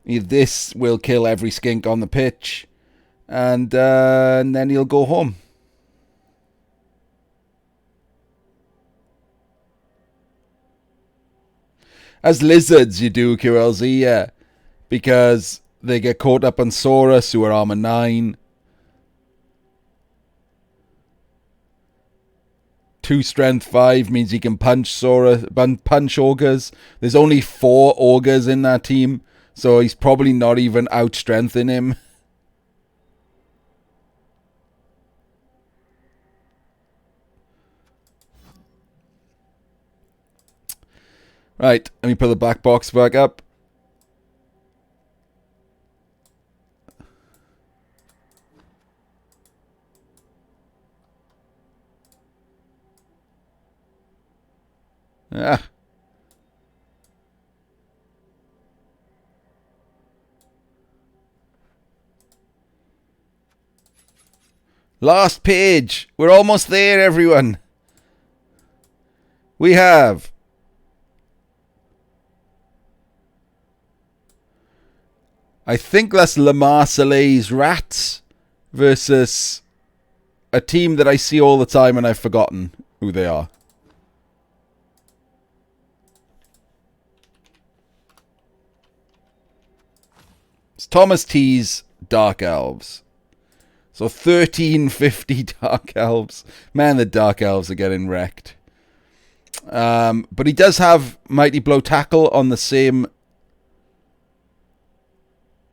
This will kill every skink on the pitch, and then he'll go home. As lizards, you do QLZ, yeah, because they get caught up on Saurus, who are armor 9. 2 strength 5 means he can punch Saurus, punch augers. There's only 4 augers in that team, So he's probably not even out-strengthening him. Right, let me put the black box back up. Ah. Last page. We're almost there, everyone. We have I think that's Le Marseillais Rats versus a team that I see all the time and I've forgotten who they are. It's Thomas T's Dark Elves. So 1350 Dark Elves. Man, the Dark Elves are getting wrecked. But he does have Mighty Blow Tackle on the same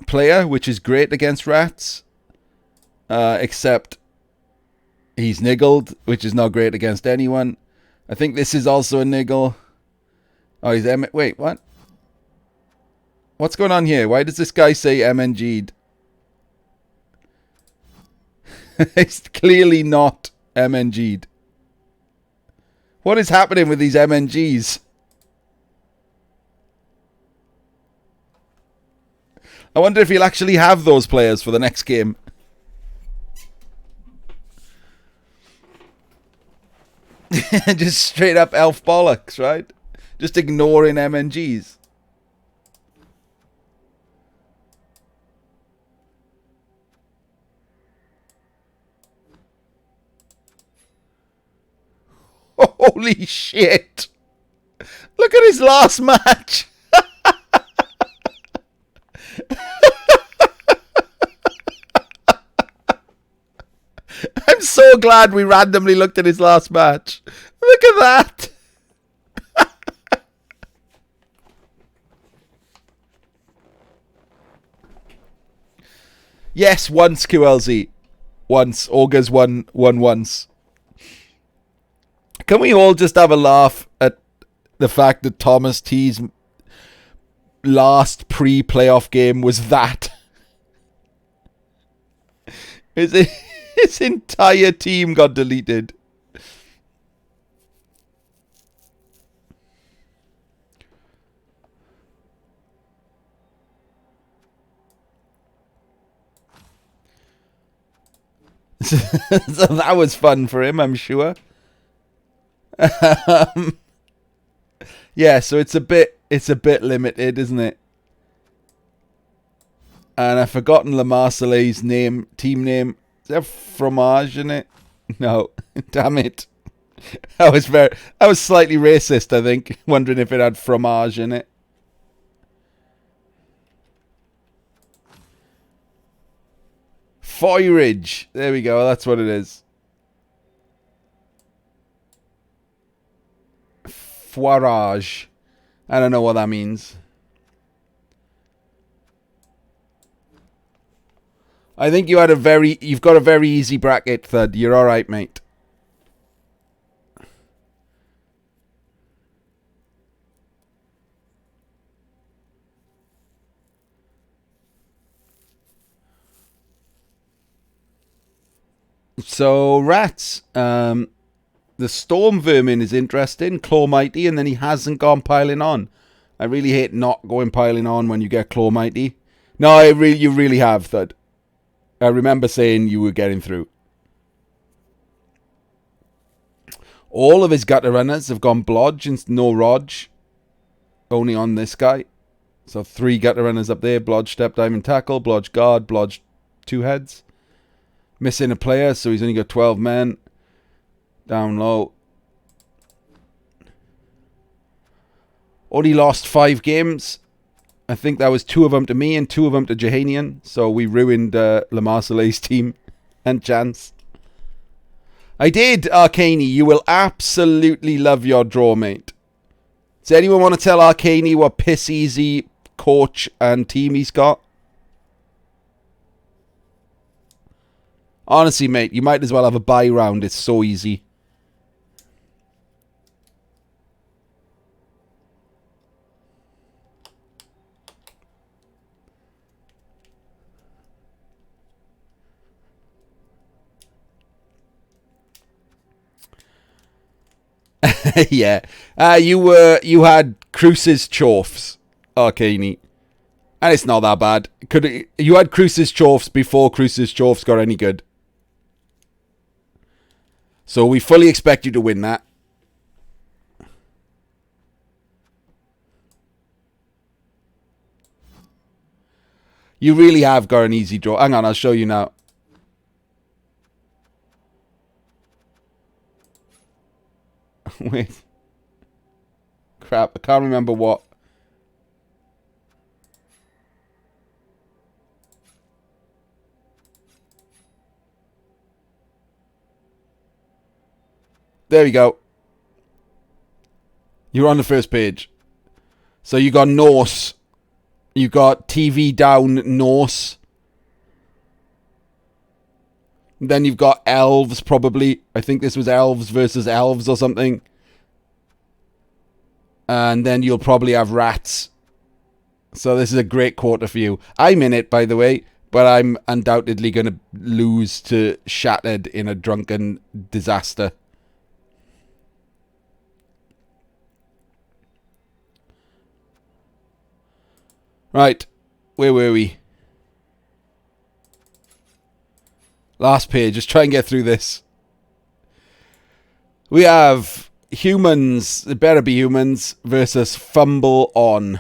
player, which is great against Rats. Except he's niggled, which is not great against anyone. I think this is also a niggle. Oh, he's wait, what? What's going on here? Why does this guy say MNG'd? It's clearly not MNG'd. What is happening with these MNGs? I wonder if he'll actually have those players for the next game. Just straight up elf bollocks, right? Just ignoring MNGs. Holy shit! Look at his last match! I'm so glad we randomly looked at his last match. Look at that! Yes, once QLZ. Once. Augers won once. Can we all just have a laugh at the fact that Thomas T's last pre-playoff game was that? His entire team got deleted. So that was fun for him, I'm sure. Yeah, so it's a bit limited, isn't it? And I've forgotten Le Marseillais' team name. Is there fromage in it? No. Damn it. I was slightly racist, I think, wondering if it had fromage in it. Foyridge. There we go, that's what it is. Foirage. I don't know what that means. I think you've got a very easy bracket, Thud. You're alright, mate. So, Rats. The Storm Vermin is interesting. Claw Mighty, and then he hasn't gone piling on. I really hate not going piling on when you get Claw Mighty. No, you really have, Thud. I remember saying you were getting through. All of his gutter runners have gone Blodge and no Rodge. Only on this guy. So 3 gutter runners up there. Blodge, Step, Diamond, Tackle. Blodge, Guard. Blodge, 2 heads. Missing a player, so he's only got 12 men. Down low. Only lost 5 games. I think that was 2 of them to me and 2 of them to Jahanian. So we ruined Le Marseillais' team and chance. I did, Arcani. You will absolutely love your draw, mate. Does anyone want to tell Arcani what piss easy coach and team he's got. Honestly, mate, you might as well have a bye round. It's so easy. Yeah. You had Cruce's Chorfs, Arcani. And it's not that bad. You had Cruce's Chorfs before Cruce's Chorfs got any good. So we fully expect you to win that. You really have got an easy draw. Hang on, I'll show you now. Wait. Crap, I can't remember what. There we go. You're on the first page. So you got Norse. You got TV down Norse. Then you've got elves, probably. I think this was elves versus elves or something. And then you'll probably have rats. So this is a great quarter for you. I'm in it, by the way. But I'm undoubtedly going to lose to Shattered in a drunken disaster. Right. Where were we? Last page. Just try and get through this. We have humans. It better be humans versus Fumble On.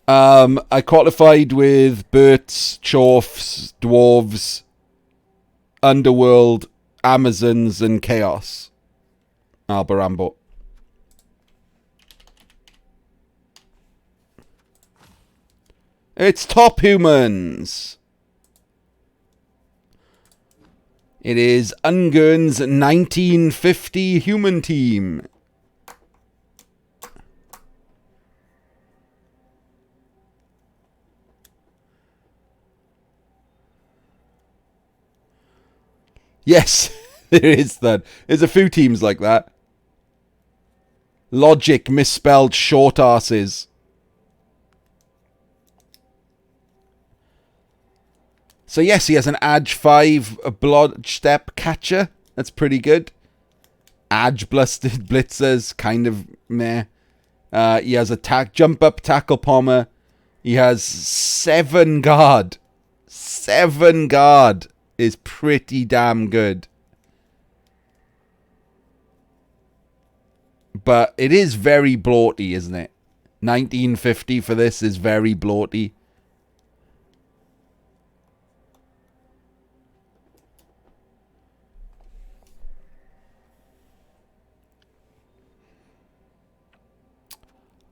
I qualified with Berts, Chorfs, Dwarves, Underworld, Amazons, and Chaos. Albarambo. It's Top Humans. It is Ungern's 1950 human team. Yes, there is that. There's a few teams like that. Logic misspelled short asses. So yes, he has an Edge 5 Blood Step Catcher. That's pretty good. Edge Blasted Blitzers, kind of meh. He has a Jump Up Tackle Pommer. He has 7 Guard. 7 Guard is pretty damn good. But it is very bloaty, isn't it? 1950 for this is very bloaty.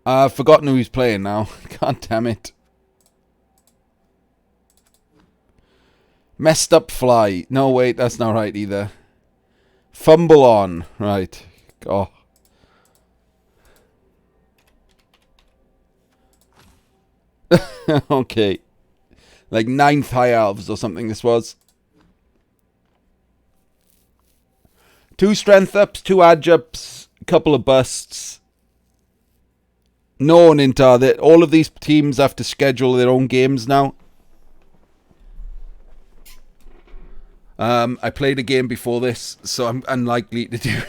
I've forgotten who he's playing now. God damn it. Messed Up Fly. No, wait, that's not right either. Fumble On. Right. Oh. Okay. Like 9th High Elves or something this was. 2 Strength Ups, 2 Edge Ups, a couple of Busts. No, Ninta, that all of these teams have to schedule their own games now. I played a game before this, so I'm unlikely to do.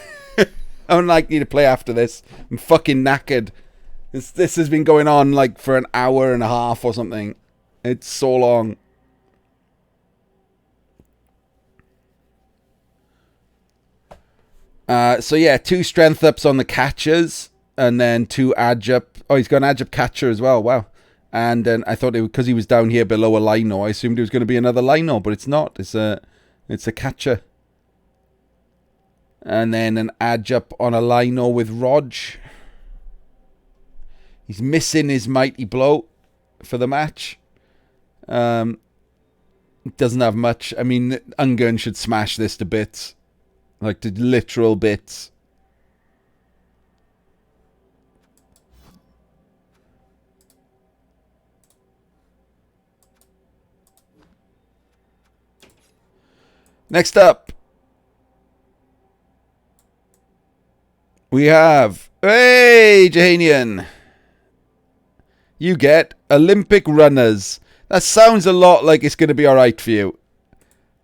I'm unlikely to play after this. I'm fucking knackered. This has been going on like for an hour and a half or something. It's so long. So yeah, 2 Strength Ups on the catchers, and then 2 Edge Up. Oh, he's got an Edge Up catcher as well. Wow. And then I thought because he was down here below a lino, I assumed it was going to be another lino, but it's not. It's a catcher. And then an Edge Up on a lino with Rog. He's missing his Mighty Blow for the match. Doesn't have much. I mean, Ungern should smash this to bits. Like, to literal bits. Next up, we have, hey, Jahanian. You get Olympic runners. That sounds a lot like it's going to be alright for you.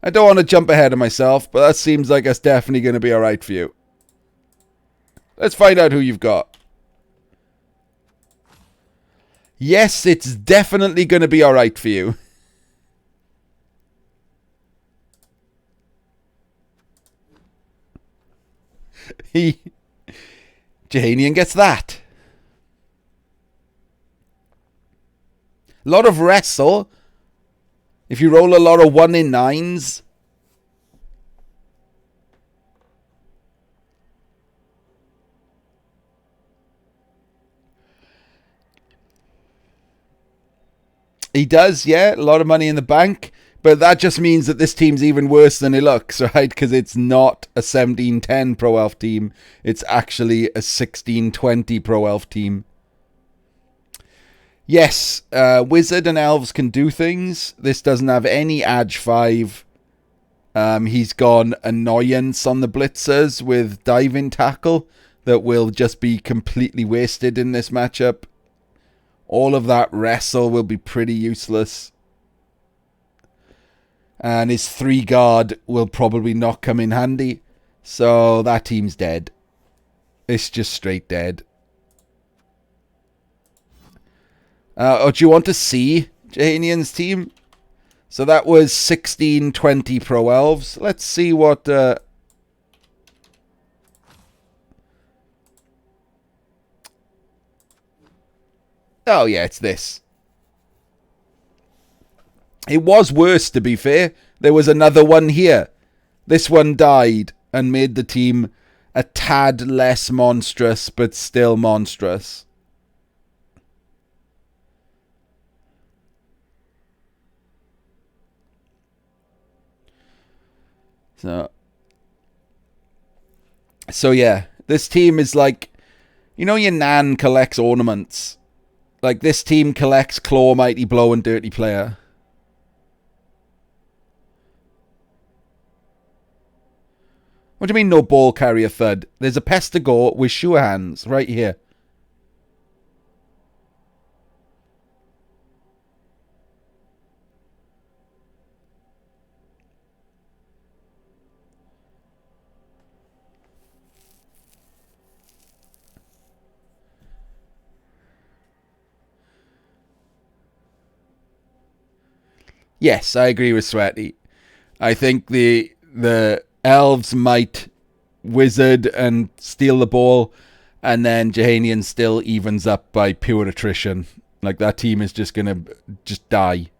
I don't want to jump ahead of myself, but that seems like it's definitely going to be alright for you. Let's find out who you've got. Yes, it's definitely going to be alright for you. Jahanian gets that. A lot of wrestle. If you roll a lot of 1 in 9s. He does, yeah. A lot of money in the bank. But that just means that this team's even worse than it looks, right? Because it's not a 17-10 Pro Elf team. It's actually a 16-20 Pro Elf team. Yes, Wizard and Elves can do things. This doesn't have any Edge 5. He's gone Annoyance on the Blitzers with Diving Tackle that will just be completely wasted in this matchup. All of that Wrestle will be pretty useless. And his 3 guard will probably not come in handy. So that team's dead. It's just straight dead. Do you want to see Jahanian's team? So that was 16-20 Pro Elves. Let's see what... Oh yeah, it's this. It was worse, to be fair. There was another one here. This one died and made the team a tad less monstrous, but still monstrous. So yeah, this team is like, you know, your nan collects ornaments. Like, this team collects Claw, Mighty Blow, and Dirty Player. What do you mean no ball carrier thud? There's a Pestigore with sure hands right here. Yes, I agree with Sweaty. I think the elves might wizard and steal the ball, and then Jahanian still evens up by pure attrition. Like, that team is just gonna just die.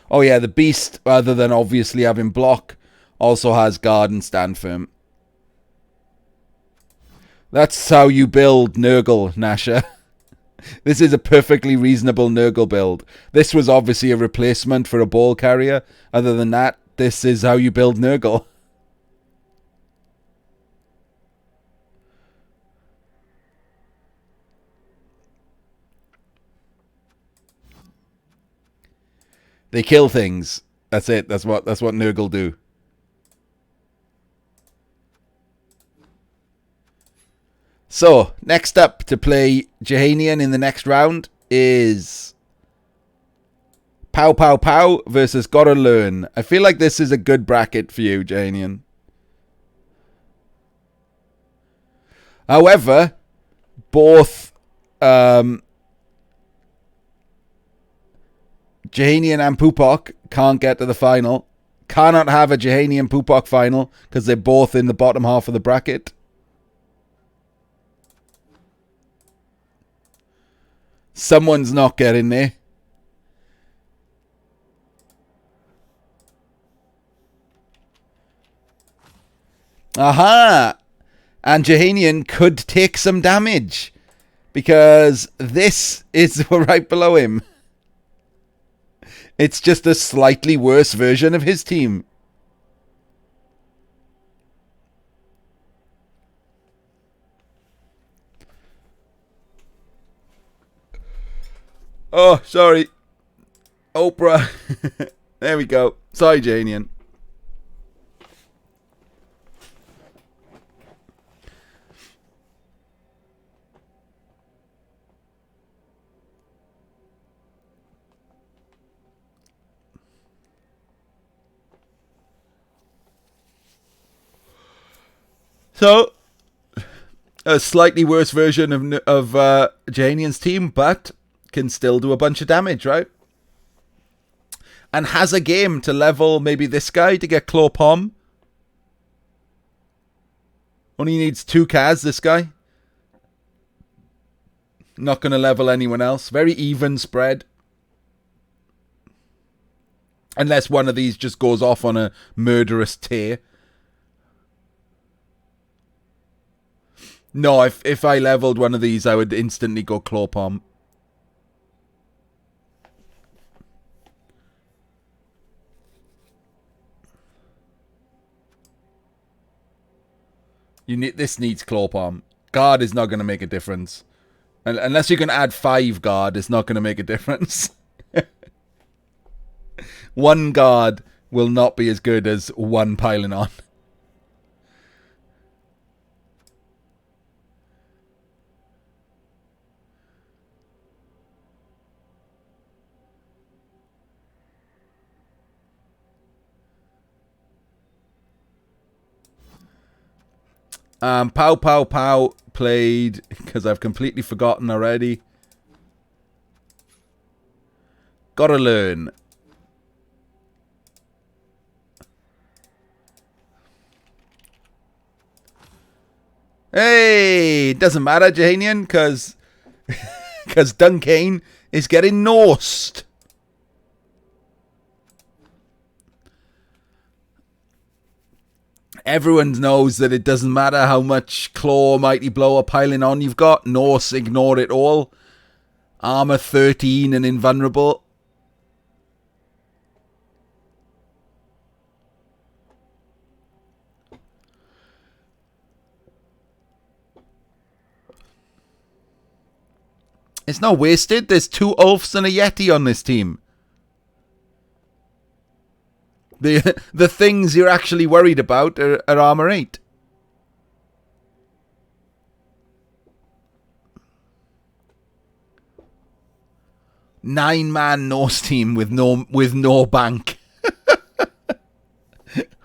Oh yeah, the beast, other than obviously having block, also has guard and stand firm. That's how you build Nurgle, Nasha. This is a perfectly reasonable Nurgle build. This was obviously a replacement for a ball carrier. Other than that, this is how you build Nurgle. They kill things. That's it. That's what Nurgle do. So, next up to play Jahanian in the next round is Pow Pow Pow versus Gotta Learn. I feel like this is a good bracket for you, Jahanian. However, both Jahanian and Pupok can't get to the final. Cannot have a Jahanian Pupok final because they're both in the bottom half of the bracket. Someone's not getting there. Aha! And Jahanian could take some damage because this is right below him. It's just a slightly worse version of his team. Oh, sorry. Oprah. There we go. Sorry, Janian. So, a slightly worse version of Janian's team, but can still do a bunch of damage, right? And has a game to level maybe this guy to get Claw Palm. Only needs 2 Kaz, this guy. Not going to level anyone else. Very even spread. Unless one of these just goes off on a murderous tear. No, if I leveled one of these, I would instantly go Claw Palm. This needs Claw Palm. Guard is not going to make a difference. Unless you can add 5 guard, it's not going to make a difference. 1 guard will not be as good as 1 piling on. Pow Pow Pow played, because I've completely forgotten already. Gotta learn. Hey, doesn't matter, Jahanian, because Dunkane is getting Norsed. Everyone knows that it doesn't matter how much Claw, Mighty Blow or Piling On you've got. Norse, ignore it all. Armor 13 and invulnerable. It's not wasted. There's 2 Ulfs and a Yeti on this team. The things you're actually worried about are armor 8. Nine-man Norse team with no bank.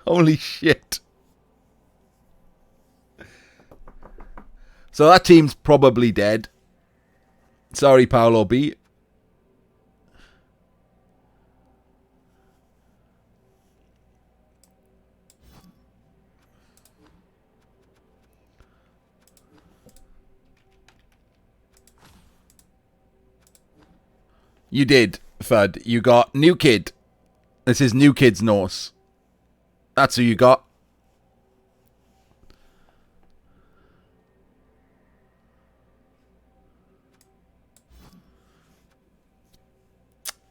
Holy shit. So that team's probably dead. Sorry, Paolo B. You did, Fud. You got New Kid. This is New Kid's Norse. That's who you got.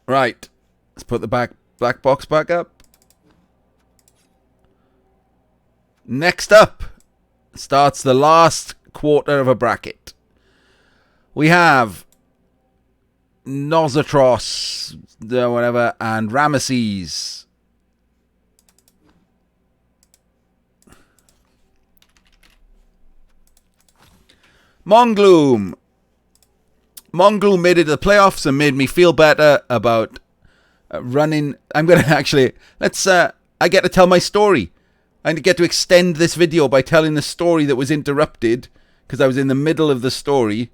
Right. Let's put the black box back up. Next up starts the last quarter of a bracket. We have Nosotros, whatever, and Ramesses. Mongloom made it to the playoffs and made me feel better about running. I'm going to actually, I get to tell my story. I get to extend this video by telling the story that was interrupted because I was in the middle of the story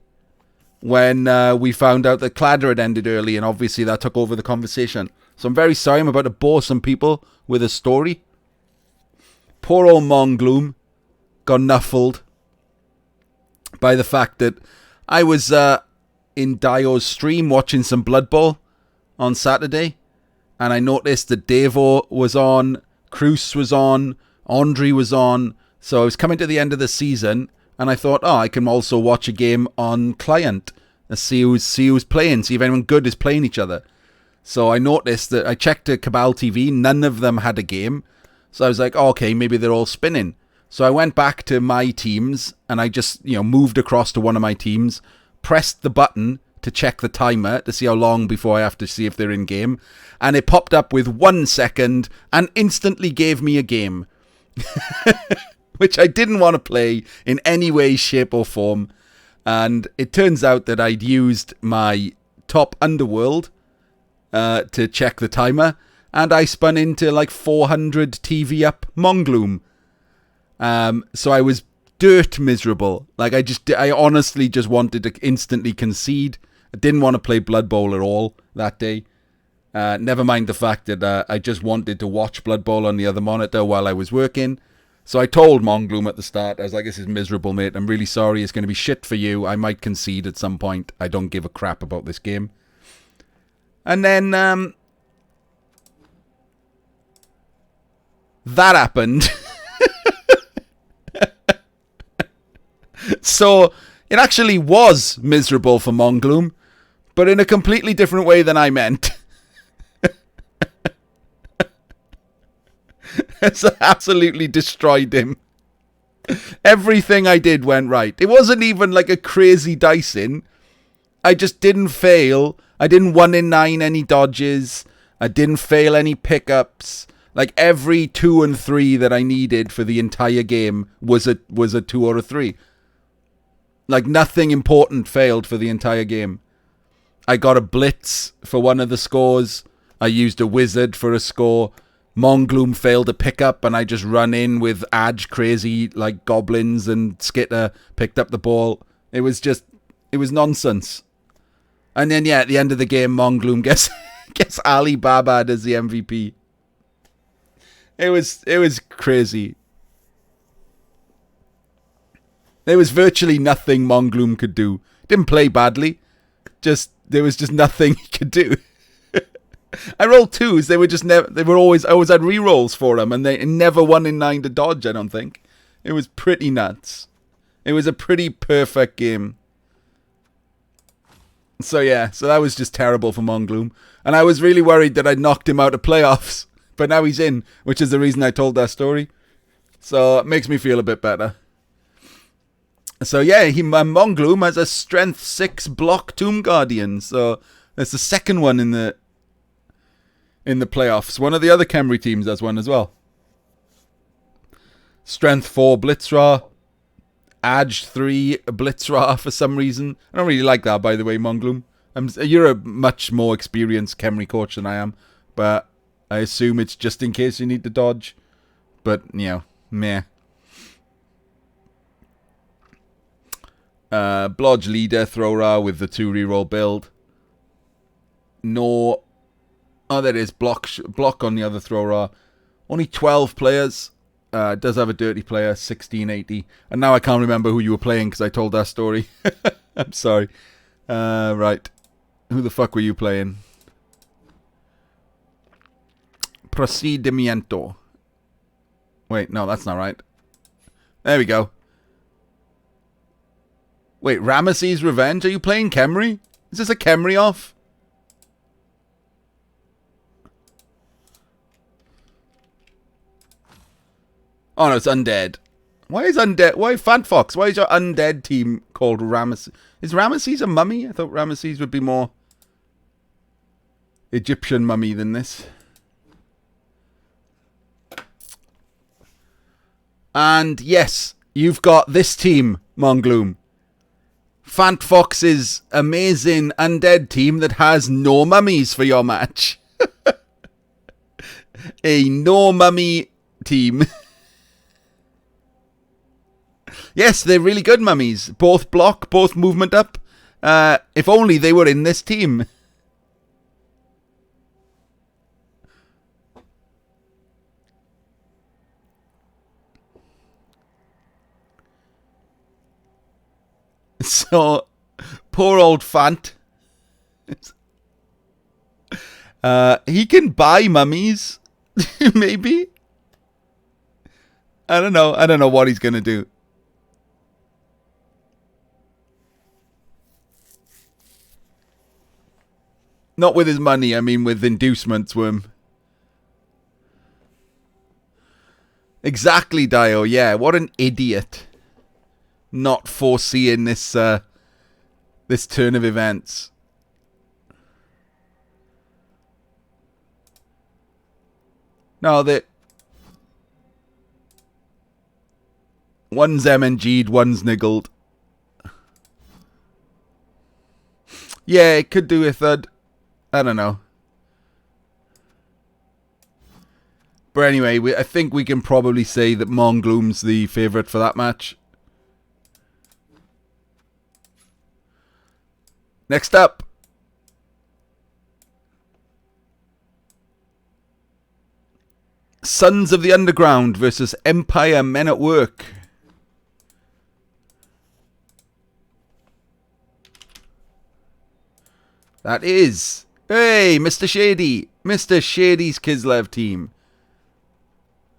when we found out that Cladder had ended early, and obviously that took over the conversation. So I'm very sorry. I'm about to bore some people with a story. Poor old Mongloom got nuffled by the fact that I was in Dio's stream watching some Blood Bowl on Saturday, and I noticed that Devo was on, Cruz was on, Andre was on. So I was coming to the end of the season, and I thought, I can also watch a game on client and see who's playing, see if anyone good is playing each other. So I noticed that I checked Cabal TV, none of them had a game. So I was like, okay, maybe they're all spinning. So I went back to my teams, and I just, moved across to one of my teams, pressed the button to check the timer to see how long before I have to see if they're in game. And it popped up with 1 second and instantly gave me a game. Which I didn't want to play in any way, shape or form. And it turns out that I'd used my top underworld to check the timer. And I spun into like 400 TV up Mongloom. So I was dirt miserable. Like I honestly just wanted to instantly concede. I didn't want to play Blood Bowl at all that day. Never mind the fact that I just wanted to watch Blood Bowl on the other monitor while I was working. So I told Mongloom at the start, I was like, this is miserable, mate. I'm really sorry. It's going to be shit for you. I might concede at some point. I don't give a crap about this game. And then that happened. So it actually was miserable for Mongloom, but in a completely different way than I meant. It's absolutely destroyed him. Everything I did went right. It wasn't even like a crazy dicing. I just didn't fail. I didn't 1 in 9 any dodges. I didn't fail any pickups. Like every 2 and 3 that I needed for the entire game was a 2 or a 3. Like nothing important failed for the entire game. I got a blitz for one of the scores. I used a wizard for a score. Mongloom failed a pickup and I just run in with Adge crazy like goblins and Skitter picked up the ball. It was nonsense. And then at the end of the game Mongloom gets Alibaba as the MVP. It was crazy. There was virtually nothing Mongloom could do. Didn't play badly. There was just nothing he could do. I rolled 2s. I always had rerolls for them, and they never 1 in 9 to dodge. I don't think. It was pretty nuts. It was a pretty perfect game. So that was just terrible for Mongloom, and I was really worried that I'd knocked him out of playoffs. But now he's in, which is the reason I told that story. So it makes me feel a bit better. So Mongloom has a strength 6 block Tomb Guardian. So that's the second one in the playoffs. One of the other Khemri teams has one as well. Strength 4 Blitzra. Adge 3 Blitzra for some reason. I don't really like that, by the way, Mongloom. You're a much more experienced Khemri coach than I am. But I assume it's just in case you need to dodge. But, meh. Blodge leader, Thrower with the 2 reroll build. No. Oh, there it is. Block on the other Thrower. Only 12 players. Does have a dirty player, 1680. And now I can't remember who you were playing because I told that story. I'm sorry. Right. Who the fuck were you playing? Procedimiento. Wait, no, that's not right. There we go. Wait, Ramesses Revenge? Are you playing Khemri? Is this a Khemri off? Oh no, it's Undead. Why Fat Fox? Why is your Undead team called Ramesses? Is Ramesses a mummy? I thought Ramesses would be more Egyptian mummy than this. And yes, you've got this team, Mongloom. Fant Fox's amazing undead team that has no mummies for your match. A no mummy team. Yes, they're really good mummies. Both block, both movement up. If only they were in this team. So, poor old Fant. He can buy mummies. Maybe. I don't know. I don't know what he's going to do. Not with his money, I mean with inducements, Worm. Exactly, Dio. Yeah, what an idiot. Not foreseeing this this turn of events. No, one's MNG'd, one's niggled. Yeah, it could do with that. I don't know. But anyway, I think we can probably say that Mongloom's the favourite for that match. Next up. Sons of the Underground versus Empire Men at Work. That is, hey, Mr. Shady. Mr. Shady's Kislev team.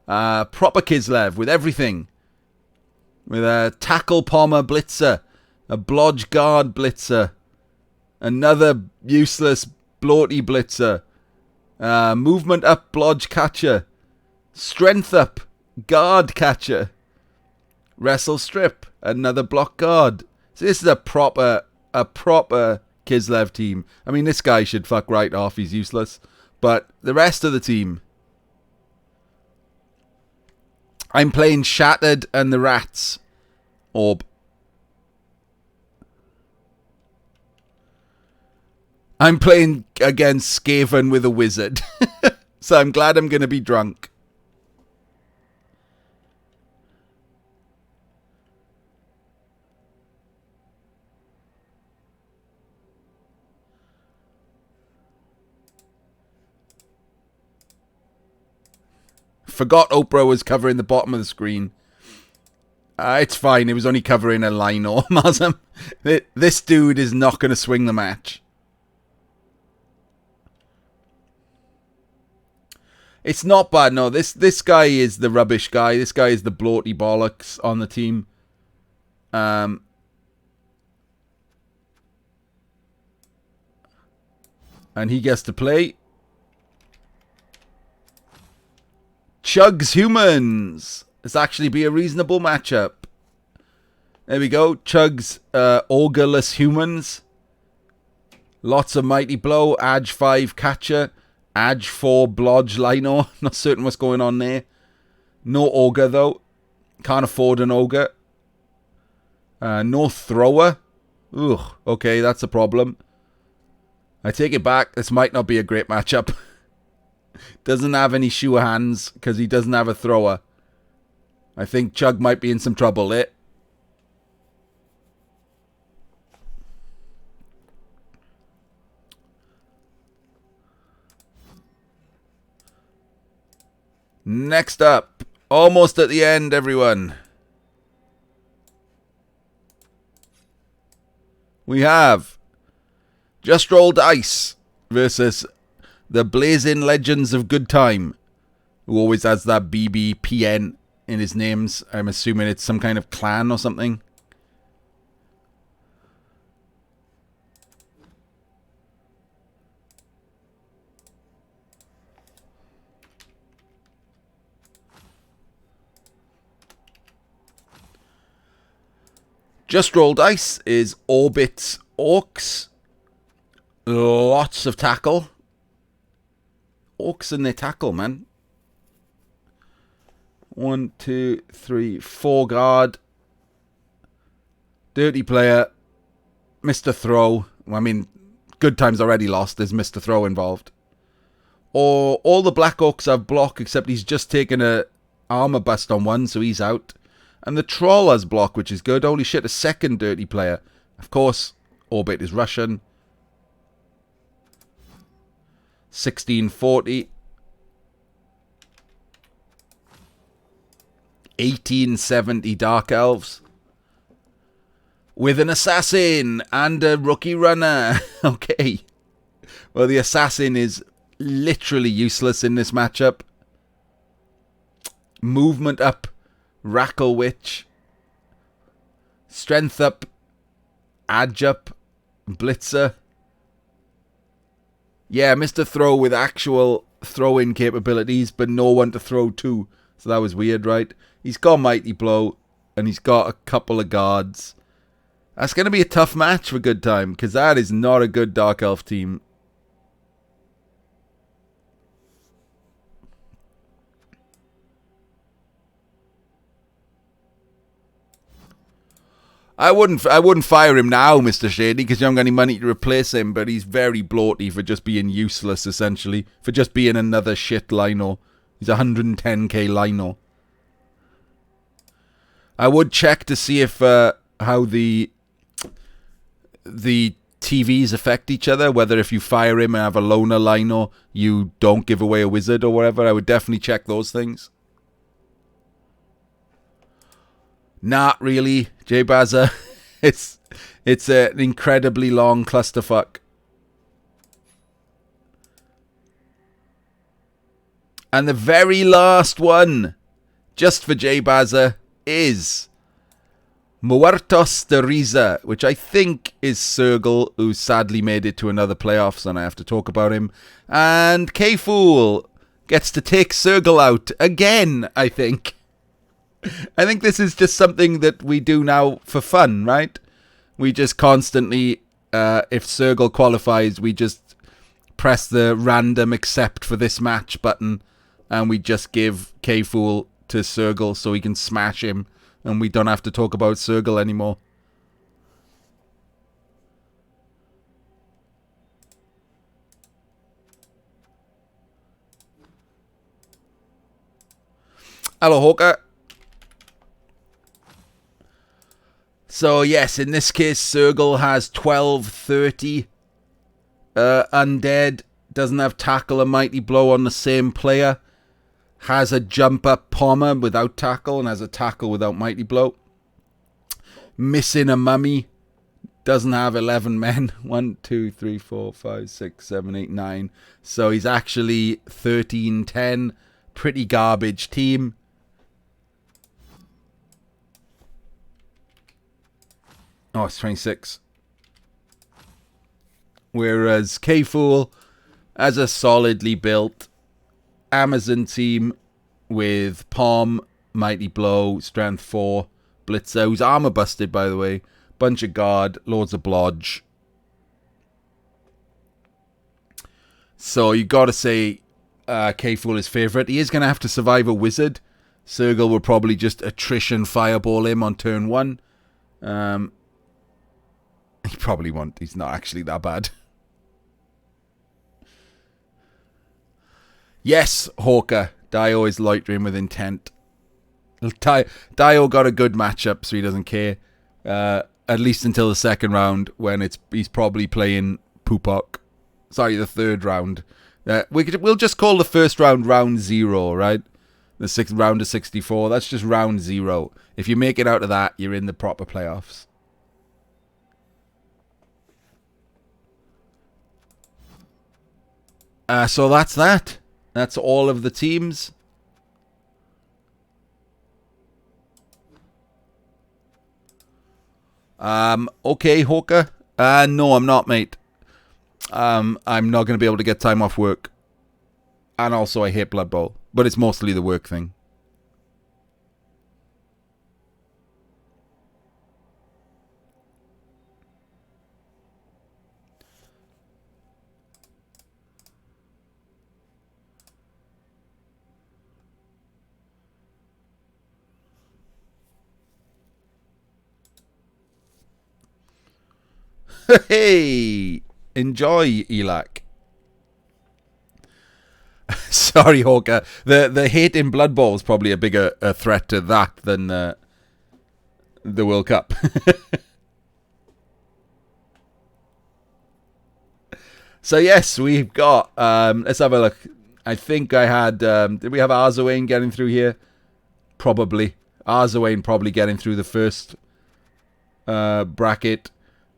Proper Kislev with everything. With a tackle pommer blitzer. A blodge guard blitzer. Another useless bloaty blitzer. Movement up blodge catcher. Strength up guard catcher. Wrestle strip. Another block guard. So this is a proper Kislev team. I mean, this guy should fuck right off. He's useless. But the rest of the team. I'm playing Shattered and the Rats. Orb. I'm playing against Skaven with a wizard. So I'm glad I'm going to be drunk. Forgot Oprah was covering the bottom of the screen. It's fine. It was only covering a line or Mazam. This dude is not going to swing the match. It's not bad. No, this guy is the rubbish guy. This guy is the bloaty bollocks on the team. And he gets to play Chug's Humans. This actually be a reasonable matchup. There we go. Chug's Augurless Humans. Lots of Mighty Blow. Adge 5 Catcher. Adge 4 Blodge Lino. Not certain what's going on there. No Ogre though. Can't afford an Ogre. No Thrower. Ugh. Okay, that's a problem. I take it back. This might not be a great matchup. Doesn't have any sure hands because he doesn't have a thrower. I think Chug might be in some trouble there. Next up, almost at the end, everyone. We have Just Roll Dice versus the Blazing Legends of Good Time, who always has that BBPN in his names. I'm assuming it's some kind of clan or something. Just Roll Dice is Orbit Orcs. Lots of tackle. Orcs and their tackle, man. 1, 2, 3, 4 guard. Dirty player. Mr. Throw. I mean, Good Time's already lost. There's Mr. Throw involved. Or all the Black Orcs have block, except he's just taken a armor bust on one, so he's out. And the Troll has block, which is good. Holy shit, a second dirty player. Of course, Orbit is Russian. 1640. 1870 Dark Elves. With an Assassin and a Rookie Runner. Okay. Well, the Assassin is literally useless in this matchup. Movement up. Rackle Witch. Strength up. Adge up. Blitzer. Yeah, Mr. Throw with actual throw-in capabilities, but no one to throw to. So that was weird, right? He's got Mighty Blow, and he's got a couple of guards. That's going to be a tough match for Good Time, because that is not a good Dark Elf team. I wouldn't fire him now, Mr. Shady, because you haven't got any money to replace him, but he's very bloaty for just being useless, essentially. For just being another shit lino. He's 110k lino. I would check to see if how the TVs affect each other, whether if you fire him and have a loner lino, you don't give away a wizard or whatever. I would definitely check those things. Not really, J Bazza. It's an incredibly long clusterfuck. And the very last one, just for J Bazza, is Muertos de Risa, which I think is Sergel, who sadly made it to another playoffs, and I have to talk about him. And K-Fool gets to take Sergel out again, I think. I think this is just something that we do now for fun, right? We just constantly, if Sergel qualifies, we just press the random accept for this match button, and we just give K-Fool to Sergel so he can smash him, and we don't have to talk about Sergel anymore. Hello, Hawker. So, yes, in this case, Sergel has 1230. Undead doesn't have tackle and mighty blow on the same player. Has a jump up pommer without tackle and has a tackle without mighty blow. Missing a mummy. Doesn't have 11 men. 1, 2, 3, 4, 5, 6, 7, 8, 9. So he's actually 13-10. Pretty garbage team. Oh, it's 26. Whereas K-Fool has a solidly built Amazon team with Palm, Mighty Blow, Strength 4, Blitzer, who's armor busted, by the way. Bunch of guard, loads of blodge. So you got to say K-Fool is favourite. He is going to have to survive a wizard. Sergel will probably just attrition fireball him on turn 1. He probably won't. He's not actually that bad. Yes, Hawker. Dio is loitering with intent. Dio got a good matchup, so he doesn't care. At least until the second round, when he's probably playing Pupok. Sorry, the third round. We'll just call the first round round 0, right? The sixth round of 64. That's just round 0. If you make it out of that, you're in the proper playoffs. So that's that. That's all of the teams. Okay, Hawker. No, I'm not, mate. I'm not going to be able to get time off work. And also, I hate Blood Bowl. But it's mostly the work thing. Hey! Enjoy, Elak. Sorry, Hawker. The hate in Blood Bowl is probably a bigger threat to that than the World Cup. So, yes, we've got... let's have a look. I think I had... did we have Arzawain getting through here? Probably. Arzawain probably getting through the first bracket.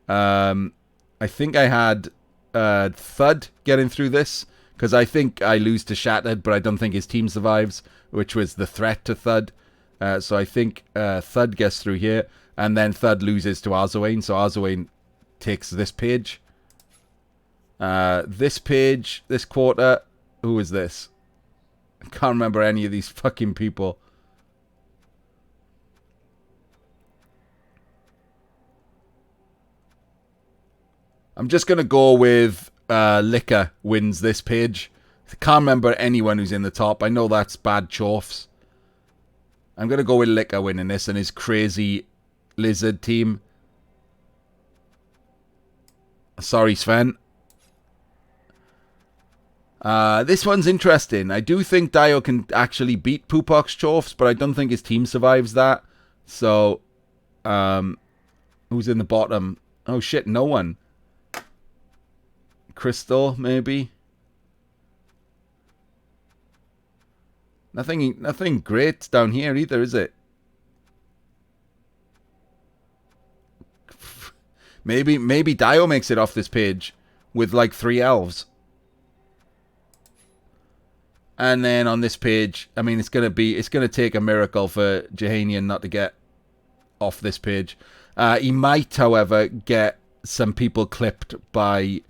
I think I had Thud getting through this, because I think I lose to Shattered, but I don't think his team survives, which was the threat to Thud. So I think Thud gets through here, and then Thud loses to Arzawain, so Arzawain takes this page. This page, this quarter, who is this? I can't remember any of these fucking people. I'm just going to go with Liquor wins this page. I can't remember anyone who's in the top. I know that's bad chorfs. I'm going to go with Liquor winning this and his crazy lizard team. Sorry, Sven. This one's interesting. I do think Dio can actually beat Pupok's Chorfs, but I don't think his team survives that. So, who's in the bottom? Oh shit, no one. Crystal, maybe? Nothing great down here either, is it? Maybe Dio makes it off this page with like 3 elves. And then on this page, I mean, it's gonna take a miracle for Jehanian not to get off this page. He might, however, get some people clipped by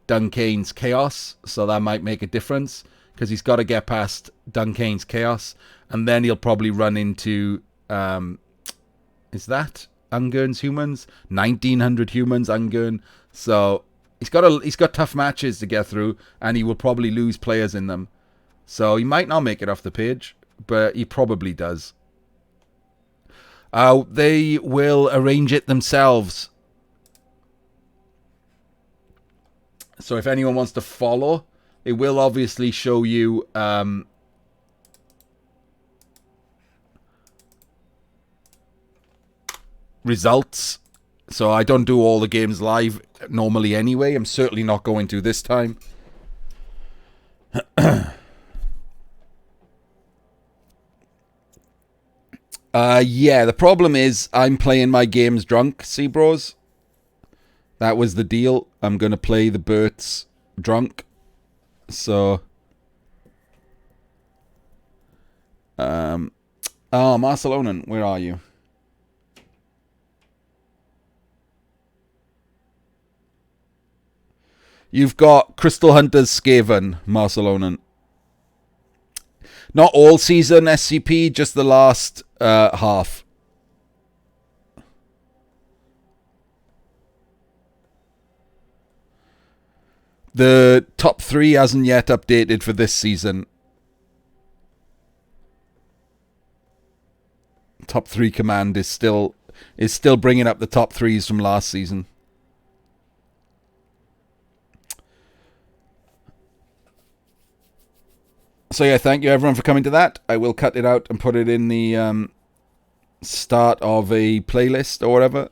Duncane's Chaos, so that might make a difference, because he's got to get past Duncane's Chaos, and then he'll probably run into, is that Ungern's humans? 1900 humans, Ungern. So he's got tough matches to get through, and he will probably lose players in them. So he might not make it off the page, but he probably does. They will arrange it themselves. So if anyone wants to follow, it will obviously show you results. So I don't do all the games live normally anyway. I'm certainly not going to this time. Yeah, the problem is I'm playing my games drunk, see, bros? That was the deal. I'm going to play the Berts drunk. So... Oh, Barcelonan, where are you? You've got Crystal Hunters Skaven, Barcelonan. Not all season SCP, just the last half. The top 3 hasn't yet updated for this season. Top 3 command is still bringing up the top 3s from last season. So yeah, thank you everyone for coming to that. I will cut it out and put it in the start of a playlist or whatever.